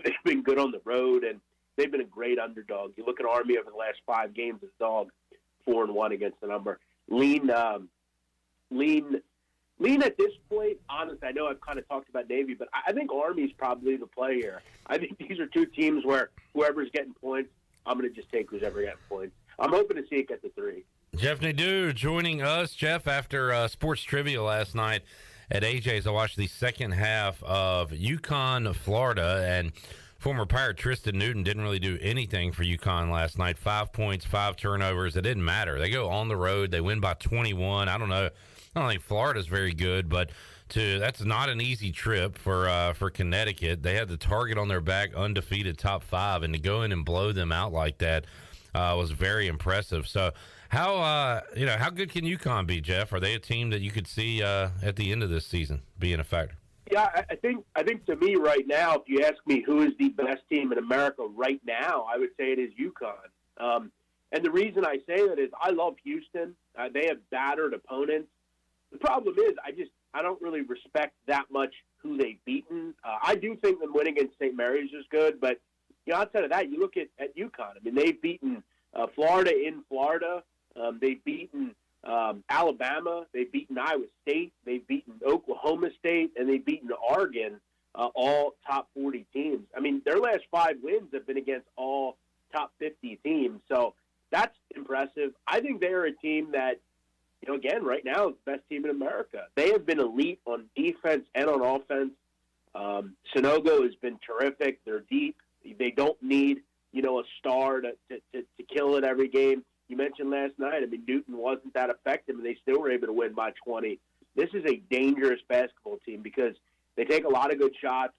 Speaker 2: They've been good on the road, and they've been a great underdog. You look at Army over the last 5 games as dog, 4-1 against the number. Lean at this point, honestly, I know I've kind of talked about Navy, but I think Army's probably the play here. I think these are two teams where whoever's getting points, I'm going to just take who's ever getting points. I'm hoping to see it get to 3.
Speaker 10: Jeff Nadu joining us. Jeff, after sports trivia last night at AJ's, I watched the second half of UConn, Florida, and former Pirate Tristan Newton didn't really do anything for UConn last night. 5 points, 5 turnovers. It didn't matter. They go on the road. They win by 21. I don't know I don't think Florida's very good, but that's not an easy trip for Connecticut. They had the target on their back, undefeated top 5, and to go in and blow them out like that was very impressive. So how good can UConn be, Jeff? Are they a team that you could see at the end of this season being a factor?
Speaker 2: Yeah, I think to me right now, if you ask me who is the best team in America right now, I would say it is UConn. And the reason I say that is I love Houston. They have battered opponents. The problem is I don't really respect that much who they've beaten. I do think them winning against St. Mary's is good, but outside of that, you look at UConn. I mean, they've beaten Florida in Florida. They've beaten Alabama. They've beaten Iowa State. They've beaten Oklahoma State, and they've beaten Oregon, all top 40 teams. I mean, their last 5 wins have been against all top 50 teams, so that's impressive. I think they are a team that, again, right now is the best team in America. They have been elite on defense and on offense. Sonogo has been terrific. They're deep. They don't need, a star to kill it every game. You mentioned last night, I mean, Newton wasn't that effective, and they still were able to win by 20. This is a dangerous basketball team because they take a lot of good shots.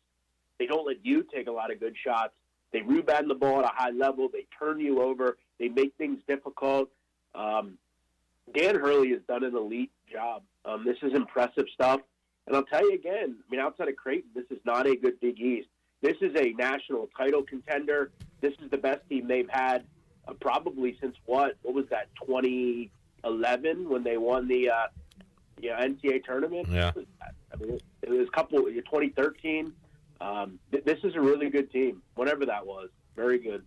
Speaker 2: They don't let you take a lot of good shots. They rebound the ball at a high level. They turn you over. They make things difficult. Dan Hurley has done an elite job. This is impressive stuff. And I'll tell you again, I mean, outside of Creighton, this is not a good Big East. This is a national title contender. This is the best team they've had probably since what was that, 2011 when they won the NCAA tournament?
Speaker 10: Yeah.
Speaker 2: I mean, it was 2013. This is a really good team, whatever that was. Very good.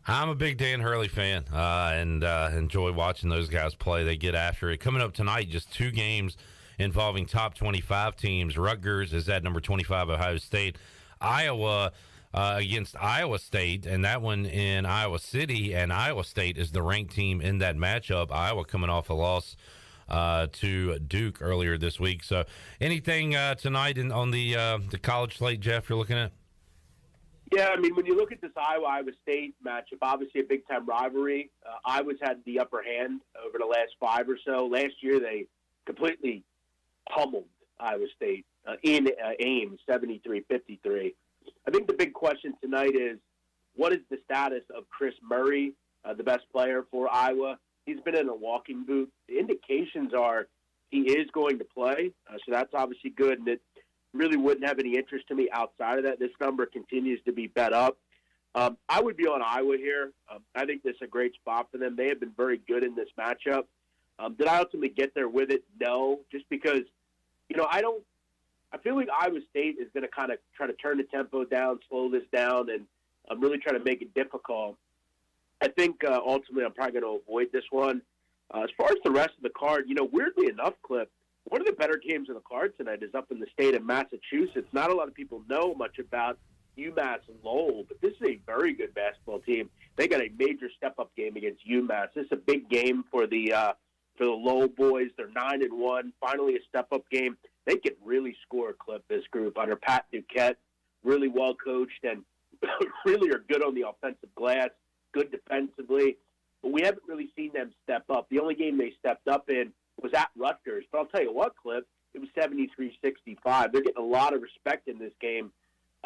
Speaker 10: I'm a big Dan Hurley fan and enjoy watching those guys play. They get after it. Coming up tonight, just 2 games involving top 25 teams. Rutgers is at number 25, Ohio State. Iowa against Iowa State, and that one in Iowa City, and Iowa State is the ranked team in that matchup. Iowa coming off a loss to Duke earlier this week. So anything tonight on the college slate, Jeff, you're looking at?
Speaker 2: Yeah, I mean, when you look at this Iowa State matchup, obviously a big-time rivalry. Iowa's had the upper hand over the last 5 or so. Last year, they completely pummeled Iowa State in Ames, 73-53. I think the big question tonight is, what is the status of Chris Murray, the best player for Iowa? He's been in a walking boot. The indications are he is going to play, so that's obviously good, and it really wouldn't have any interest to me outside of that. This number continues to be bet up. I would be on Iowa here. I think this is a great spot for them. They have been very good in this matchup. Did I ultimately get there with it? No, just because, I feel like Iowa State is going to kind of try to turn the tempo down, slow this down, and really try to make it difficult. I think ultimately I'm probably going to avoid this one. As far as the rest of the card, weirdly enough, Cliff, one of the better games on the card tonight is up in the state of Massachusetts. Not a lot of people know much about UMass and Lowell, but this is a very good basketball team. They got a major step-up game against UMass. This is a big game for the Lowell boys. They're 9-1. Finally, a step-up game. They can really score, Clip, this group under Pat Duquette. Really well coached and really are good on the offensive glass, good defensively. But we haven't really seen them step up. The only game they stepped up in was at Rutgers. But I'll tell you what, Cliff, it was 73-65. They're getting a lot of respect in this game.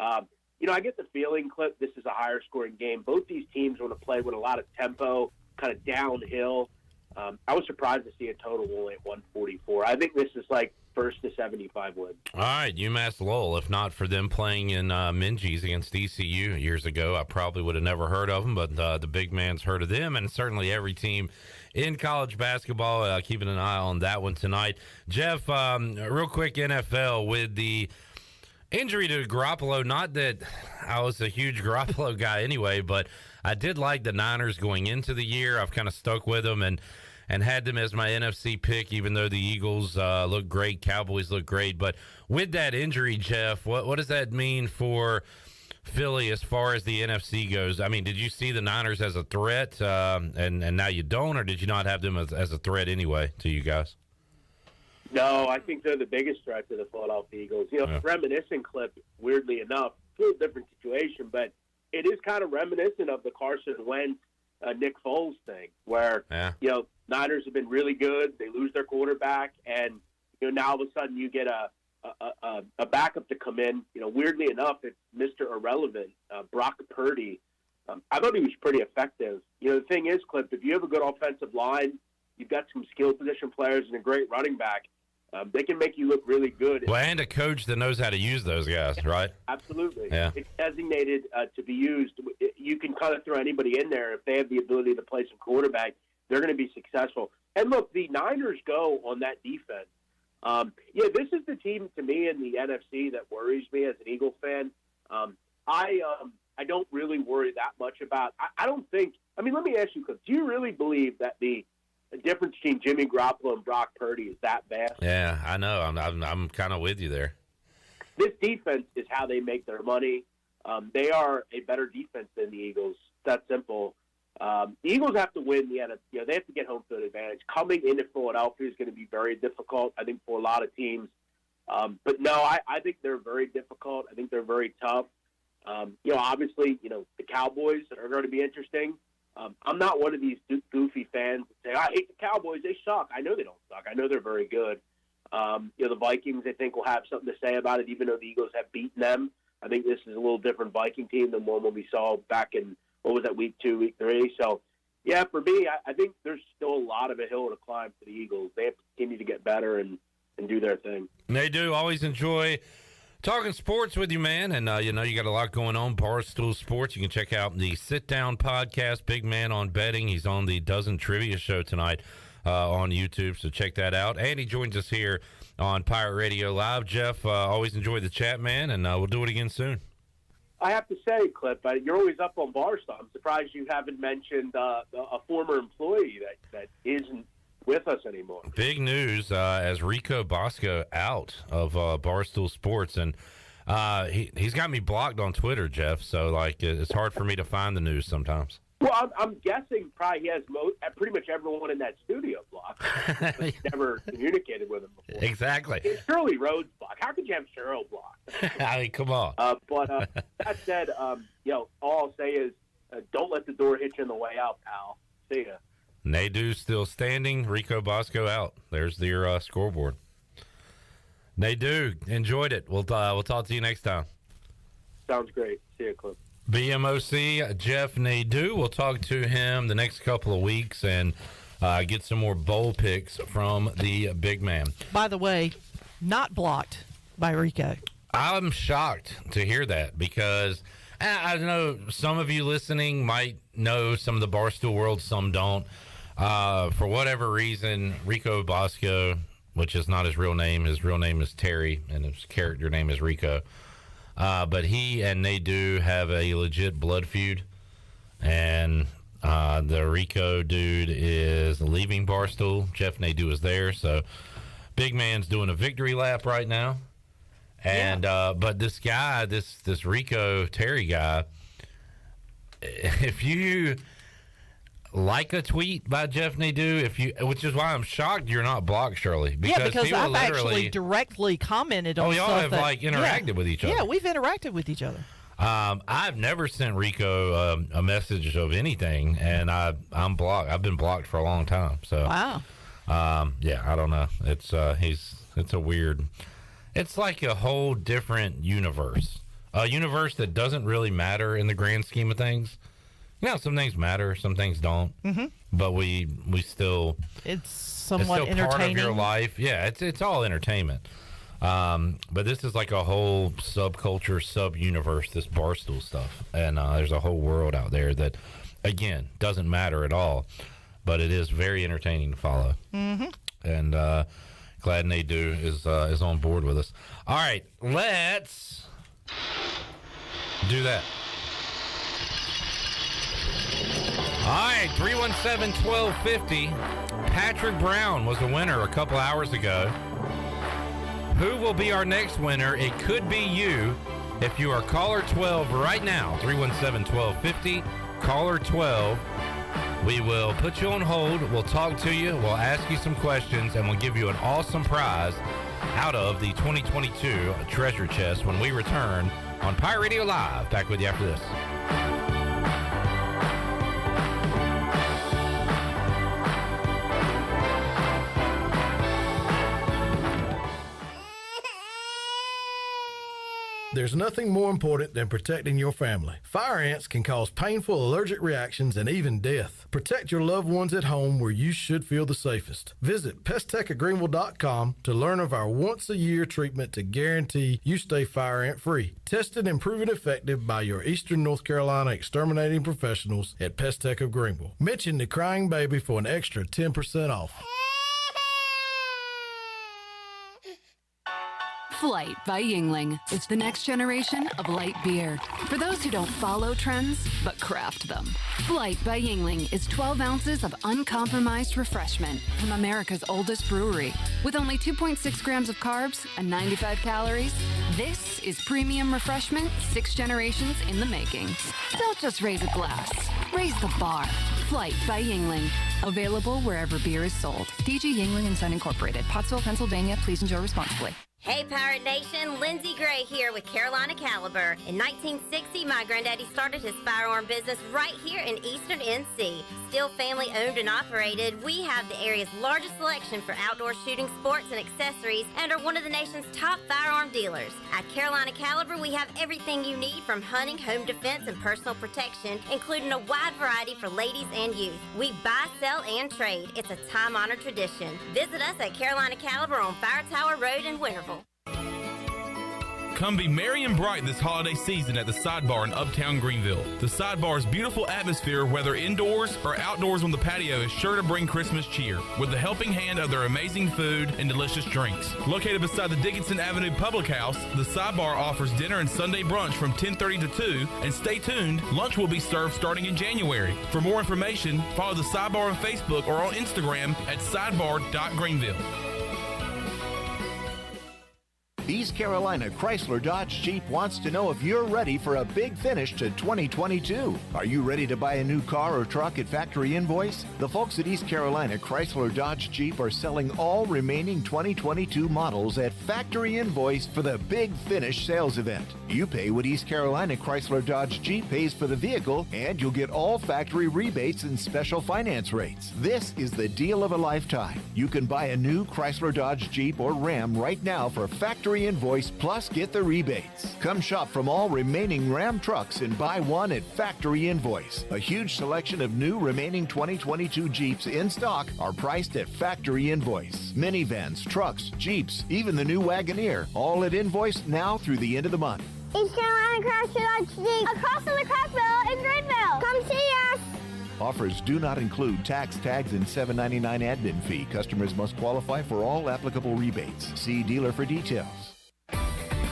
Speaker 2: I get the feeling, Cliff, this is a higher-scoring game. Both these teams want to play with a lot of tempo, kind of downhill. I was surprised to see a total only at 144. I think this is like first to 75 win.
Speaker 10: All right, UMass Lowell. If not for them playing in Minges against ECU years ago, I probably would have never heard of them, but the big man's heard of them, and certainly every team in college basketball. Keeping an eye on that one tonight. Jeff, real quick, NFL with the injury to Garoppolo. Not that I was a huge Garoppolo guy anyway, but I did like the Niners going into the year. I've kind of stuck with them and had them as my NFC pick, even though the Eagles look great, Cowboys look great. But with that injury, Jeff, what does that mean for Philly as far as the NFC goes? I mean, did you see the Niners as a threat, and now you don't, or did you not have them as a threat anyway to you guys?
Speaker 2: No, I think they're the biggest threat to the Philadelphia Eagles. Reminiscent clip, weirdly enough, a little different situation, but it is kind of reminiscent of the Carson Wentz, Nick Foles thing, where, Niners have been really good. They lose their quarterback, and now all of a sudden you get a backup to come in. Weirdly enough, it's Mr. Irrelevant, Brock Purdy. I thought he was pretty effective. The thing is, Clip, if you have a good offensive line, you've got some skill position players and a great running back, they can make you look really good.
Speaker 10: Well, and a coach that knows how to use those guys, right?
Speaker 2: Absolutely.
Speaker 10: Yeah.
Speaker 2: It's designated to be used. You can kind of throw anybody in there. If they have the ability to play some quarterback, they're going to be successful. And look, the Niners go on that defense. This is the team to me in the NFC that worries me as an Eagle fan. I don't really worry that much about. I don't think. I mean, let me ask you, Cliff, do you really believe that the difference between Jimmy Garoppolo and Brock Purdy is that vast?
Speaker 10: Yeah, I know. I'm kind of with you there.
Speaker 2: This defense is how they make their money. They are a better defense than the Eagles. That's simple. The Eagles have to win the NFC. They have to get home field advantage. Coming into Philadelphia is going to be very difficult, I think, for a lot of teams. But no, I think they're very difficult. I think they're very tough. Obviously, the Cowboys are going to be interesting. I'm not one of these goofy fans that say, I hate the Cowboys. They suck. I know they don't suck. I know they're very good. The Vikings, I think, will have something to say about it, even though the Eagles have beaten them. I think this is a little different Viking team than one we saw back in, week 2, week 3. So, yeah, for me, I think there's still a lot of a hill to climb for the Eagles. They have to continue to get better and do their thing.
Speaker 10: They do. Always enjoy talking sports with you, man. And, you got a lot going on. Barstool Sports. You can check out the Sit Down podcast, Big Man on Betting. He's on the Dozen Trivia show tonight on YouTube, so check that out. And he joins us here on Pirate Radio Live. Jeff, always enjoy the chat, man, and we'll do it again soon.
Speaker 2: I have to say, Clip, you're always up on Barstool. I'm surprised you haven't mentioned a former employee that isn't with us anymore.
Speaker 10: Big news as Rico Bosco out of Barstool Sports, and he's got me blocked on Twitter, Jeff, so it's hard for me to find the news sometimes.
Speaker 2: Well, I'm guessing probably he has pretty much everyone in that studio blocked. Never communicated with him before.
Speaker 10: Exactly.
Speaker 2: It's Shirley Rhodes blocked. How could you have Cheryl blocked?
Speaker 10: I mean, come on.
Speaker 2: But that said, all I'll say is don't let the door hit you on the way out, pal. See ya.
Speaker 10: Nadu still standing. Rico Bosco out. There's your scoreboard. Nadu, enjoyed it. We'll talk to you next time.
Speaker 2: Sounds great. See you, Cliff.
Speaker 10: BMOC, Jeff Nadu. We'll talk to him the next couple of weeks and get some more bowl picks from the big man.
Speaker 1: By the way, not blocked by Rico.
Speaker 10: I'm shocked to hear that because I know some of you listening might know some of the Barstool world, some don't. For whatever reason, Rico Bosco, which is not his real name is Terry, and his character name is Rico. But he and Nadu have a legit blood feud, and the Rico dude is leaving Barstool. Jeff Nadu is there, so big man's doing a victory lap right now. And but this guy, this Rico Terry guy, if you like a tweet by Jeff Nadu, which is why I'm shocked you're not blocked, Shirley.
Speaker 1: Because I've actually directly commented on
Speaker 10: y'all
Speaker 1: stuff
Speaker 10: have interacted with each other.
Speaker 1: Yeah, we've interacted with each other.
Speaker 10: I've never sent Rico a message of anything, and I'm blocked. I've been blocked for a long time. So
Speaker 1: wow.
Speaker 10: I don't know. It's a weird. It's like a whole different universe. A universe that doesn't really matter in the grand scheme of things. Some things matter, some things don't. Mm-hmm. But we still.
Speaker 1: It's somewhat
Speaker 10: it's still
Speaker 1: entertaining.
Speaker 10: Part of your life. Yeah, it's all entertainment. But this is like a whole subculture, sub-universe, this Barstool stuff. And there's a whole world out there that, again, doesn't matter at all. But it is very entertaining to follow. Mm-hmm. And glad Nadu is on board with us. All right, let's do that. All right, 317-1250. Patrick Brown was the winner a couple hours ago. Who will be our next winner? It could be you if you are caller 12 right now. 317-1250, caller 12. We will put you on hold. We'll talk to you. We'll ask you some questions, and we'll give you an awesome prize out of the 2022 Treasure Chest when we return on Pirate Radio Live. Back with you after this.
Speaker 3: There's nothing more important than protecting your family. Fire ants can cause painful allergic reactions and even death. Protect your loved ones at home where you should feel the safest. Visit pesttechofgreenville.com to learn of our once-a-year treatment to guarantee you stay fire ant free. Tested and proven effective by your Eastern North Carolina exterminating professionals at Pest Tech of Greenville. Mention the crying baby for an extra 10% off.
Speaker 15: Flight by Yingling is the next generation of light beer. For those who don't follow trends, but craft them. Flight by Yingling is 12 ounces of uncompromised refreshment from America's oldest brewery. With only 2.6 grams of carbs and 95 calories, this is premium refreshment 6 generations in the making. Don't just raise a glass, raise the bar. Flight by Yingling. Available wherever beer is sold. DG Yingling and Son Incorporated, Pottsville, Pennsylvania. Please enjoy responsibly.
Speaker 4: Hey, Pirate Nation, Lindsay Gray here with Carolina Caliber. In 1960, my granddaddy started his firearm business right here in Eastern NC. Still family owned and operated, we have the area's largest selection for outdoor shooting sports and accessories and are one of the nation's top firearm dealers. At Carolina Caliber, we have everything you need from hunting, home defense, and personal protection, including a wide variety for ladies and youth. We buy, sell, and trade. It's a time-honored tradition. Visit us at Carolina Caliber on Fire Tower Road in Winterville.
Speaker 14: Come be merry and bright this holiday season at the Sidebar in Uptown Greenville. The Sidebar's beautiful atmosphere, whether indoors or outdoors on the patio, is sure to bring Christmas cheer with the helping hand of their amazing food and delicious drinks. Located beside the Dickinson Avenue Public House, the Sidebar offers dinner and Sunday brunch from 10:30 to 2, and stay tuned, lunch will be served starting in January. For more information, follow the Sidebar on Facebook or on Instagram at sidebar.greenville.
Speaker 16: East Carolina Chrysler Dodge Jeep wants to know if you're ready for a big finish to 2022. Are you ready to buy a new car or truck at factory invoice? The folks at East Carolina Chrysler Dodge Jeep are selling all remaining 2022 models at factory invoice for the big finish sales event. You pay what East Carolina Chrysler Dodge Jeep pays for the vehicle, and you'll get all factory rebates and special finance rates. This is the deal of a lifetime. You can buy a new Chrysler Dodge Jeep or Ram right now for factory invoice, plus get the rebates. Come shop from all remaining Ram trucks and buy one at factory invoice. A huge selection of new remaining 2022 Jeeps in stock are priced at factory invoice. Minivans, trucks, Jeeps, even the new Wagoneer, all at invoice now through the end of the month.
Speaker 17: East Carolina Chrysler Dodge Jeep, across from the craft barrel in Greenville. Come see us.
Speaker 16: Offers do not include tax, tags, and $7.99 admin fee. Customers must qualify for all applicable rebates. See dealer for details.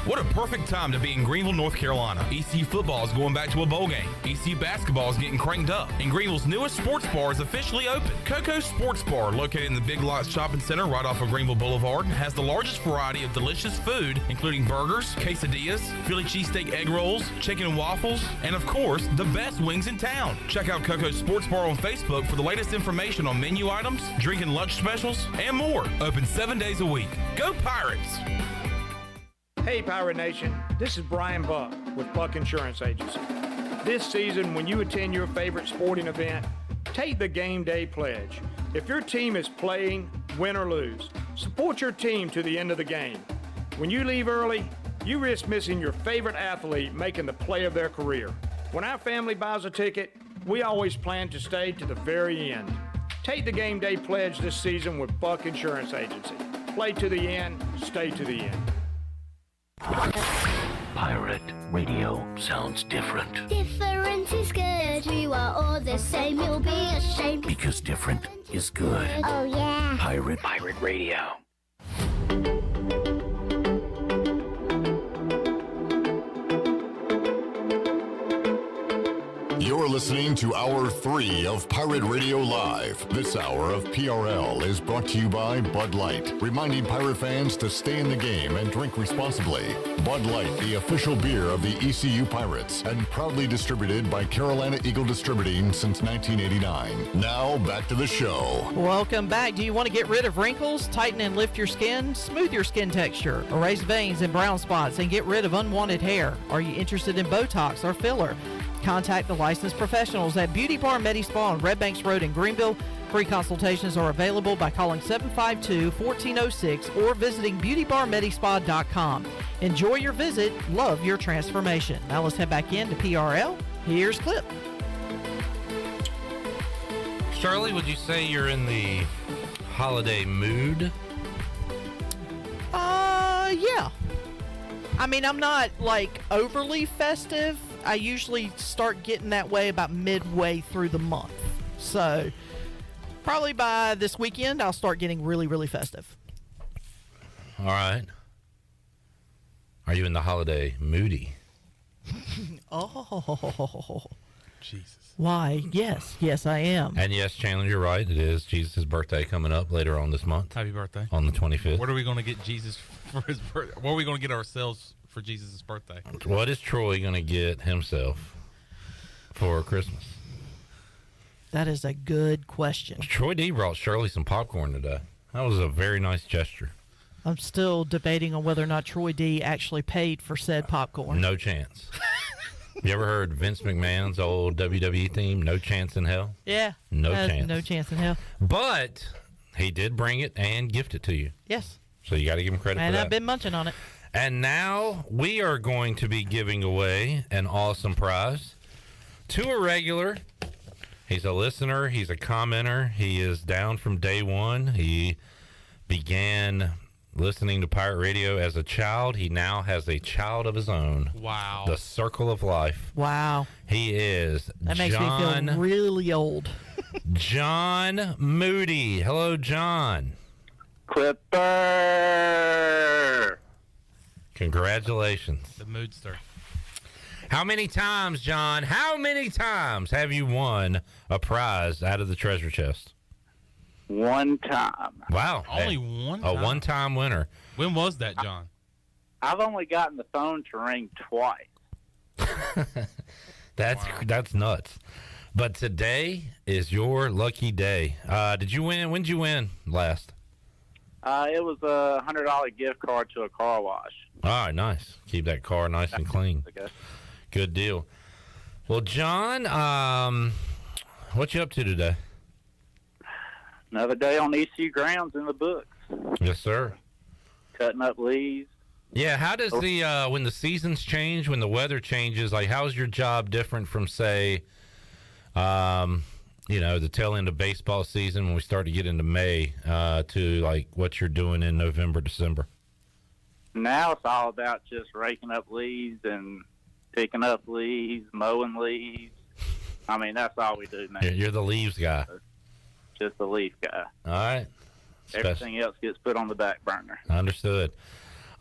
Speaker 14: What a perfect time to be in Greenville, North Carolina. ECU football is going back to a bowl game. ECU basketball is getting cranked up. And Greenville's newest sports bar is officially open. Coco's Sports Bar, located in the Big Lots Shopping Center right off of Greenville Boulevard, has the largest variety of delicious food, including burgers, quesadillas, Philly cheesesteak egg rolls, chicken and waffles, and of course, the best wings in town. Check out Coco's Sports Bar on Facebook for the latest information on menu items, drink and lunch specials, and more. Open 7 days a week. Go Pirates!
Speaker 23: Hey Pirate Nation, this is Brian Buck with Buck Insurance Agency. This season, when you attend your favorite sporting event, take the game day pledge. If your team is playing, win or lose, support your team to the end of the game. When you leave early, you risk missing your favorite athlete making the play of their career. When our family buys a ticket, we always plan to stay to the very end. Take the game day pledge this season with Buck Insurance Agency. Play to the end, stay to the end.
Speaker 6: Pirate radio sounds different.
Speaker 17: Different is good. We are all the same. You'll be ashamed.
Speaker 6: Because different is good.
Speaker 17: Oh, yeah.
Speaker 6: Pirate radio.
Speaker 5: You're listening to Hour 3 of Pirate Radio Live. This hour of PRL is brought to you by Bud Light, reminding Pirate fans to stay in the game and drink responsibly. Bud Light, the official beer of the ECU Pirates, and proudly distributed by Carolina Eagle Distributing since 1989. Now, back to the show.
Speaker 1: Welcome back. Do you want to get rid of wrinkles, tighten and lift your skin, smooth your skin texture, erase veins and brown spots, and get rid of unwanted hair? Are you interested in Botox or filler? Contact the licensed professionals at Beauty Bar Medi Spa on Red Banks Road in Greenville Free consultations are available by calling 752-1406 or visiting beautybarmedispa.com. Enjoy your visit. Love your transformation. Now let's head back into PRL. Here's Clip.
Speaker 10: Shirley, would you say you're in the holiday mood?
Speaker 1: Yeah. I mean, I'm not like overly festive. I usually start getting that way about midway through the month. So probably by this weekend, I'll start getting really, really festive.
Speaker 10: All right. Are you in the holiday moody?
Speaker 1: Oh.
Speaker 9: Jesus.
Speaker 1: Why? Yes, I am.
Speaker 10: And yes, Chandler, you're right. It is Jesus' birthday coming up later on this month.
Speaker 9: Happy birthday.
Speaker 10: On the 25th.
Speaker 9: What are we going to get Jesus for his birthday? What are we going to get ourselves for Jesus' birthday?
Speaker 10: What is Troy going to get himself for Christmas?
Speaker 1: That is a good question.
Speaker 10: Troy D brought Shirley some popcorn today. That was a very nice gesture.
Speaker 1: I'm still debating on whether or not Troy D actually paid for said popcorn.
Speaker 10: No chance. You ever heard Vince McMahon's old WWE theme, No Chance in Hell?
Speaker 1: Yeah.
Speaker 10: No chance.
Speaker 1: No chance in hell.
Speaker 10: But he did bring it and gift it to you.
Speaker 1: Yes.
Speaker 10: So you got to give him credit
Speaker 1: And
Speaker 10: for that.
Speaker 1: I've been munching on it.
Speaker 10: And now we are going to be giving away an awesome prize to a regular. He's a listener. He's a commenter. He is down from day one. He began listening to Pirate Radio as a child. He now has a child of his own.
Speaker 9: Wow.
Speaker 10: The circle of life.
Speaker 1: Wow.
Speaker 10: He is
Speaker 1: That makes me
Speaker 10: John
Speaker 1: feel really old.
Speaker 10: John Moody. Hello, John.
Speaker 7: Clipper.
Speaker 10: Congratulations.
Speaker 9: The moodster.
Speaker 10: How many times, John, how many times have you won a prize out of the treasure chest?
Speaker 7: One time.
Speaker 10: Wow.
Speaker 9: Only one
Speaker 10: A
Speaker 9: time?
Speaker 10: one-time winner.
Speaker 9: When was that, John?
Speaker 7: I've only gotten the phone to ring twice.
Speaker 10: That's nuts. But today is your lucky day. Did you win? When did you win last?
Speaker 7: It was a $100 gift card to a car wash.
Speaker 10: All right, nice. Keep that car nice and clean. Good deal. Well, John, what you up to today?
Speaker 7: Another day on ECU grounds in the books.
Speaker 10: Yes, sir.
Speaker 7: Cutting up leaves.
Speaker 10: Yeah, how does the when the seasons change, when the weather changes, like how's your job different from say, the tail end of baseball season when we start to get into May to like what you're doing in November, December?
Speaker 7: Now it's all about just raking up leaves and picking up leaves, mowing leaves. I mean, that's all we do now.
Speaker 10: You're the leaves guy.
Speaker 7: Just the leaf guy.
Speaker 10: All right.
Speaker 7: Everything else gets put on the back burner.
Speaker 10: Understood.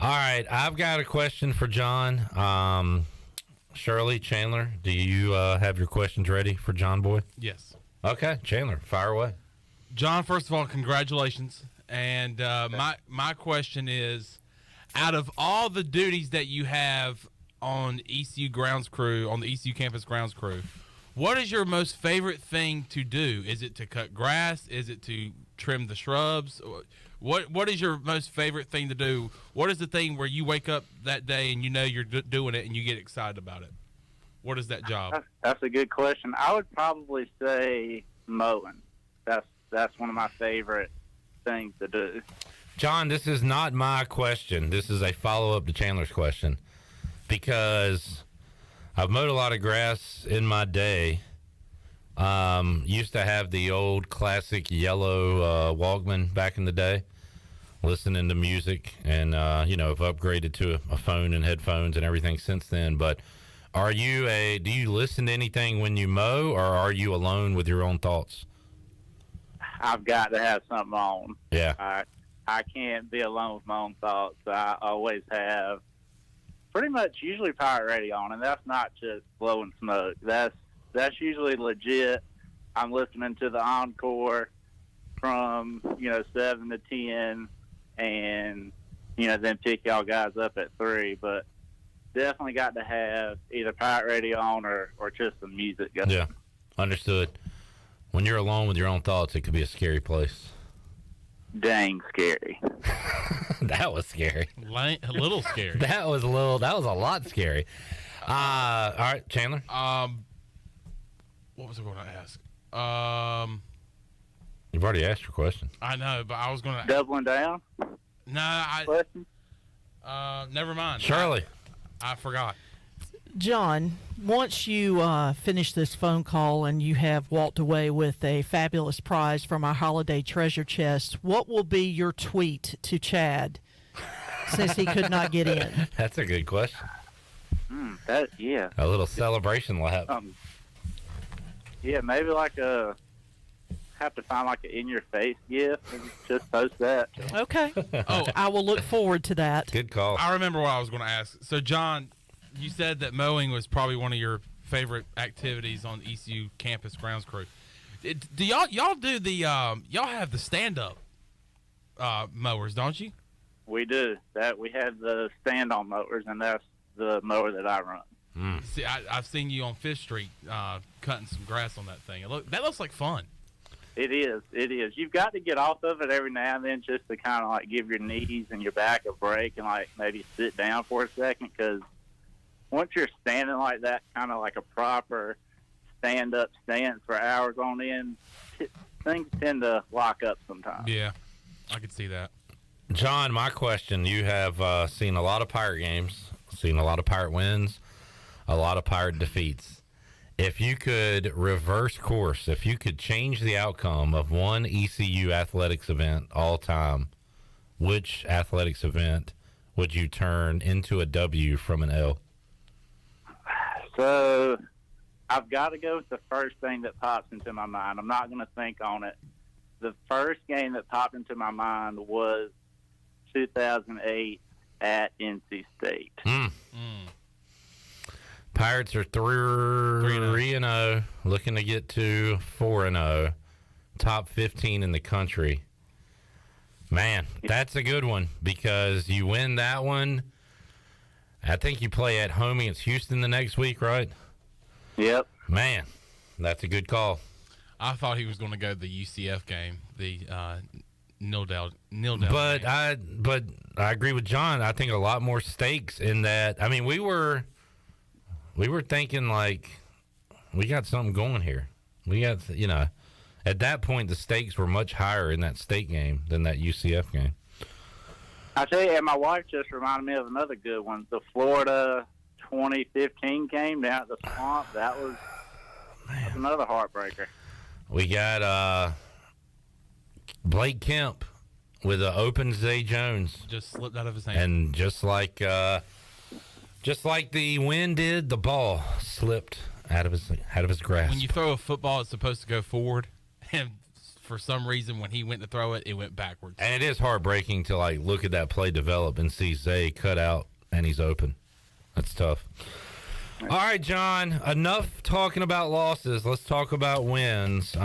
Speaker 10: All right, I've got a question for John. Shirley, Chandler, do you have your questions ready for John Boy?
Speaker 9: Yes.
Speaker 10: Okay, Chandler, fire away.
Speaker 9: John, first of all, congratulations. And my question is, out of all the duties that you have on ECU grounds crew, on the ECU campus grounds crew, what is your most favorite thing to do? Is it to cut grass? Is it to trim the shrubs? What is your most favorite thing to do? What is the thing where you wake up that day and you know you're doing it and you get excited about it? What is that job?
Speaker 7: That's a good question. I would probably say mowing. That's one of my favorite things to do.
Speaker 10: John, this is not my question. This is a follow-up to Chandler's question because I've mowed a lot of grass in my day. Used to have the old classic yellow Walkman back in the day, listening to music, and I've upgraded to a phone and headphones and everything since then. But do you listen to anything when you mow, or are you alone with your own thoughts?
Speaker 7: I've got to have something on.
Speaker 10: Yeah.
Speaker 7: I can't be alone with my own thoughts. I always have pretty much usually pirate radio on, and that's not just blowing smoke. That's usually legit. I'm listening to the encore from 7 to 10, and then pick y'all guys up at 3. But definitely got to have either pirate radio on or just some music going.
Speaker 10: Yeah, understood. When you're alone with your own thoughts, it could be a scary place.
Speaker 7: Dang scary.
Speaker 10: That was scary.
Speaker 9: A little scary.
Speaker 10: That was a lot scary. All right, Chandler.
Speaker 9: What was I going to ask?
Speaker 10: You've already asked your question.
Speaker 9: I know, but I was going to
Speaker 7: doubling down.
Speaker 9: No,
Speaker 7: question.
Speaker 9: Never mind.
Speaker 10: Shirley,
Speaker 9: I forgot.
Speaker 1: John, once you finish this phone call and you have walked away with a fabulous prize from our holiday treasure chest, what will be your tweet to Chad since he could not get in?
Speaker 10: That's a good question.
Speaker 7: Yeah.
Speaker 10: A little celebration lap.
Speaker 7: Yeah, maybe like have to find like an in-your-face gift and just post that.
Speaker 1: Okay. I will look forward to that.
Speaker 10: Good call.
Speaker 9: I remember what I was going to ask. So, John, you said that mowing was probably one of your favorite activities on ECU campus grounds crew. Do y'all do the y'all have the stand-up mowers, don't you?
Speaker 7: We do that. We have the stand-on mowers, and that's the mower that I run.
Speaker 9: See, I've seen you on Fifth Street cutting some grass on that thing. That looks like fun.
Speaker 7: It is. It is. You've got to get off of it every now and then just to kind of like give your knees and your back a break and like maybe sit down for a second, because once you're standing like that, kind of like a proper stand-up stance for hours on end, things tend to lock up sometimes.
Speaker 9: Yeah, I could see that.
Speaker 10: John, my question, you have seen a lot of Pirate games, seen a lot of Pirate wins, a lot of Pirate defeats. If you could reverse course, if you could change the outcome of one ECU athletics event all time, which athletics event would you turn into a W from an L?
Speaker 7: So I've got to go with the first thing that pops into my mind. I'm not going to think on it. The first game that popped into my mind was 2008 at NC State.
Speaker 10: Pirates are 3-0, looking to get to 4-0, top 15 in the country. Man, that's a good one, because you win that one. I think you play at home against Houston the next week, right?
Speaker 7: Yep.
Speaker 10: Man, that's a good call.
Speaker 9: I thought he was going to go to the UCF game, the nil down.
Speaker 10: But I agree with John. I think a lot more stakes in that. I mean, we were thinking like we got something going here. We got, at that point the stakes were much higher in that state game than that UCF game.
Speaker 7: I tell you, and my wife just reminded me of another good one. The Florida 2015 game down at the Swamp. That was another heartbreaker.
Speaker 10: We got Blake Kemp with an open Zay Jones.
Speaker 9: Just slipped out of his hand.
Speaker 10: And just like the wind did, the ball slipped out of his grasp.
Speaker 9: When you throw a football, it's supposed to go forward, and for some reason, when he went to throw it, it went backwards.
Speaker 10: And it is heartbreaking to like look at that play develop and see Zay cut out and he's open. That's tough. All right, John, enough talking about losses. Let's talk about wins. We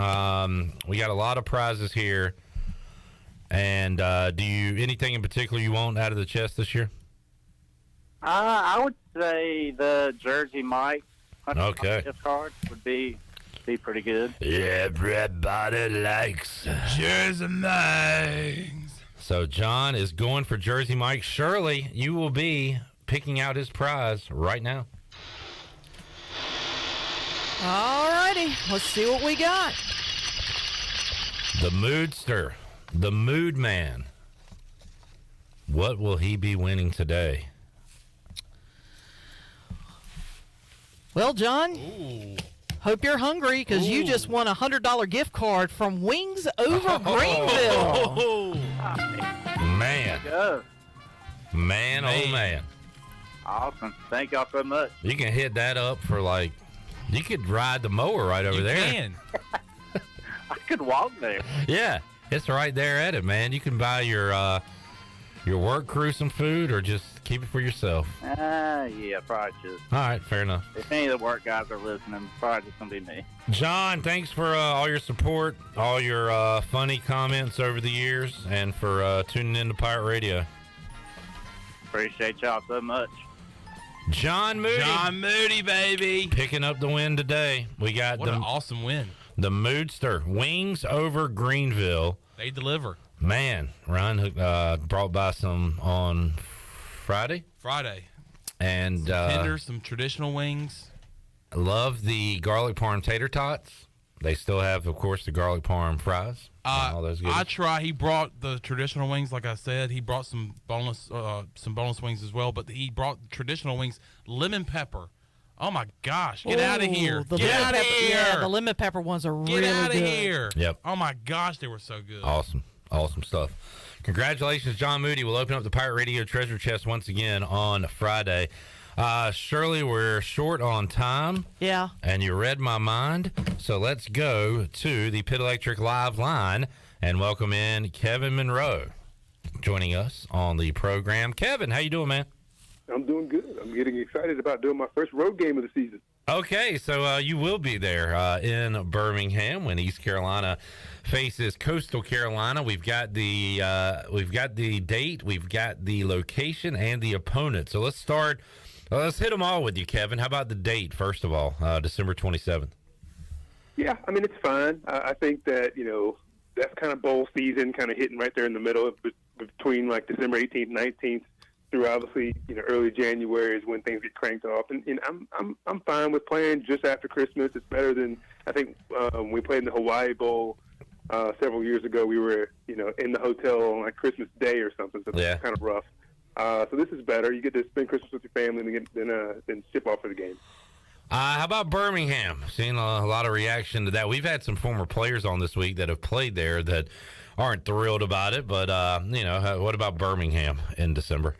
Speaker 10: got a lot of prizes here. And do you anything in particular you want out of the chest this year?
Speaker 7: I would say the Jersey Mike gift card would be pretty good.
Speaker 10: Everybody likes
Speaker 9: Jersey Mike's.
Speaker 10: So John is going for Jersey Mike. Shirley, you will be picking out his prize right now.
Speaker 1: All righty, let's see what we got.
Speaker 10: The Moodster, the Mood Man. What will he be winning today?
Speaker 1: Well, John, hope you're hungry, because you just won a $100 gift card from Wings Over Greenville.
Speaker 10: Man. Man, oh man.
Speaker 7: Awesome. Thank y'all so much.
Speaker 10: You can hit that up for like, you could ride the mower right over there.
Speaker 9: You can.
Speaker 7: I could walk there.
Speaker 10: Yeah, it's right there at it, man. You can buy your work crew some food or just keep it for yourself.
Speaker 7: Yeah, probably just.
Speaker 10: All right, fair enough.
Speaker 7: If any of the work guys are listening, probably just going to be me.
Speaker 10: John, thanks for all your support, all your funny comments over the years, and for tuning in to Pirate Radio.
Speaker 7: Appreciate y'all so much.
Speaker 10: John Moody.
Speaker 9: John Moody, baby.
Speaker 10: Picking up the win today. We got
Speaker 9: What an awesome win.
Speaker 10: The Moodster. Wings Over Greenville.
Speaker 9: They deliver.
Speaker 10: Man, Ryan brought by some on Friday.
Speaker 9: Some
Speaker 10: And
Speaker 9: tenders, some traditional wings.
Speaker 10: Love the garlic parm tater tots. They still have, of course, the garlic parm fries. All those
Speaker 9: I try. He brought the traditional wings, like I said. He brought some boneless wings as well. But he brought the traditional wings, lemon pepper. Oh my gosh! Get out of here! Get out of here!
Speaker 1: Yeah, the lemon pepper ones are really good.
Speaker 9: Get out of here!
Speaker 10: Yep.
Speaker 9: Oh my gosh, they were so good.
Speaker 10: Awesome stuff. Congratulations, John Moody. We'll open up the Pirate Radio treasure chest once again on Friday. Shirley, we're short on time.
Speaker 1: Yeah.
Speaker 10: And you read my mind. So let's go to the Pit Electric Live line and welcome in Kevin Monroe joining us on the program. Kevin, how you doing, man?
Speaker 8: I'm doing good. I'm getting excited about doing my first road game of the season.
Speaker 10: Okay, so you will be there in Birmingham when East Carolina faces Coastal Carolina. We've got the date, we've got the location, and the opponent. So let's start. Let's hit them all with you, Kevin. How about the date, first of all, December 27th?
Speaker 8: Yeah, I mean, it's fine. I think that, that's kind of bowl season, kind of hitting right there in the middle between like December 18th, 19th through obviously, early January is when things get cranked off. And I'm fine with playing just after Christmas. It's better than, I think, when we played in the Hawaii Bowl several years ago. We were, in the hotel on like Christmas Day or something, so it's kind of rough. So this is better. You get to spend Christmas with your family and then ship off for the game.
Speaker 10: How about Birmingham? Seeing a lot of reaction to that. We've had some former players on this week that have played there that aren't thrilled about it. But, what about Birmingham in December?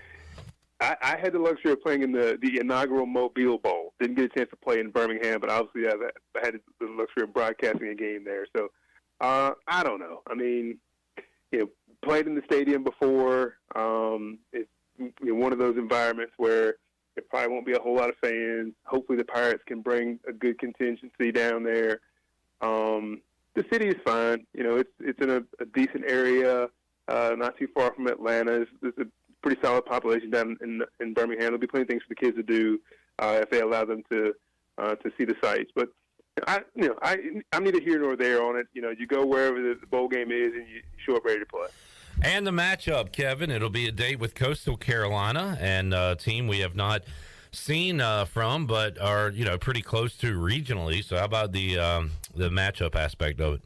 Speaker 8: I had the luxury of playing in the inaugural Mobile Bowl. Didn't get a chance to play in Birmingham, but obviously I had the luxury of broadcasting a game there. So I don't know. I mean, played in the stadium before. It's one of those environments where there probably won't be a whole lot of fans. Hopefully the Pirates can bring a good contingency down there. The city is fine. It's in a decent area, not too far from Atlanta. There's a pretty solid population down in Birmingham. There'll be plenty of things for the kids to do if they allow them to see the sights. But I'm neither here nor there on it. You go wherever the bowl game is and you show up ready to play.
Speaker 10: And the matchup, Kevin, it'll be a date with Coastal Carolina and a team we have not seen from, but are pretty close to regionally. So how about the matchup aspect of it?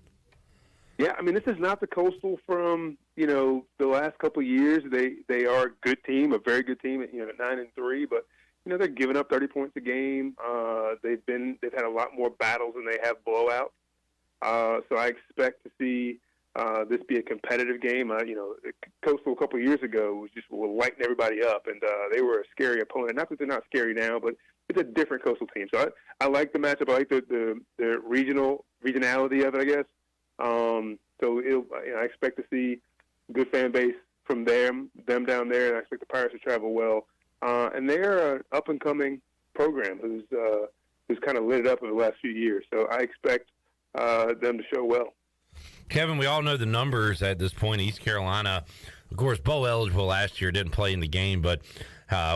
Speaker 8: Yeah, I mean, this is not the Coastal from the last couple of years. They are a good team, a very good team at 9-3, but they're giving up 30 points a game. They've had a lot more battles than they have blowouts. So I expect to see this be a competitive game. Coastal a couple of years ago was lighting everybody up, and they were a scary opponent. Not that they're not scary now, but it's a different Coastal team. So I like the matchup. I like the regionality of it, I guess. I expect to see a good fan base from them down there, and I expect the Pirates to travel well. And they're an up-and-coming program who's kind of lit it up over the last few years. So I expect them to show well.
Speaker 10: Kevin, we all know the numbers at this point. East Carolina, of course, bowl eligible last year, didn't play in the game, but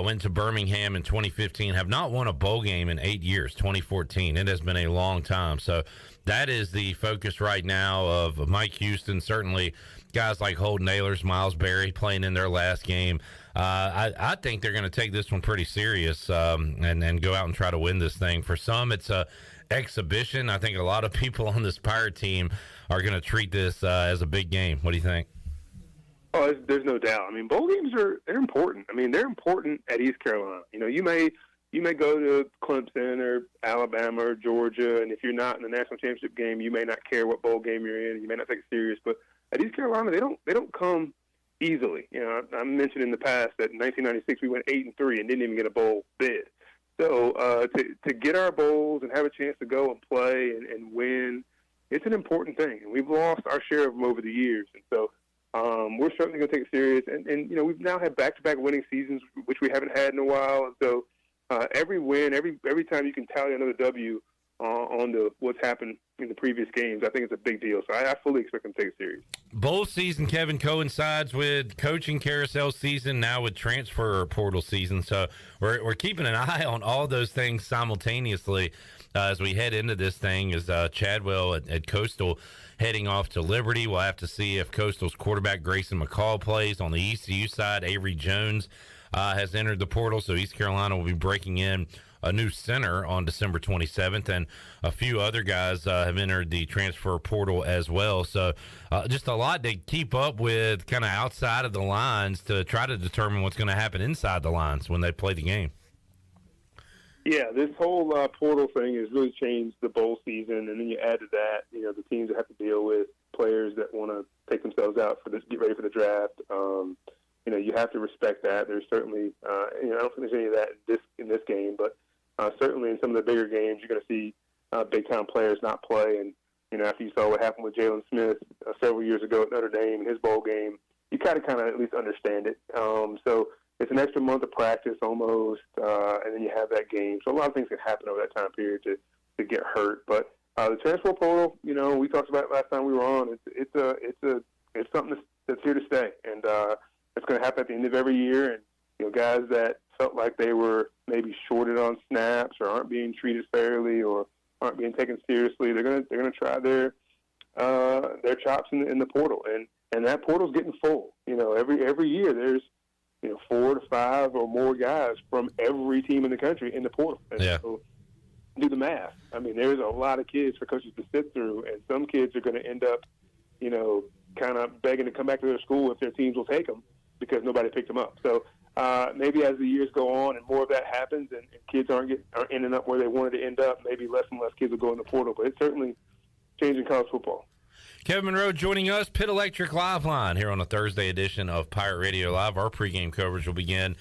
Speaker 10: went to Birmingham in 2015, have not won a bowl game in 8 years, 2014. It has been a long time. So that is the focus right now of Mike Houston, certainly guys like Holden Ahlers, Miles Berry playing in their last game. I think they're going to take this one pretty serious and go out and try to win this thing. For some, it's a exhibition. I think a lot of people on this Pirate team are going to treat this as a big game. What do you think?
Speaker 8: Oh, there's no doubt. I mean, bowl games they're important. I mean, they're important at East Carolina. You may go to Clemson or Alabama or Georgia, and if you're not in the national championship game, you may not care what bowl game you're in. You may not take it serious. But at East Carolina, they don't come easily. I mentioned in the past that in 1996 we went 8-3 and didn't even get a bowl bid. So to get our bowls and have a chance to go and play and win, it's an important thing. And we've lost our share of them over the years. And so we're certainly going to take it serious. And we've now had back-to-back winning seasons, which we haven't had in a while. And so every win, every time you can tally another W on what's happened in the previous games, I think it's a big deal. So I fully expect them to take it serious.
Speaker 10: Bowl season, Kevin, coincides with coaching carousel season, now with transfer portal season. So we're keeping an eye on all those things simultaneously as we head into this thing. As Chadwell at Coastal heading off to Liberty, we'll have to see if Coastal's quarterback Grayson McCall plays. On the ECU side, Avery Jones has entered the portal, so East Carolina will be breaking in a new center on December 27th, and a few other guys have entered the transfer portal as well. So just a lot to keep up with kind of outside of the lines to try to determine what's going to happen inside the lines when they play the game.
Speaker 8: Yeah, this whole portal thing has really changed the bowl season, and then you add to that, the teams that have to deal with players that want to take themselves out for this, get ready for the draft. You have to respect that. There's certainly, I don't think there's any of that in this game, but certainly in some of the bigger games, you're going to see big-time players not play. And after you saw what happened with Jalen Smith several years ago at Notre Dame in his bowl game, you kind of at least understand it. So it's an extra month of practice almost, and then you have that game. So a lot of things can happen over that time period to get hurt. But the transfer portal, we talked about it last time we were on. It's something that's here to stay, and it's going to happen at the end of every year. And guys that felt like they were maybe shorted on snaps or aren't being treated fairly or aren't being taken seriously, they're going to try their chops in the portal, and that portal's getting full. Every year there's 4 to 5 or more guys from every team in the country in the portal. And so do the math. I mean, there's a lot of kids for coaches to sit through, and some kids are going to end up, kind of begging to come back to their school if their teams will take them because nobody picked them up. So maybe as the years go on and more of that happens and kids aren't ending up where they wanted to end up, maybe less and less kids will go in the portal. But it's certainly changing college football.
Speaker 10: Kevin Monroe joining us, Pit Electric Live Line here on a Thursday edition of Pirate Radio Live. Our pregame coverage will begin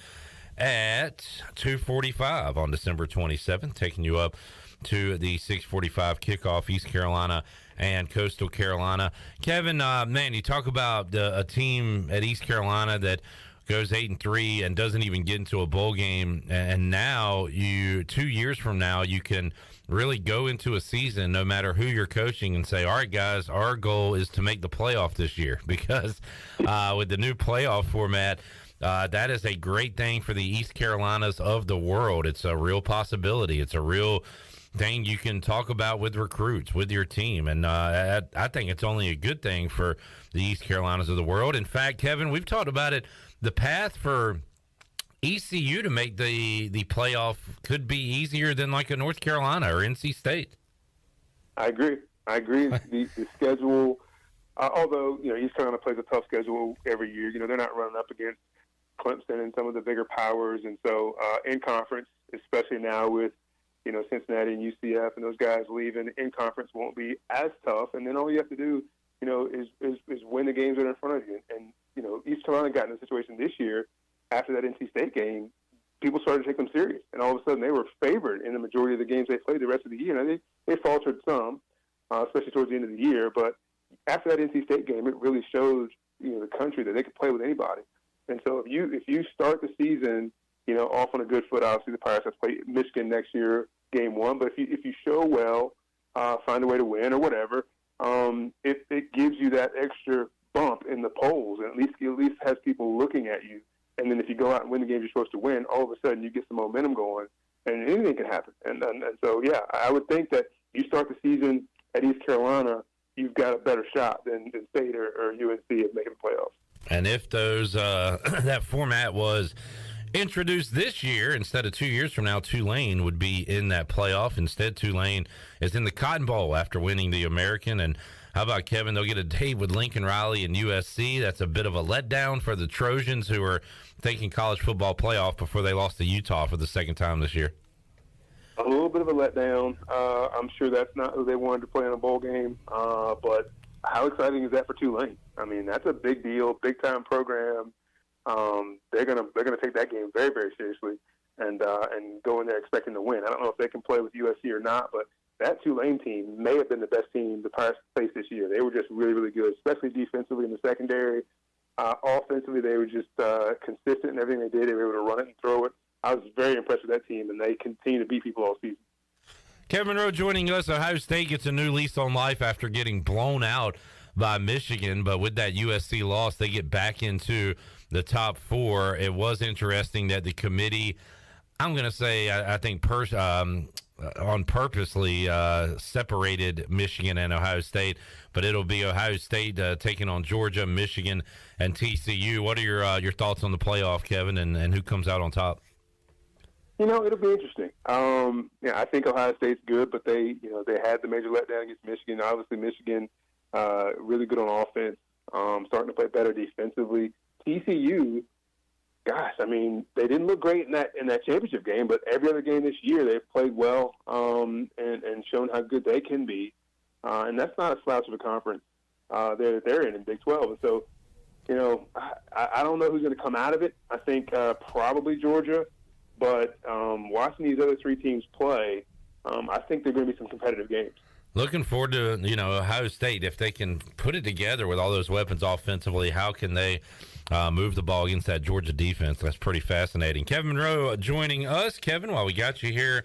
Speaker 10: at 2:45 on December 27th, taking you up to the 6:45 kickoff, East Carolina and Coastal Carolina. Kevin, man, you talk about a team at East Carolina that goes 8-3 and doesn't even get into a bowl game, and now 2 years from now you can really go into a season no matter who you're coaching and say, all right, guys, our goal is to make the playoff this year, because with the new playoff format, that is a great thing for the East Carolinas of the world. It's a real possibility. It's a real thing you can talk about with recruits, with your team. And I think it's only a good thing for the East Carolinas of the world. In fact, Kevin, we've talked about it. The path for ECU to make the playoff could be easier than like a North Carolina or NC State.
Speaker 8: I agree. The schedule, although, East Carolina plays a tough schedule every year. They're not running up against Clemson and some of the bigger powers. And so in conference, especially now with, Cincinnati and UCF and those guys leaving, in conference won't be as tough. And then all you have to do, is win the games that are in front of you. And East Carolina got in a situation this year after that NC State game, people started to take them serious. And all of a sudden they were favored in the majority of the games they played the rest of the year. Now, they faltered some, especially towards the end of the year. But after that NC State game, it really showed, the country that they could play with anybody. And so if you start the season, off on a good foot, obviously the Pirates have to play Michigan next year, game 1. But if you show well, find a way to win or whatever, it gives you that extra bump in the polls, and at least has people looking at you. And then if you go out and win the games you're supposed to win, all of a sudden you get some momentum going, and anything can happen. And so, yeah, I would think that you start the season at East Carolina, you've got a better shot than State or UNC of making the playoffs.
Speaker 10: And if those that format was introduced this year instead of 2 years from now, Tulane would be in that playoff. Instead, Tulane is in the Cotton Bowl after winning the American. And how about, Kevin, they'll get a date with Lincoln Riley and USC. That's a bit of a letdown for the Trojans, who are thinking college football playoff before they lost to Utah for the second time this year.
Speaker 8: A little bit of a letdown. I'm sure that's not who they wanted to play in a bowl game. But how exciting is that for Tulane? I mean, that's a big deal, big-time program. They're gonna take that game very, very seriously and go in there expecting to win. I don't know if they can play with USC or not, but that Tulane team may have been the best team the Pirates faced this year. They were just really, really good, especially defensively in the secondary. Offensively, they were just consistent in everything they did. They were able to run it and throw it. I was very impressed with that team, and they continue to beat people all season.
Speaker 10: Kevin Monroe joining us. Ohio State gets a new lease on life after getting blown out by Michigan, but with that USC loss, they get back into the top 4. It was interesting that the committee, I'm going to say, I think on purposely separated Michigan and Ohio State, but it'll be Ohio State taking on Georgia, Michigan, and TCU. What are your thoughts on the playoff, Kevin, and who comes out on top?
Speaker 8: It'll be interesting. I think Ohio State's good, but they had the major letdown against Michigan. Obviously, Michigan really good on offense, starting to play better defensively. TCU, gosh, I mean, they didn't look great in that championship game, but every other game this year they've played well and shown how good they can be. And that's not a slouch of a conference. They're in Big 12, and so I don't know who's going to come out of it. I think probably Georgia. But watching these other three teams play, I think they're going to be some competitive games.
Speaker 10: Looking forward to, Ohio State. If they can put it together with all those weapons offensively, how can they move the ball against that Georgia defense? That's pretty fascinating. Kevin Monroe joining us. Kevin, while we got you here,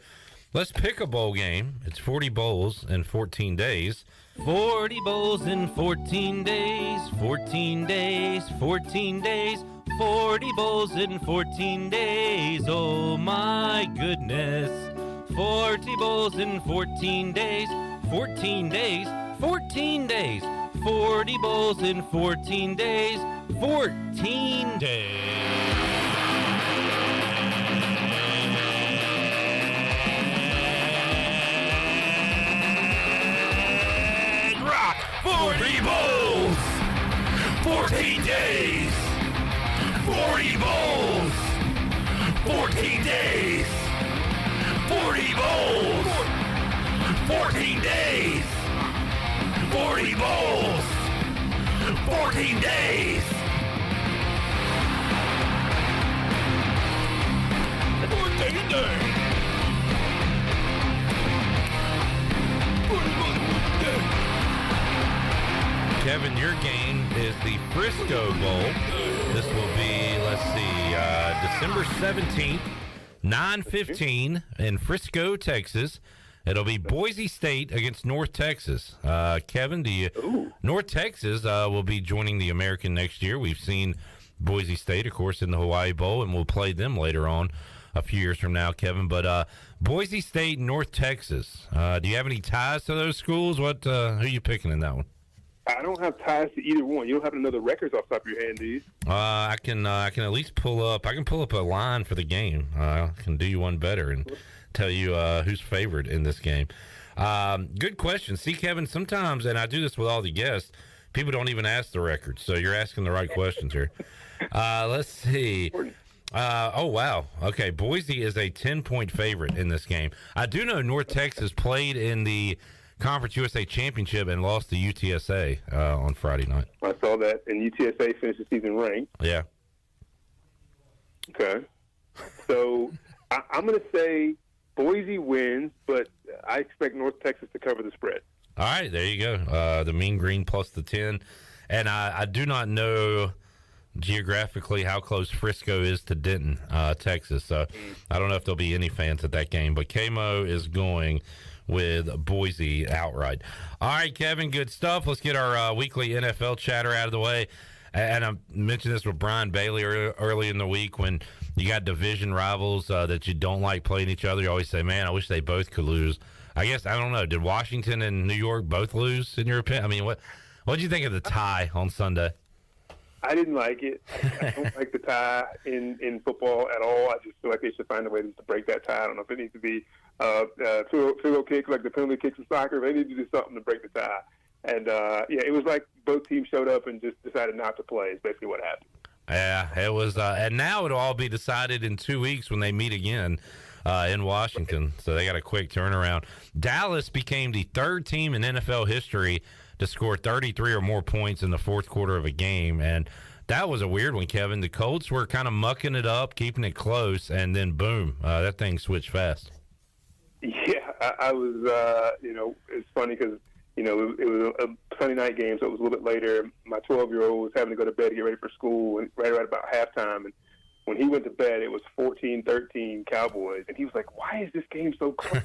Speaker 10: let's pick a bowl game. It's 40 bowls in 14 days.
Speaker 14: 40 bowls in 14 days, 14 days, 14 days. 40 bowls in 14 days, oh my goodness. 40 bowls in 14 days, 14 days, 14 days. 40 bowls in 14 days, 14 days. Rock! 40 bowls, 14 days. 40 bowls, 14 days, 40 bowls, 14 days, 40 bowls, 14 days. 14 days.
Speaker 10: Kevin, your game is the Frisco Bowl. This will be, December 17th, 9:15 in Frisco, Texas. It'll be Boise State against North Texas. Kevin, North Texas will be joining the American next year. We've seen Boise State, of course, in the Hawaii Bowl, and we'll play them later on a few years from now, Kevin. But Boise State, North Texas. Do you have any ties to those schools? Who are you picking in that one?
Speaker 8: I don't have ties to either one. You don't have to know the records off the top of your hand, do you?
Speaker 10: I can at least pull up a line for the game. I can do you one better and tell you who's favored in this game. Good question. See, Kevin, sometimes, and I do this with all the guests, people don't even ask the records, so you're asking the right questions here. Let's see. Oh, wow. Okay, Boise is a 10-point favorite in this game. I do know North Texas played in the Conference USA Championship and lost to UTSA on Friday night.
Speaker 8: I saw that, and UTSA finished the season ranked.
Speaker 10: Yeah.
Speaker 8: Okay. So I'm going to say Boise wins, but I expect North Texas to cover the spread.
Speaker 10: All right, there you go. The Mean Green plus the 10. And I do not know geographically how close Frisco is to Denton, Texas. So I don't know if there'll be any fans at that game. But KMO is going with Boise outright. All right, Kevin, good stuff. Let's get our weekly NFL chatter out of the way. And I mentioned this with Brian Bailey early in the week when you got division rivals that you don't like playing each other. You always say, man, I wish they both could lose. I guess, I don't know, did Washington and New York both lose in your opinion? I mean, what did you think of the tie on Sunday?
Speaker 8: I didn't like it. I don't like the tie in football at all. I just feel like they should find a way to break that tie. I don't know if it needs to be field goal kicks like the penalty kicks in soccer. They need to do something to break the tie. And, it was like both teams showed up and just decided not to play is basically what happened.
Speaker 10: Yeah, it was. And now it'll all be decided in 2 weeks when they meet again in Washington. So they got a quick turnaround. Dallas became the third team in NFL history to score 33 or more points in the fourth quarter of a game. And that was a weird one, Kevin. The Colts were kind of mucking it up, keeping it close, and then boom, that thing switched fast.
Speaker 8: Yeah, I was, it's funny because, it was a Sunday night game, so it was a little bit later. My 12-year-old was having to go to bed to get ready for school and right about halftime. And when he went to bed, it was 14-13 Cowboys. And he was like, why is this game so close?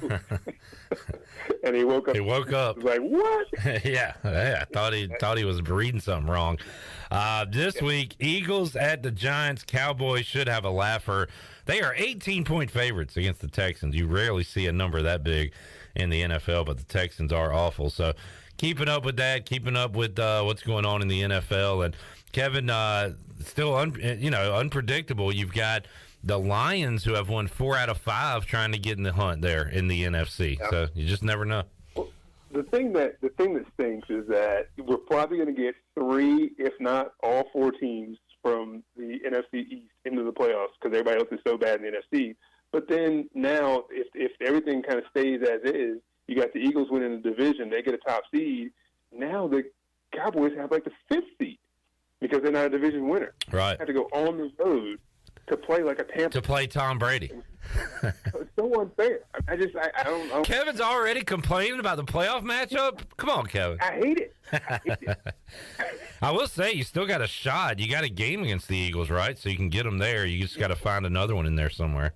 Speaker 8: And he woke up.
Speaker 10: He woke up.
Speaker 8: He was like, what?
Speaker 10: yeah, I thought he was reading something wrong. This week, Eagles at the Giants. Cowboys should have a laugher. They are 18-point favorites against the Texans. You rarely see a number that big in the NFL, but the Texans are awful. So keeping up with that, keeping up with what's going on in the NFL. And Kevin, still unpredictable. You've got the Lions, who have won 4 out of 5, trying to get in the hunt there in the NFC.
Speaker 8: Yeah.
Speaker 10: So you just never know.
Speaker 8: The thing that stinks is that we're probably going to get 3, if not all 4 teams from the NFC East into the playoffs because everybody else is so bad in the NFC. But then now, if everything kind of stays as is, you got the Eagles winning the division, they get a top seed. Now the Cowboys have like the 5th seed because they're not a division winner.
Speaker 10: Right.
Speaker 8: They have to go on the road to play like a Tampa.
Speaker 10: To play Tom Brady.
Speaker 8: It's so unfair. I don't.
Speaker 10: Kevin's already complaining about the playoff matchup. Come on, Kevin.
Speaker 8: I hate it.
Speaker 10: I will say, you still got a shot. You got a game against the Eagles, right? So you can get them there. You just got to find another one in there somewhere.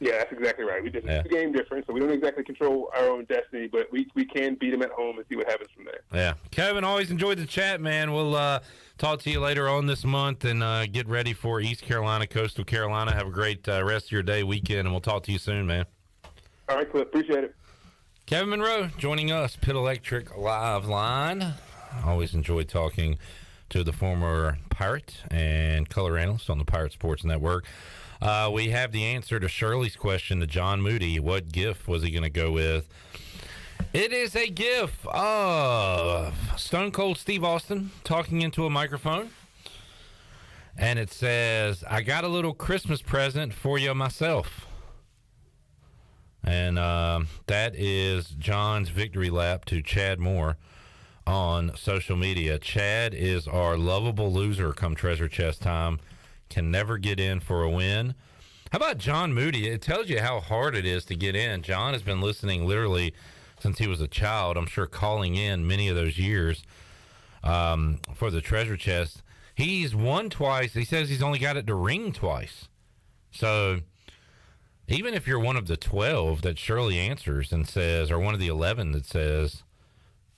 Speaker 8: Yeah, that's exactly right. We just it's a game difference, so we don't exactly control our own destiny, but we can beat them at home and see what happens from there.
Speaker 10: Yeah. Kevin, always enjoyed the chat, man. We'll talk to you later on this month and get ready for East Carolina, Coastal Carolina. Have a great rest of your day, weekend, and we'll talk to you soon, man.
Speaker 8: All right, Cliff. Appreciate it.
Speaker 10: Kevin Monroe joining us, Pit Electric Live Line. Always enjoyed talking to the former Pirate and color analyst on the Pirate Sports Network. We have the answer to Shirley's question to John Moody. What GIF was he going to go with? It is a GIF of Stone Cold Steve Austin talking into a microphone. And it says, I got a little Christmas present for you myself. And that is John's victory lap to Chad Moore on social media. Chad is our lovable loser come treasure chest time. Can never get in for a win. How about John Moody? It tells you how hard it is to get in. John has been listening literally since he was a child. I'm sure calling in many of those years for the treasure chest. He's won twice. He says he's only got it to ring twice. So even if you're one of the 12 that Shirley answers and says, or one of the 11 that says,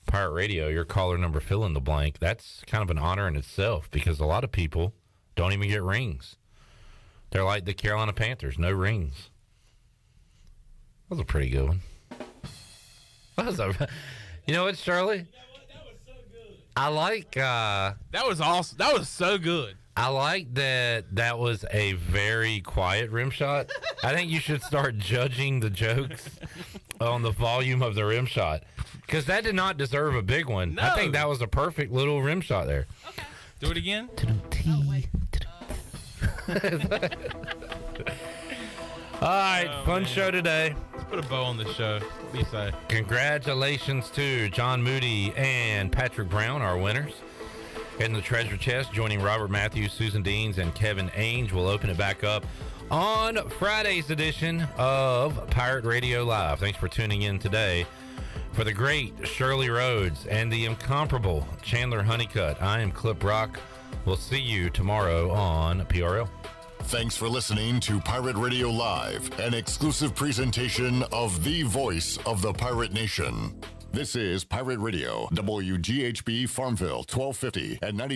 Speaker 10: Pirate Radio, your caller number fill in the blank, that's kind of an honor in itself because a lot of people don't even get rings. They're like the Carolina Panthers, no rings. That was a pretty good one. You know what, Shirley?
Speaker 9: That was so good.
Speaker 10: I like...
Speaker 9: that was awesome. That was so good.
Speaker 10: I like that was a very quiet rim shot. I think you should start judging the jokes on the volume of the rim shot because that did not deserve a big one.
Speaker 9: No.
Speaker 10: I think that was a perfect little rim shot there.
Speaker 9: Okay. Do it again.
Speaker 10: All right, fun show today.
Speaker 9: Let's put a bow on the show. What do you say?
Speaker 10: Congratulations to John Moody and Patrick Brown, our winners. In the treasure chest, joining Robert Matthews, Susan Deans, and Kevin Ainge. We'll open it back up on Friday's edition of Pirate Radio Live. Thanks for tuning in today. For the great Shirley Rhodes and the incomparable Chandler Honeycutt, I am Clip Rock. We'll see you tomorrow on PRL.
Speaker 5: Thanks for listening to Pirate Radio Live, an exclusive presentation of the voice of the Pirate Nation. This is Pirate Radio, WGHB Farmville, 1250 at 90.